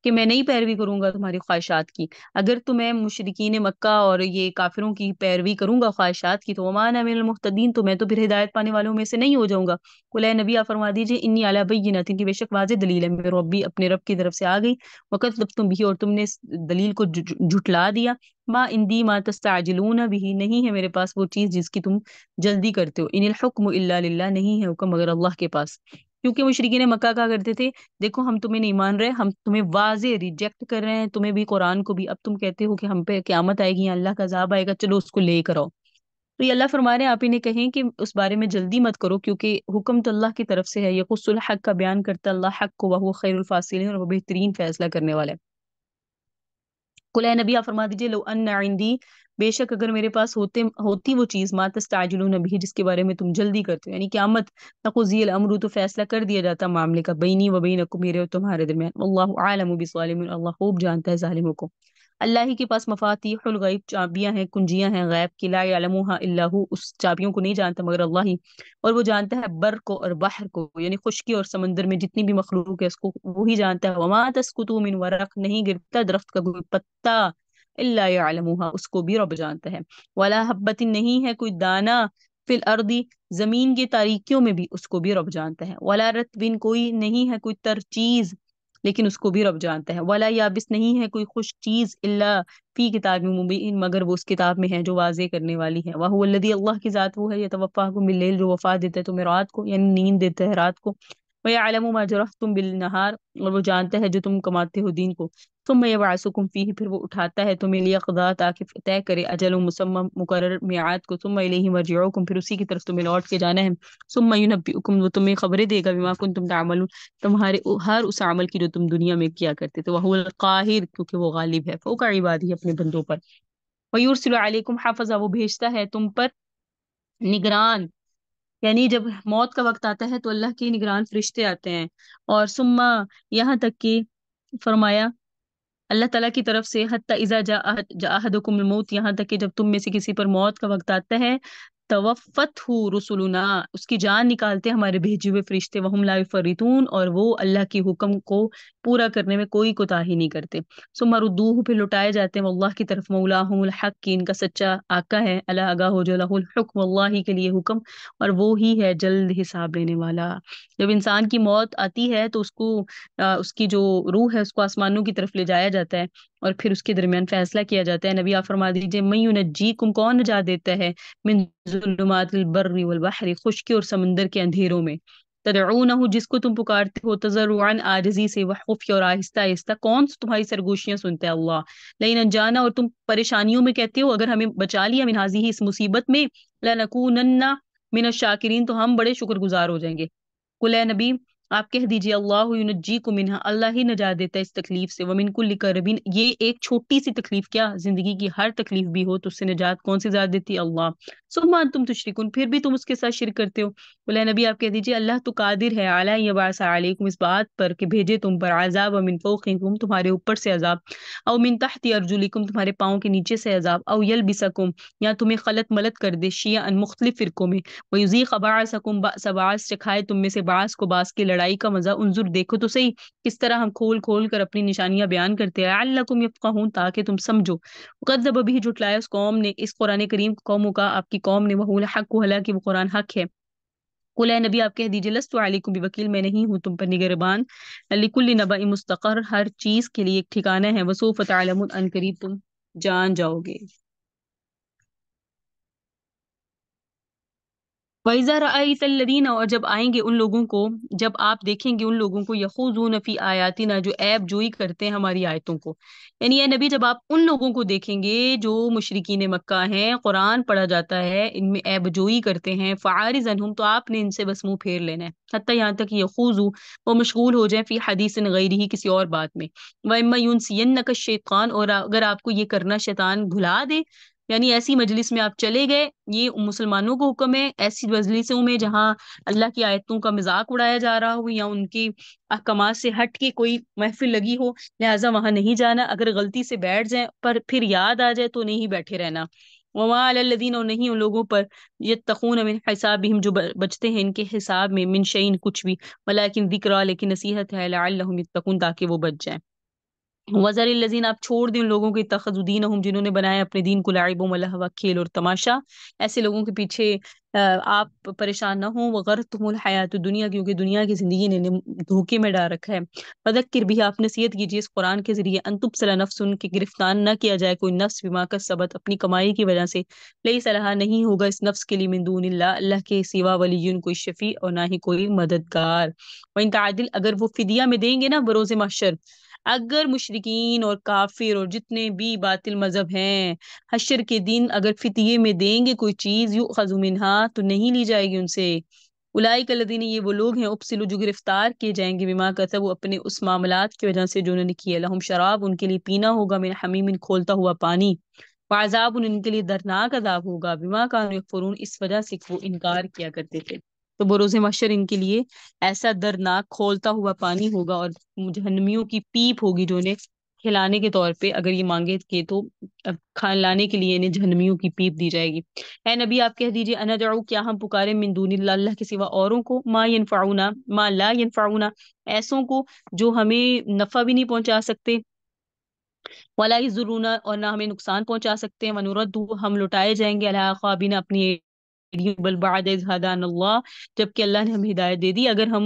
[SPEAKER 1] کہ میں نہیں پیروی کروں گا تمہاری خواہشات کی، اگر تو میں مشرکین مکہ اور یہ کافروں کی پیروی کروں گا خواہشات کی، تو وما انا من المہتدین، تو میں تو پھر ہدایت پانے والوں میں سے نہیں ہو جاؤں گا۔ قل اے نبی آپ فرما دیجیے، انی علی بینۃ، کی بے شک واضح دلیل ہے میرے ربی، اپنے رب کی طرف سے آ گئی، وکذبتم بھی، اور تم نے اس دلیل کو جھٹلا دیا، ما اندی ما تستعجلون بھی، نہیں ہے میرے پاس وہ چیز جس کی تم جلدی کرتے ہو، ان الحکم الا للہ، نہیں ہے حکم مگر اللہ کے پاس، کیونکہ مشرکین مکہ کہا کرتے تھے دیکھو ہم تمہیں نہیں مان رہے، ہم تمہیں واضح ریجیکٹ کر رہے ہیں، تمہیں بھی قرآن کو بھی، اب تم کہتے ہو کہ ہم پہ قیامت آئے گی یا اللہ کا عذاب آئے گا، چلو اس کو لے کر آؤ۔ تو یہ اللہ فرما رہے ہیں آپ انہیں کہیں کہ اس بارے میں جلدی مت کرو، کیونکہ حکم تو اللہ کی طرف سے ہے، یقص الحق، کا بیان کرتا اللہ حق کو، وہ خیر الفاصلین، اور وہ بہترین فیصلہ کرنے والا ہے۔ قل اے نبی آپ فرما دیجیے، لو ان عندی، بے شک اگر میرے پاس ہوتی وہ چیز، ما تستعجلون بھی، جس کے بارے میں تم جلدی کرتے ہو، یعنی قیامت، لقضی الامر، تو فیصلہ کر دیا جاتا معاملے کا، بینی و بینکم، میرے اور تمہارے درمیان، واللہ عالم بالظالمین، اللہ خوب جانتا ہے ظالموں کو۔ اللہ ہی کے پاس مفاتیح الغیب، چابیاں ہیں، کنجیاں ہیں غیب کی، لا یعلمها الا هو، اس چابیوں کو نہیں جانتا مگر اللہ ہی، اور وہ جانتا ہے بر کو اور بحر کو، یعنی خشکی اور سمندر میں جتنی بھی مخلوق ہے اس کو وہی جانتا ہے، وما تسقط من ورق، نہیں گرتا درخت کا کوئی پتا، الا یعلمها، اس کو بھی رب جانتا ہے، ولا حبۃ، نہیں ہے کوئی دانہ، فی الارض، زمین کی تاریکیوں میں بھی اس کو بھی رب جانتا ہے، ولا رطب، کوئی نہیں ہے کوئی تر چیز لیکن اس کو بھی رب جانتا ہے، ولا یابس، نہیں ہے کوئی خشک چیز، الا فی کتاب مبین، مگر وہ اس کتاب میں ہے جو واضح کرنے والی ہے، وہ الذی، اللہ کی ذات وہ ہے، یتوفاکم باللیل، جو وفات دیتا ہے تمہیں رات کو، یعنی نیند دیتا ہے رات کو، ویعلم ما جرحتم بالنہار، اور وہ جانتا ہے جو تم کماتے ہو دن کو، ثم یبعثکم فیہ، پھر وہ اٹھاتا ہے تمہیں، لیقضا، تاکہ طے کرے، اجل مسمى، مقرر میعاد کو، ثم الیہ مرجعکم، پھر اسی کی طرف تمہیں لوٹ کے جانا ہے، ثم ینبئکم، وہ تمہیں خبریں دے گا، بما کنتم تعملون، تمہارے ہر اس عمل کی جو تم دنیا میں کیا کرتے تھے، وہ القاہر، کیونکہ وہ غالب ہے، فوق عبادہ، اپنے بندوں پر، ویرسل علیکم حافظا، وہ بھیجتا ہے تم پر نگران، یعنی جب موت کا وقت آتا ہے تو اللہ کے نگران فرشتے آتے ہیں، اور ثم، یہاں تک کہ فرمایا اللہ تعالیٰ کی طرف سے، حتی اذا جاء احدکم الموت، یہاں تک کہ جب تم میں سے کسی پر موت کا وقت آتا ہے، توفت ہو رسولنا، اس کی جان نکالتے ہیں ہمارے بھیجے ہوئے فرشتے، وہم لا یفرطون، اور وہ اللہ کے حکم کو پورا کرنے میں کوئی کوتاہی نہیں کرتے۔ ثم ردوہ، پھر لوٹائے جاتے ہیں واللہ کی طرف، مولاہم الحق، کی ان کا سچا آقا ہے، اللہ آگاہ ہو جو لہ الحکم، اللہ کے لیے حکم، اور وہ ہی ہے جلد حساب لینے والا۔ جب انسان کی موت آتی ہے تو اس کو اس کی جو روح ہے اس کو آسمانوں کی طرف لے جایا جاتا ہے، اور پھر اس کے درمیان فیصلہ کیا جاتا ہے۔ نبی آپ فرما دیجئے من ینجیکم، کون نجات دیتا ہے، من ظلمات البر والبحر، خشکی اور سمندر کے اندھیروں میں، تدعونہ، جس کو تم پکارتے ہو، تضرعا، عاجزی سے، وخفیہ، اور آہستہ آہستہ، کون تمہاری سرگوشیاں سنتا ہے، اللہ، لئن انجانا، اور تم پریشانیوں میں کہتے ہو اگر ہمیں بچا لیا من ہذہ، اس مصیبت میں، لنکونن من الشاکرین، تو ہم بڑے شکر گزار ہو جائیں گے۔ قل اے نبی آپ کہہ دیجئے اللہ ینجیکم منہا، اللہ ہی نجات دیتا ہے اس تکلیف سے، ومن کل کربین، یہ ایک چھوٹی سی تکلیف کیا، زندگی کی ہر تکلیف بھی ہو تو اس سے نجات کون سی ذات دیتی ہے، اللہ، ثم انتم تشرکون، پھر بھی تم اس کے ساتھ شرک کرتے ہو۔ قل اے نبی آپ کہہ دیجئے اللہ تو قادر ہے علی یبعث علیکم، اس بات پر کہ بھیجے تم پر، عذاب من فوقکم، تمہارے اوپر سے عذاب، او من تحت ارجلکم، تمہارے پاؤں کے نیچے سے عذاب، او یلبسکم، یا تمہیں خلط ملط کر دے، شیعا، مختلف فرقوں میں، وَيُذِيقَ بَعْضَكُمْ بَأْسَ بَعْضٍ، چکھائے تم میں سے بعض کو بعض کی لڑائی کا مزہ، انظر، دیکھو تو صحیح کس طرح ہم کھول کھول کر اپنی نشانیاں بیان کرتے ہیں، لعلکم یفقہون، تاکہ تم سمجھو۔ وَكَذَّبَ بِهِ، جھٹلایا اس قوم نے، اس قرآن کریم قوموں کا، آپ کی قوم نے، وَهُوَ الْحَقُّ، حالانکہ وہ قرآن حق ہے۔ قل اے نبی آپ کہہ دیجئے لست علیکم بوکیل، میں نہیں ہوں تم پر نگہبان، لکل نبأ مستقر، ہر چیز کے لیے ایک ٹھکانہ ہے، وسوف تعلمون، ان قریب تم جان جاؤ گے۔ وَإِذَا رَأَيْتَ الَّذِينَ، اور جب آئیں گے ان لوگوں کو، جب آپ دیکھیں گے ان لوگوں کو، يَخُوضُونَ فِي آيَاتِنَا، جو عیب جوئی کرتے ہیں ہماری آیتوں کو، یعنی اے نبی جب آپ ان لوگوں کو دیکھیں گے جو مشرکین مکہ ہیں، قرآن پڑھا جاتا ہے، ان میں عیب جوئی کرتے ہیں، فَعَارِضْ عَنْهُمْ، تو آپ نے ان سے بس منہ پھیر لینا ہے، حتیٰ یہاں تک يَخُوضُوا، وہ مشغول ہو جائیں، فی حدیث غیرہ، کسی اور بات میں، وَإِمَّا يُنْسِيَنَّكَ الشَّيْطَانُ، اور اگر آپ کو یہ کرنا شیطان بھلا دے، یعنی ایسی مجلس میں آپ چلے گئے، یہ مسلمانوں کو حکم ہے، ایسی مجلسوں میں جہاں اللہ کی آیتوں کا مذاق اڑایا جا رہا ہو یا ان کی احکامات سے ہٹ کے کوئی محفل لگی ہو، لہٰذا وہاں نہیں جانا، اگر غلطی سے بیٹھ جائیں پر پھر یاد آ جائے تو نہیں بیٹھے رہنا۔ وما علی الذین، اور نہیں ان لوگوں پر، یتقون من حسابہم، جو بچتے ہیں ان کے حساب میں، من شیء، کچھ بھی، ولکن ذکریٰ، لیکن نصیحت ہے، لعلہم یتقون، تاکہ وہ بچ جائیں۔ وذر الذین، آپ چھوڑ دیں ان لوگوں کے، اتخذوا دینہم، جنہوں نے بنایا اپنے دین کو، لعب و لہوا، کھیل اور تماشا، ایسے لوگوں کے پیچھے آپ پریشان نہ ہوں، وغرتہم الحیات الدنیا، کیونکہ دنیا کی زندگی نے دھوکے میں ڈال رکھا ہے، فذکر بھی، آپ نصیحت کیجیے اس قرآن کے ذریعے، ان تبصر نفس، کہ گرفتار نہ کیا جائے کوئی نفس، بما کسبت، اپنی کمائی کی وجہ سے، لیس لہا، نہیں ہوگا اس نفس کے لیے، من دون اللہ، اللہ کے سوا، ولی، کوئی شفیع، اور نہ ہی کوئی مددگار۔ وان تعدل، اگر وہ فدیہ میں دیں گے نا بروز محشر، اگر مشرکین اور کافر اور جتنے بھی باطل مذہب ہیں، حشر کے دن اگر فتیے میں دیں گے کوئی چیز، یؤخذ منہا، تو نہیں لی جائے گی ان سے، اولئک الذین، یہ وہ لوگ ہیں، ابسلوا، جو گرفتار کیے جائیں گے، بما کسبوا، اپنے اس معاملات کی وجہ سے جو انہوں نے کیے، لہم شراب، ان کے لیے پینا ہوگا، من حمیم، کھولتا ہوا پانی، وعذاب، ان کے لیے دردناک عذاب ہوگا، بما کانوا یکفرون، اس وجہ سے وہ انکار کیا کرتے تھے۔ تو بروز محشر ان کے لیے ایسا دردناک کھولتا ہوا پانی ہوگا، اور جہنمیوں کی پیپ ہوگی جو انہیں کھلانے کے طور پہ، اگر یہ مانگے کہ تو کھلانے کے لیے انہیں جہنمیوں کی پیپ دی جائے گی۔ اے نبی آپ کہہ دیجئے اندعو، کیا ہم پکارے، من دون اللہ، اللہ کے سوا اوروں کو، ما ینفعونا، ما لا ینفعونا، ایسوں کو جو ہمیں نفع بھی نہیں پہنچا سکتے، ولا یضرونا، اور نہ ہمیں نقصان پہنچا سکتے ہیں، ونرد، ہم لوٹائے جائیں گے، علی اعقابنا، اپنی ایڑیوں، بل بعد اذ ہدانا اللہ، جبکہ اللہ نے ہمیں ہدایت دے دی، اگر ہم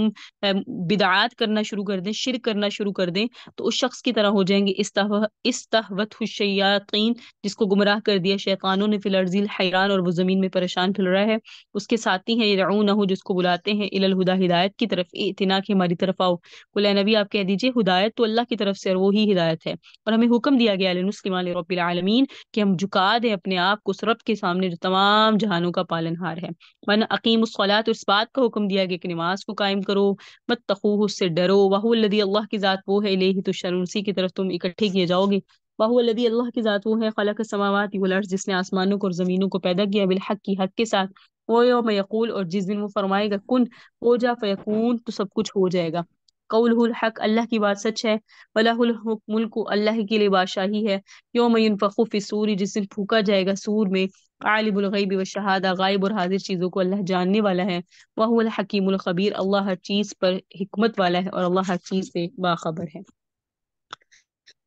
[SPEAKER 1] بدعات کرنا شروع کر دیں، شرک کرنا شروع کر دیں، تو اس شخص کی طرح ہو جائیں گے، استہوتہ الشیاطین، جس کو گمراہ کر دیا شیطانوں نے، فی الارض حیران، اور وہ زمین میں پریشان پھر رہا ہے، اس کے ساتھی ہیں، یدعونہ، جس کو بلاتے ہیں، الی الہدی، ہدایت کی طرف، ائتنا، کہ ہماری طرف آؤ، قل اے نبی آپ کہہ دیجئے ہدایت تو اللہ کی طرف سے، اور وہی ہدایت ہے، اور ہمیں حکم دیا گیا لنسلم لرب العالمین، کہ ہم جھکا دیں اپنے آپ کو اس رب کے سامنے جو تمام جہانوں کا پالن ہار ہے، من اقیم الصلاۃ، اس بات کا حکم دیا گیا کہ نماز کو قائم کرو، واتقوہ، اس سے ڈرو، وہو الذی، اللہ کی ذات وہ ہے، الیہ تحشرون، اسی کی طرف تم اکٹھے کیے جاؤ گے، وہو الذی، اللہ کی ذات وہ ہے، خلق السماوات والارض، جس نے آسمانوں کو اور زمینوں کو پیدا کیا، بالحق، کی حق کے ساتھ، وہ یوم یقول، اور جس دن وہ فرمائے گا کن، ہو جا، فیکون، تو سب کچھ ہو جائے گا، قولہ الحق، اللہ کی بات سچ ہے، وَلَهُ الْحُكْمُ ملک، اللہ کے لیے بادشاہی ہے، یوم ينفخ فی الصور، جس دن پھونکا جائے گا سور میں، عالم الغیب والشہادہ، غائب اور حاضر چیزوں کو اللہ جاننے والا ہے، وَهُوَ الْحَكِيمُ الْخَبِيرُ، اللہ ہر چیز پر حکمت والا ہے اور اللہ ہر چیز سے باخبر ہے۔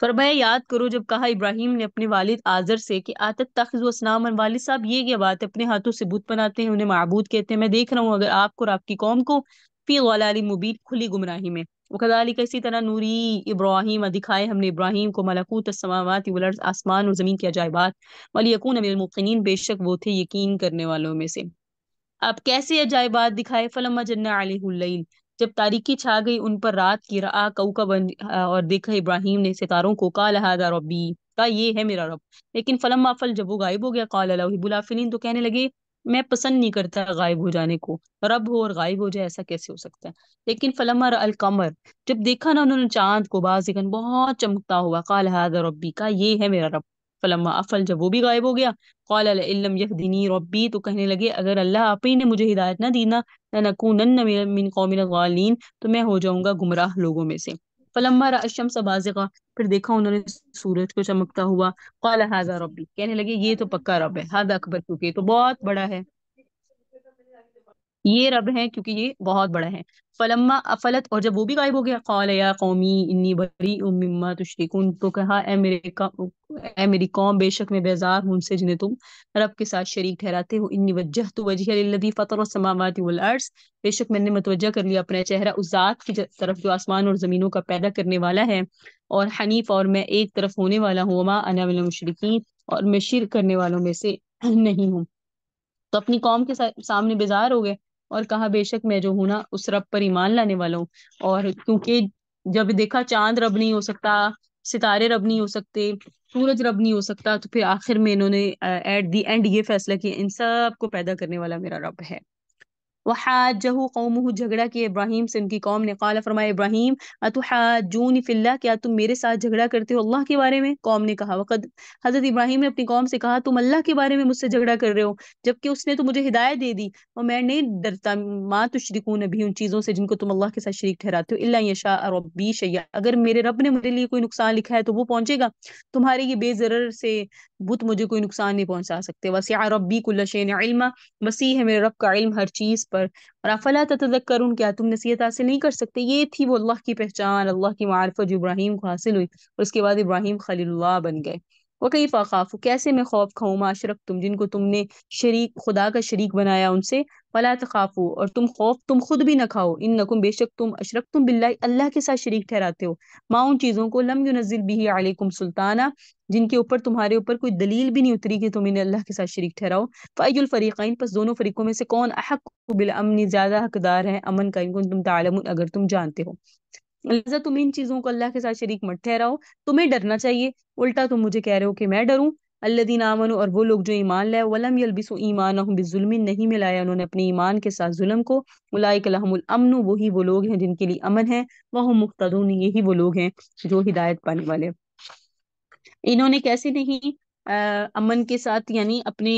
[SPEAKER 1] فرمایا یاد کرو جب کہا ابراہیم نے اپنے والد آزر سے کہ آتتخذ اصناما، والد صاحب یہ کیا بات ہے، اپنے ہاتھوں سے بت بناتے ہیں، انہیں معبود کہتے ہیں، میں دیکھ رہا ہوں اگر آپ کو اور آپ کی قوم کو فی ضلال مبین، کھلی گمراہی میں، وکذالک، اسی طرح نوری ابراہیم، دکھائے ہم نے ابراہیم کو ملکوت السماوات والارض، آسمان اور زمین کی عجائبات، ولیکون من الموقنین، بے شک وہ تھے یقین کرنے والوں میں سے۔ اب کیسے عجائبات دکھائے، فلما جن علیہ اللیل، جب تاریکی چھا گئی ان پر رات کی، رآ کوکبا، اور دیکھا ابراہیم نے ستاروں کو، قال ھذا ربی، کہا یہ ہے میرا رب، لیکن فلما افل، جب وہ غائب ہو گیا، قال لا احب الافلین، تو کہنے لگے میں پسند نہیں کرتا غائب ہو جانے کو، رب ہو اور غائب ہو جائے ایسا کیسے ہو سکتا ہے، لیکن فلما رأى القمر، جب دیکھا نا انہوں نے چاند کو، بازغا، بہت چمکتا ہوا، قال ھذا ربی، کہا یہ ہے میرا رب، فلما افل، جب وہ بھی غائب ہو گیا، قال لئن لم يهدنی ربی، تو کہنے لگے اگر اللہ آپ ہی نے مجھے ہدایت نہ دی نا، لنکونن من قوم الضالین، تو میں ہو جاؤں گا گمراہ لوگوں میں سے۔ فلما رأى الشمس بازغہ، پھر دیکھا انہوں نے سورج کو چمکتا ہوا، قال ھذا ربی، کہنے لگے یہ تو پکا رب ہے، ھذا اکبر، کیونکہ یہ تو بہت بڑا ہے، یہ رب ہے کیونکہ یہ بہت بڑا ہے۔ فلما افلت، اور جب وہ بھی غائب ہو گیا، قال یا قومی انی بریء مما تشرکون، تو کہا اے میری قوم، بے شک میں بیزار ہوں ان سے جنہیں تم رب کے ساتھ شریک ٹھہراتے ہو، انی وجہت وجہی للذی فطر السماوات والارض، بے شک میں نے متوجہ کر لیا اپنا چہرہ اس ذات کی طرف جو آسمان اور زمینوں کا پیدا کرنے والا ہے، اور حنیف، اور میں ایک طرف ہونے والا ہوں، وما انا من المشرکین، اور میں شرک کرنے والوں میں سے نہیں ہوں۔ تو اپنی قوم کے سامنے بیزار ہو گئے اور کہا بے شک میں جو ہوں نا اس رب پر ایمان لانے والا ہوں، اور کیونکہ جب دیکھا چاند رب نہیں ہو سکتا، ستارے رب نہیں ہو سکتے، سورج رب نہیں ہو سکتا، تو پھر آخر میں انہوں نے ایٹ دی اینڈ یہ فیصلہ کیا ان سب کو پیدا کرنے والا میرا رب ہے۔ وحاجہ قومہ، جھگڑا کیا ابراہیم سے ان کی قوم نے، قال، فرمایا ابراہیم، اتحاجونی فی اللہ، کیا تم میرے ساتھ جھگڑا کرتے ہو اللہ کے بارے میں؟ قوم نے کہا، وقد، حضرت ابراہیم نے اپنی قوم سے کہا تم اللہ کے بارے میں مجھ سے جھگڑا کر رہے ہو جبکہ اس نے تو مجھے ہدایت دے دی، اور میں نہیں ڈرتا ما تشرکون بھی، ان چیزوں سے جن کو تم اللہ کے ساتھ شریک ٹھہراتے ہو، الا یشاء ربی شیئا، اگر میرے رب نے میرے لیے کوئی نقصان لکھا ہے تو وہ پہنچے گا، تمہارے یہ بے ضرر سے بت مجھے کوئی نقصان نہیں پہنچا سکتے۔ وسع ربی کل شیء علما، وسیع ہے میرے رب کا علم ہر چیز پر، اور افلا تتذکرون، کیا تم نصیحت حاصل نہیں کر سکتے؟ یہ تھی وہ اللہ کی پہچان، اللہ کی معرفت جو ابراہیم کو حاصل ہوئی، اور اس کے بعد ابراہیم خلیل اللہ بن گئے۔ وکیف اخاف، کیسے میں خوف کھاؤں، ما اشرکتم، جن کو تم نے شریک، خدا کا شریک بنایا ان سے، ولا تخافوا، اور تم خوف تم خود بھی نہ کھاؤ، انکم، بے شک تم، اشرکتم باللہ، اللہ کے ساتھ شریک ٹھہراتے ہو، ما، ان چیزوں کو، لم ينزل به علیکم سلطانہ، جن کے اوپر تمہارے اوپر کوئی دلیل بھی نہیں اتری کہ تم انہیں اللہ کے ساتھ شریک ٹھہراؤ، فأی الفریقین، پس دونوں فریقوں میں سے کون، احق بالامن، زیادہ حقدار ہے امن کا، ان کو تم تعلمون، اگر تم جانتے ہو، لہذا تم ان چیزوں کو اللہ کے ساتھ شریک مت ٹھہراؤ، تمہیں ڈرنا چاہیے، الٹا تم مجھے کہہ رہے ہو کہ میں ڈروں، الذین آمنوا، اور وہ لوگ جو ایمان لائے، ولم یلبسوا ایمانہم بالظلم، نہیں ملایا انہوں نے اپنے ایمان کے ساتھ ظلم کو، اولئک لہم الامن، وہی وہ لوگ ہیں جن کے لیے امن ہے، وہم مہتدون، یہی وہ لوگ ہیں جو ہدایت پانے والے۔ انہوں نے کیسے نہیں امن کے ساتھ، یعنی اپنے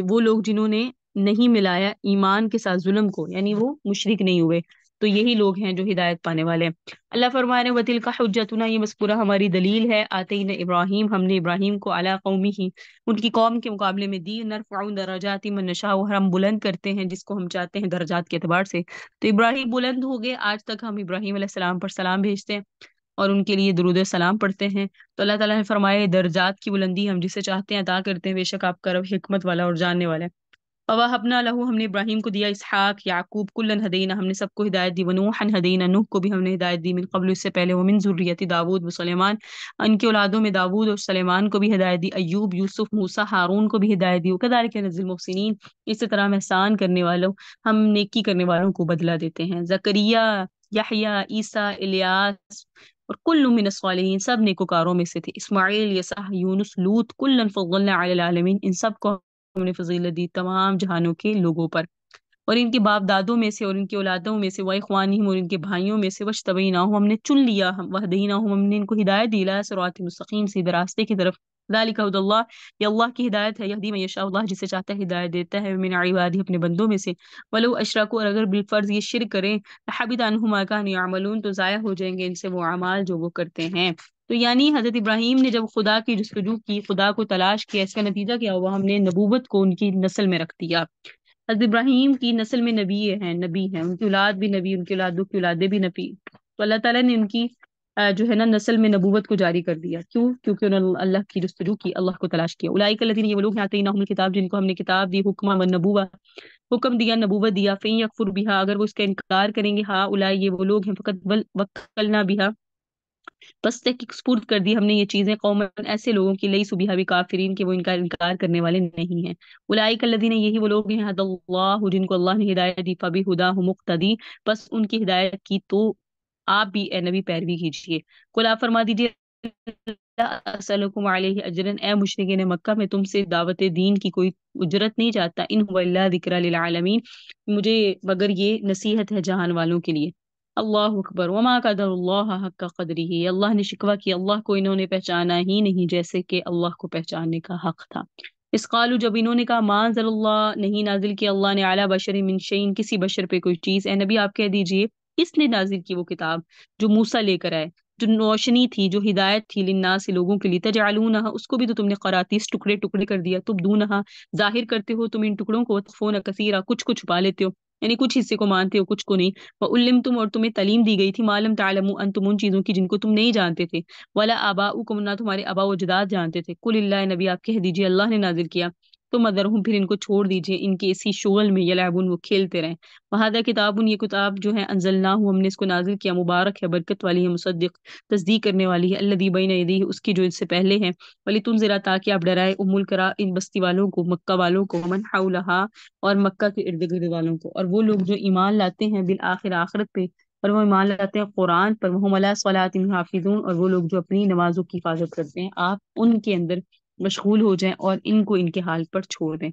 [SPEAKER 1] وہ لوگ جنہوں نے نہیں ملایا ایمان کے ساتھ ظلم کو، یعنی وہ مشرک نہیں ہوئے، تو یہی لوگ ہیں جو ہدایت پانے والے ہیں۔ اللہ فرما رہے وَتِلْكَ حُجَّتُنَا، یہ مذکورہ ہماری دلیل ہے، آتینا ابراہیم، ہم نے ابراہیم کو، علی قومہ، ان کی قوم کے مقابلے میں دی، نرفع درجات من نشاء، ہم بلند کرتے ہیں جس کو ہم چاہتے ہیں درجات کے اعتبار سے، تو ابراہیم بلند ہو گئے، آج تک ہم ابراہیم علیہ السلام پر سلام بھیجتے ہیں اور ان کے لیے درود و سلام پڑھتے ہیں، تو اللہ تعالیٰ نے فرمایا درجات کی بلندی ہم جسے چاہتے ہیں عطا کرتے ہیں، بے شک آپ کا رب حکمت والا اور جاننے والا ہے۔ فوہبنا لہ، ہم نے ابراہیم کو دیا اسحاق، یعقوب، کلن ہدینا، ہم نے سب کو ہدایت دی، ونوحا ہدینا، نوح کو بھی ہم نے ہدایت دی، من قبل، اس سے پہلے، ومن ذریۃ داود و سلیمان، ان کے اولادوں میں داود اور سلیمان کو بھی ہدایت دی، ایوب، یوسف، موسیٰ، ہارون کو بھی ہدایت دی، وکذالک نجزی المحسنین، اسی طرح ہم احسان کرنے والوں، ہم نیکی کرنے والوں کو بدلہ دیتے ہیں۔ زکریا، یحییٰ، عیسیٰ، الیاس، اور کل من الصالحین، سب نیکوکاروں میں سے تھے، اسماعیل، یسع، یونس، لوط، کلا فضلنا علی العالمین، ان سب کو ہم نے فضیلت دی تمام جہانوں کے لوگوں پر، اور ان کے باپ دادوں میں سے اور ان کی اولادوں میں سے، واخوانہم، اور ان کے بھائیوں میں سے، وجتبیناہم، ہم نے چن لیا، وہدیناہم، ہم نے ان کو ہدایت دی، الی صراط مستقیم، سیدھے راستے کی طرف، ذالک ھدی اللہ، یہ اللہ کی ہدایت ہے، یہدی من یشاء، اللہ جسے چاہتا ہے ہدایت دیتا ہے، من عبادہ اپنے بندوں میں سے، ولو اشرکوا، اور اگر بالفرض یہ شرک کریں، لحبط عنہم ما کانوا یعملون، تو ضائع ہو جائیں گے ان سے وہ اعمال جو وہ کرتے ہیں۔ تو یعنی حضرت ابراہیم نے جب خدا کی جستجو کی، خدا کو تلاش کیا، اس کا نتیجہ کیا ہوا؟ ہم نے نبوت کو ان کی نسل میں رکھ دیا۔ حضرت ابراہیم کی نسل میں نبی ہیں، ان کی اولاد بھی نبی، ان کی اولادوں کی اولادیں بھی نبی، تو اللہ تعالیٰ نے ان کی جو ہے نا نسل میں نبوت کو جاری کر دیا۔ کیوں؟ کیونکہ انہوں نے اللہ کی جستجو کی، اللہ کو تلاش کیا۔ اولئک الذین، یہ وہ لوگ ہیں، آتیناہم الکتاب، جن کو ہم نے کتاب دی، حکما و نبوہ، حکم دیا، نبوت دیا، فین یکفر بہا، اگر وہ اس کا انکار کریں گے، ہاں اولئک، یہ وہ لوگ ہیں، فقط وکلنا بہا، بس تحقیق سپرد کر دی ہم نے یہ چیزیں، قوم ایسے لوگوں کی، لیسوا بہا بکافرین، کہ وہ ان کا انکار کرنے والے نہیں ہیں۔ اولئک الذین، یہی وہ لوگ ہیں، ہدی اللہ، جن کو اللہ نے ہدایت دی، فبہداہ مقتدی، بس ان کی ہدایت کی تو آپ بھی اے نبی پیروی کیجیے۔ قل، آپ فرما دیجیے، لا اسألکم علیہ اجرا، اے مشرکین مکہ، میں تم سے دعوت دین کی کوئی اجرت نہیں چاہتا، ان هو الا ذکر للعالمین، مجھے مگر یہ نصیحت ہے جہان والوں کے لیے۔ اللہ اکبر، وما قدر اللہ حق قدرہ، اللہ نے شکوہ کیا، اللہ کو انہوں نے پہچانا ہی نہیں جیسے کہ اللہ کو پہچاننے کا حق تھا۔ اس قالو، جب انہوں نے کہا، ما انزل اللہ، نہیں نازل کیا اللہ نے، علی بشر من شیء، کسی بشر پہ کوئی چیز، اے نبی آپ کہہ دیجئے، کس نے نازل کی وہ کتاب جو موسیٰ لے کر آئے، جو روشنی تھی، جو ہدایت تھی، للناس، لوگوں کے لیے، تجعلونہا، اس کو بھی تو تم نے قراتیس، ٹکڑے ٹکڑے کر دیا، تبدونہا، ظاہر کرتے ہو تم ان ٹکڑوں کو، وتخفون کثیرا، کچھ کو چھپا لیتے ہو، یعنی کچھ حصے کو مانتے ہو، کچھ کو نہیں، وعلمتم، اور تمہیں تعلیم دی گئی تھی، ما لم تعلموا انتم، ان چیزوں کی جن کو تم نہیں جانتے تھے، ولا آباؤکم، نہ تمہارے آباء و اجداد جانتے تھے، قل اللہ، نبی آپ کہہ دیجئے اللہ نے نازل کیا، تو مدرہم، پھر ان کو چھوڑ دیجئے ان کے اسی شغل میں، یلعبون، وہ کھیلتے رہیں، وہذا کتاب، یہ کتاب جو ہے، انزلناہ، ہم نے اس کو نازل کیا، مبارک ہے، برکت والی ہے، مصدق، تصدیق کرنے والی ہے، الذی بین یدیہ، اس کی جو اس سے پہلے ہے، ولتنذر، تاکہ آپ ڈرائے، ام القری، ان بستی والوں کو، مکہ والوں کو، من حولہا، اور مکہ کے ارد گرد والوں کو، اور وہ لوگ جو ایمان لاتے ہیں بالآخر، آخرت پہ، اور وہ ایمان لاتے ہیں قرآن پر، وہ علی صلاتہم حافظون، اور وہ لوگ جو اپنی نمازوں کی حفاظت کرتے ہیں، آپ ان کے اندر مشغول ہو جائیں اور ان کو ان کے حال پر چھوڑ دیں۔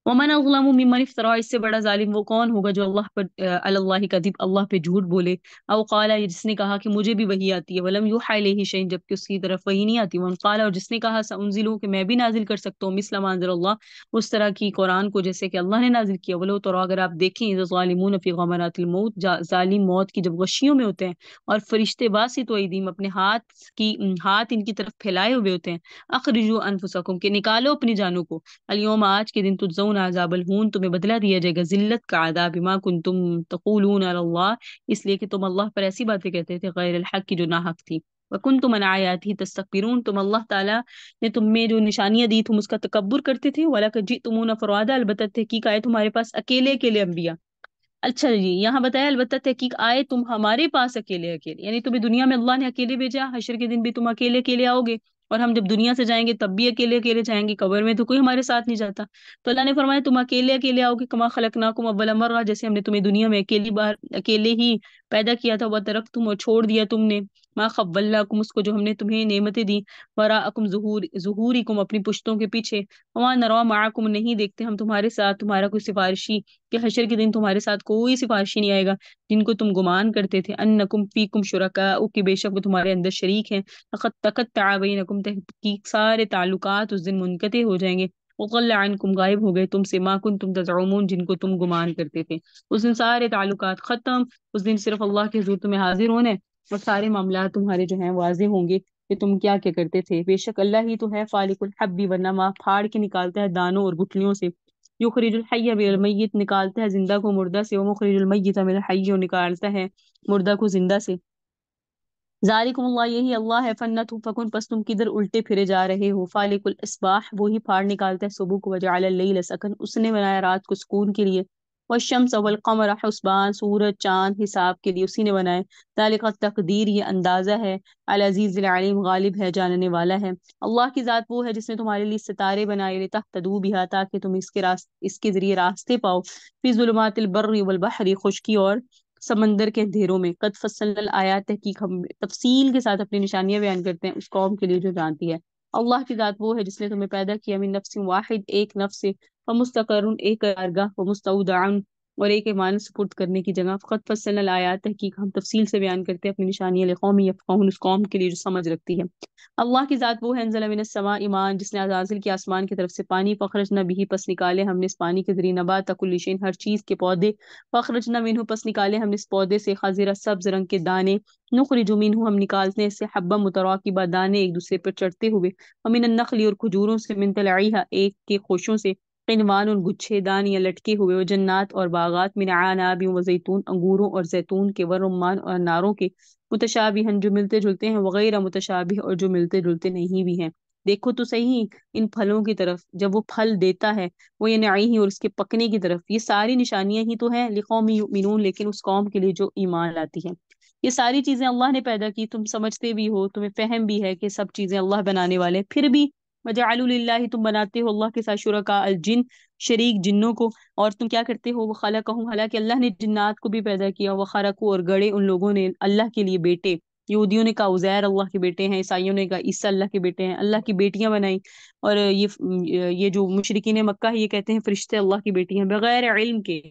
[SPEAKER 1] ومن اظلم ممن افترا، اس سے بڑا ظالم وہ کون ہوگا جو اللہ پر علی اللہ کذب، اللہ پہ جھوٹ بولے، او قال، جس نے کہا کہ مجھے بھی وحی آتی ہے، ولم یوحى الیہ شیء، جبکہ اس کی طرف وحی نہیں آتی، ومن قال، اور جس نے کہا سانزل، کہ میں بھی نازل کر سکتا ہوں، مثل ما انزل اللہ، اس طرح کی قرآن کو جیسے کہ اللہ نے نازل کیا، ولو ترى، اگر آپ دیکھیں، اذ الظالمون فی غمرات الموت، ظالم موت کی جب غشیوں میں ہوتے ہیں، اور فرشتے باسطوا ایدیہم، اپنے ہاتھ ان کی طرف پھیلائے ہوئے ہوتے ہیں، اخرجوا انفسکم، کہ نکالو اپنی جانوں کو، الیوم، آج کے دن، تجزون عذاب الہون، تمہیں بدلہ دیا جائے گا ذلت کا عذاب، بما کنتم تقولون علی اللہ، اس لیے کہ تم اللہ پر ایسی باتیں کہتے تھے، غیر الحق کی، جو ناحق تھی، وکنتم عن آیاتہ تستکبرون، تم اللہ تعالیٰ نے تم میں جو نشانیاں دی تم اس کا تکبر کرتے تھے، وَلَقَدْ جِئْتُمُونَا فُرَادَىٰ، البتہ تحقیق آئے تمہارے پاس اکیلے اکیلے انبیاء۔ اچھا جی، یہاں بتایا البتہ تحقیق آئے تم ہمارے پاس اکیلے اکیلے، یعنی تمہیں دنیا میں اللہ نے اکیلے بھیجا، حشر کے دن بھی تم اکیلے اکیلے آؤ گے، اور ہم جب دنیا سے جائیں گے تب بھی اکیلے اکیلے جائیں گے، قبر میں تو کوئی ہمارے ساتھ نہیں جاتا، تو اللہ نے فرمایا تم اکیلے اکیلے آؤ گے، کما خلقناکم اول مرہ، جیسے ہم نے تمہیں دنیا میں اکیلی بار اکیلے ہی پیدا کیا تھا، وترکتم، اور چھوڑ دیا تم نے، ما خولناکم، اس کو جو ہم نے تمہیں نعمتیں دی، وراءکم ظہورکم، اپنی پشتوں کے پیچھے، وما نرى معکم، نہیں دیکھتے ہم تمہارے ساتھ تمہارا کوئی سفارشی، کہ حشر کے دن تمہارے ساتھ کوئی سفارشی نہیں آئے گا، جن کو تم گمان کرتے تھے، انکم فیکم شرکاء، کہ بے شک وہ تمہارے اندر شریک ہیں، لقد تقطع بینکم، تحقیق سارے تعلقات اس دن منقطع ہو جائیں گے، وضل عنکم، غائب ہو گئے تم سے، ما کنتم تزعمون، جن کو تم گمان کرتے تھے، اس دن سارے تعلقات ختم، اس دن صرف اللہ کے حضور تمہیں حاضر ہونے، اور سارے معاملات تمہارے جو ہیں واضح ہوں گے کہ تم کیا کیا کرتے تھے، بے شک اللہ ہی تو ہے فالق الحب والنوى، پھاڑ کے نکالتا ہے دانوں اور گٹھلیوں سے، یخرج الحی من المیت، نکالتا ہے زندہ کو مردہ سے، ومخرج المیت من الحی، اور نکالتا ہے مردہ کو زندہ سے، ذالکم اللہ، یہی اللہ ہے، فکن، پس تم کدھر الٹے پھرے جا رہے ہو، فالق الاصباح، وہی پھاڑ نکالتا ہے صبح کو، وجعل اللیل سکن، اس نے بنایا رات کو سکون کے لیے، والشمس والقمر حسبان، سورج چاند حساب کے لیے اسی نے بنائے، ذالک تقدیر، یہ اندازہ ہے، العزیز العلیم، غالب ہے، جاننے والا ہے، اللہ کی ذات وہ ہے جس نے تمہارے لیے ستارے بنائے، لتہتدوا بہا، تاکہ تم اس کے ذریعے راستے پاؤ، فی ظلمات البر والبحر، خشکی اور سمندر کے اندھیروں میں، قد فصلنا الآیات، تحقیق ہم تفصیل کے ساتھ اپنی نشانیاں بیان کرتے ہیں اس قوم کے لیے جو جانتی ہے، اللہ کی ذات وہ ہے جس نے تمہیں پیدا کیا، من نفس واحد، ایک نفس سے، ومستقر، ایک قرارگاہ، ومستودع، اور ایک ایمان سپرد کرنے کی جگہ فقط فصل الآیات، تحقیق ہم تفصیل سے بیان کرتے ہیں اپنی نشانیاں، لقوم یفقہون، اس قوم کے لیے جو سمجھ رکھتی ہے۔ اللہ کی ذات وہ ہے، انزل من السماء ایمان، جس نے نازل کیا آسمان کی طرف سے پانی، فخرجنا به، پس نکالے ہم نے اس پانی کے ذریعے نبات کل شیء، ہر چیز کے پودے، فخرجنا منہ، پس نکالے ہم نے اس پودے سے خضرا، سبز رنگ کے دانے، نخرج منہ، ہم نکالتے ہیں اس سے حبا متراکبہ، دانے ایک دوسرے پر چڑھتے ہوئے، ومن النخل، اور کھجوروں سے، من طلعها، ایک کے خوشوں سے، قنوان، گچھے دانیاں لٹکے ہوئے، و جنات، اور باغات، من عناب، و زیتون، انگوروں اور زیتون کے، ورمان، اور اناروں کے، متشابہن، جو ملتے جلتے ہیں، وغیر متشابہ، اور جو ملتے جلتے نہیں بھی ہیں۔ دیکھو تو صحیح ان پھلوں کی طرف، جب وہ پھل دیتا ہے، وہ ینعیہ، اور اس کے پکنے کی طرف، یہ ساری نشانیاں ہی تو ہیں، لقوم یؤمنون، لیکن اس قوم کے لیے جو ایمان لاتی ہے۔ یہ ساری چیزیں اللہ نے پیدا کی، تم سمجھتے بھی ہو، تمہیں فہم بھی ہے کہ سب چیزیں اللہ بنانے والے، پھر بھی وجعلوا للہ، تم بناتے ہو اللہ کے ساتھ شرکاء الجن، شریک جنوں کو، اور تم کیا کرتے ہو، وہ خلقہم، حالانکہ اللہ نے جنات کو بھی پیدا کیا، وہ خرقوا، اور گڑے ان لوگوں نے اللہ کے لیے بیٹے، یہودیوں نے کہا عزیر اللہ کے بیٹے ہیں، عیسائیوں نے کہا عیسیٰ اللہ کے بیٹے ہیں، اللہ کی بیٹیاں بنائی، اور یہ جو مشرکین مکہ ہے یہ کہتے ہیں فرشتے اللہ کی بیٹی ہیں بغیر علم کے،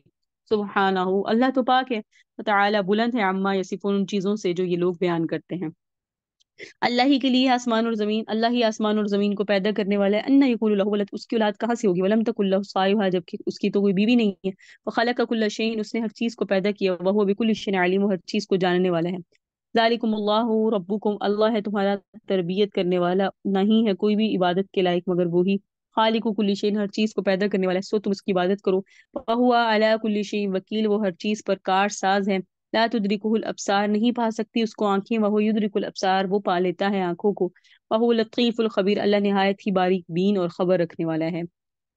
[SPEAKER 1] سبحانہ، اللہ تو پاک ہے، تعالی بلند ہے، عما یصفون، ان چیزوں سے جو یہ لوگ بیان کرتے ہیں۔ اللہ ہی کے لیے آسمان اور زمین، اللہ ہی آسمان اور زمین کو پیدا کرنے والا ہے، ان یقول له ولد، اس کی اولاد کہاں سے ہوگی، ولم تکن له صاحبہ، جبکہ اس کی تو کوئی بیوی نہیں ہے، وخلق کل شیء، اس نے ہر چیز کو پیدا کیا، وهو بكل شیء علیم، وہ ہر چیز کو جاننے والا ہے۔ ذالکم اللہ ربکم، اللہ ہے تمہارا تربیت کرنے والا، نہیں ہے کوئی بھی عبادت کے لائق مگر وہی، خالق کل شیء، ہر چیز کو پیدا کرنے والا ہے، سو تم اس کی عبادت کرو، وهو علی کل شیء وکیل، وہ ہر چیز پر کار ساز ہے، لا تدرکہ الابصار، نہیں پا سکتی اس کو آنکھیں، وہ یدرک الابصار، وہ پا لیتا ہے آنکھوں کو، وہ لطیف الخبیر، اللہ نہایت ہی باریک بین اور خبر رکھنے والا ہے۔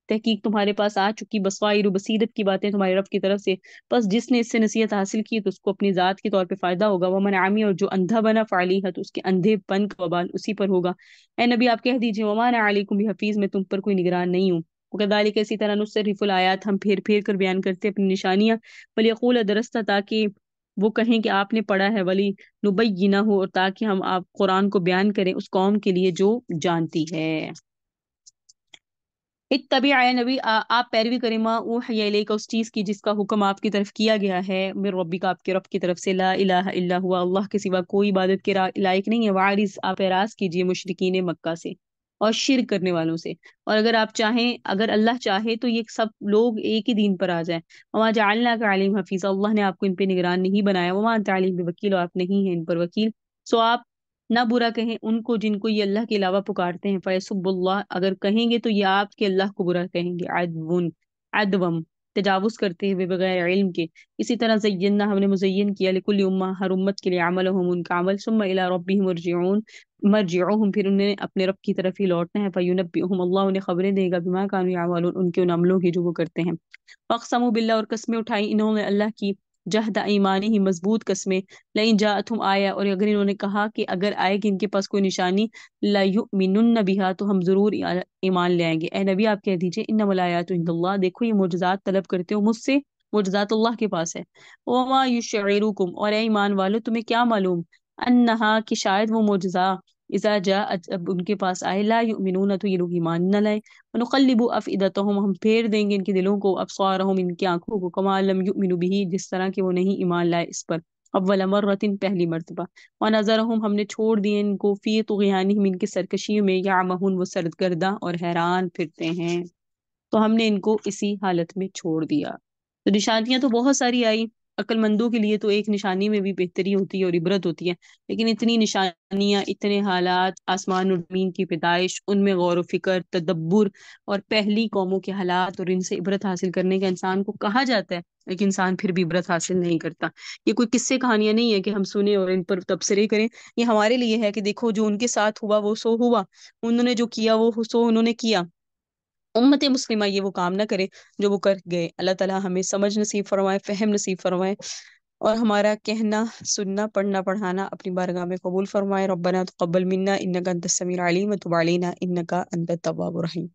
[SPEAKER 1] تحقیق تمہارے پاس آ چکی بصائر و بصیرت کی باتیں تمہارے رب کی طرف سے، بس جس نے اس سے نصیحت حاصل کی تو اس کو اپنی ذات کے طور پہ فائدہ ہوگا، ومن عمی، اور جو اندھا بنا فعلیہ، تو اس کے اندھے پن کا وبال اسی پر ہوگا۔ اے نبی آپ کہہ دیجئے، وما انا علیکم بحفیظ، میں تم پر کوئی نگران نہیں ہوں، وکذالک، اسی طرح نصرف الآیات، ہم پھیر پھیر کر بیان کرتے اپنی نشانیاں، ولیقول درستہ، تاکہ وہ کہیں کہ آپ نے پڑھا ہے، ولی نبینہ ہو، اور تاکہ ہم آپ قرآن کو بیان کریں اس قوم کے لیے جو جانتی ہے۔ اتبع، اے نبی آپ پیروی کریں، ما اوحی الیک، اس چیز کی جس کا حکم آپ کی طرف کیا گیا ہے، من ربک، آپ کے رب کی طرف سے، لا الہ الا ہوا، اللہ کے سوا کوئی عبادت کے لائق نہیں ہے، وعارض، آپ اعراض کیجئے مشرکین مکہ سے اور شرک کرنے والوں سے، اور اگر آپ چاہیں، اگر اللہ چاہے تو یہ سب لوگ ایک ہی دین پر آ جائیں، وما جعلناک علیہم حفیظا، اللہ نے آپ کو ان پہ نگران نہیں بنایا، وما انت علیہم بوکیل، اور آپ نہیں ہیں ان پر وکیل، سو آپ نہ برا کہیں ان کو جن کو یہ اللہ کے علاوہ پکارتے ہیں، فیسب اللہ، اگر کہیں گے تو یہ آپ کے اللہ کو برا کہیں گے، عدون، عدوم، تجاوز کرتے ہوئے بغیر علم کے، اسی طرح زینا، ہم نے مزین کیا، لکل امہ، ہر امت کے لیے، عملہم، ان کا عمل، ثم الی ربہم مرجعون، مرجعوہم، پھر انہیں اپنے رب کی طرف ہی لوٹنا ہے، فینبئہم، اللہ انہیں خبریں دے گا، بما کانوا یعملون، ان کے ان عملوں کی جو وہ کرتے ہیں۔ اقسموا باللہ، اور قسمیں اٹھائی انہوں نے اللہ کی، جہد ایمانی ہی، مضبوط قسمیں، لئن جاءتہم آیہ، اور اگر انہوں نے کہا کہ اگر آئے گی ان کے پاس کوئی نشانی، لَيُؤْمِنُنَّ بِهَا، تو ہم ضرور ایمان لے آئیں گے۔ اے نبی آپ کہہ دیجئے، انما الآیات عند اللہ، دیکھو یہ معجزات طلب کرتے ہو مجھ سے، معجزات اللہ کے پاس ہے، وما یشعرکم، اور اے ایمان والو تمہیں کیا معلوم، انہا، کہ شاید وہ معجزہ، اذا جاءت، اب ان کے پاس آئے، لا یؤمنون، تو یہ لوگ ایمان نہ لائے، ونقلب افئدتہم، ہم پھیر دیں گے ان کے دلوں کو، ابصارہم، ان کی آنکھوں کو، کما لم یؤمنوا به، جس طرح کہ وہ نہیں ایمان لائے اس پر، اول مرۃ، پہلی مرتبہ، ونظرہم، ہم نے چھوڑ دیے ان کو، فی طغیانہم، ان کی سرکشیوں میں، یعمہون، وہ سرگرداں اور حیران پھرتے ہیں، تو ہم نے ان کو اسی حالت میں چھوڑ دیا۔ تو نشانیاں تو بہت ساری آئی، عقل مندوں کے لیے تو ایک نشانی میں بھی بہتری ہوتی ہے اور عبرت ہوتی ہے، لیکن اتنی نشانیاں، اتنے حالات، آسمان و زمین کی پیدائش، ان میں غور و فکر، تدبر، اور پہلی قوموں کے حالات، اور ان سے عبرت حاصل کرنے کا انسان کو کہا جاتا ہے، لیکن انسان پھر بھی عبرت حاصل نہیں کرتا۔ یہ کوئی قصے کہانیاں نہیں ہے کہ ہم سنیں اور ان پر تبصرے کریں، یہ ہمارے لیے ہے کہ دیکھو جو ان کے ساتھ ہوا وہ سو ہوا، انہوں نے جو کیا وہ سو انہوں نے کیا، امت مسلمہ یہ وہ کام نہ کرے جو وہ کر گئے۔ اللہ تعالی ہمیں سمجھ نصیب فرمائے، فہم نصیب فرمائے، اور ہمارا کہنا، سننا، پڑھنا، پڑھانا اپنی بارگاہ میں قبول فرمائے۔ ربنا تقبل منا انک انت السمیع العلیم وتب علینا انک انت التواب الرحیم۔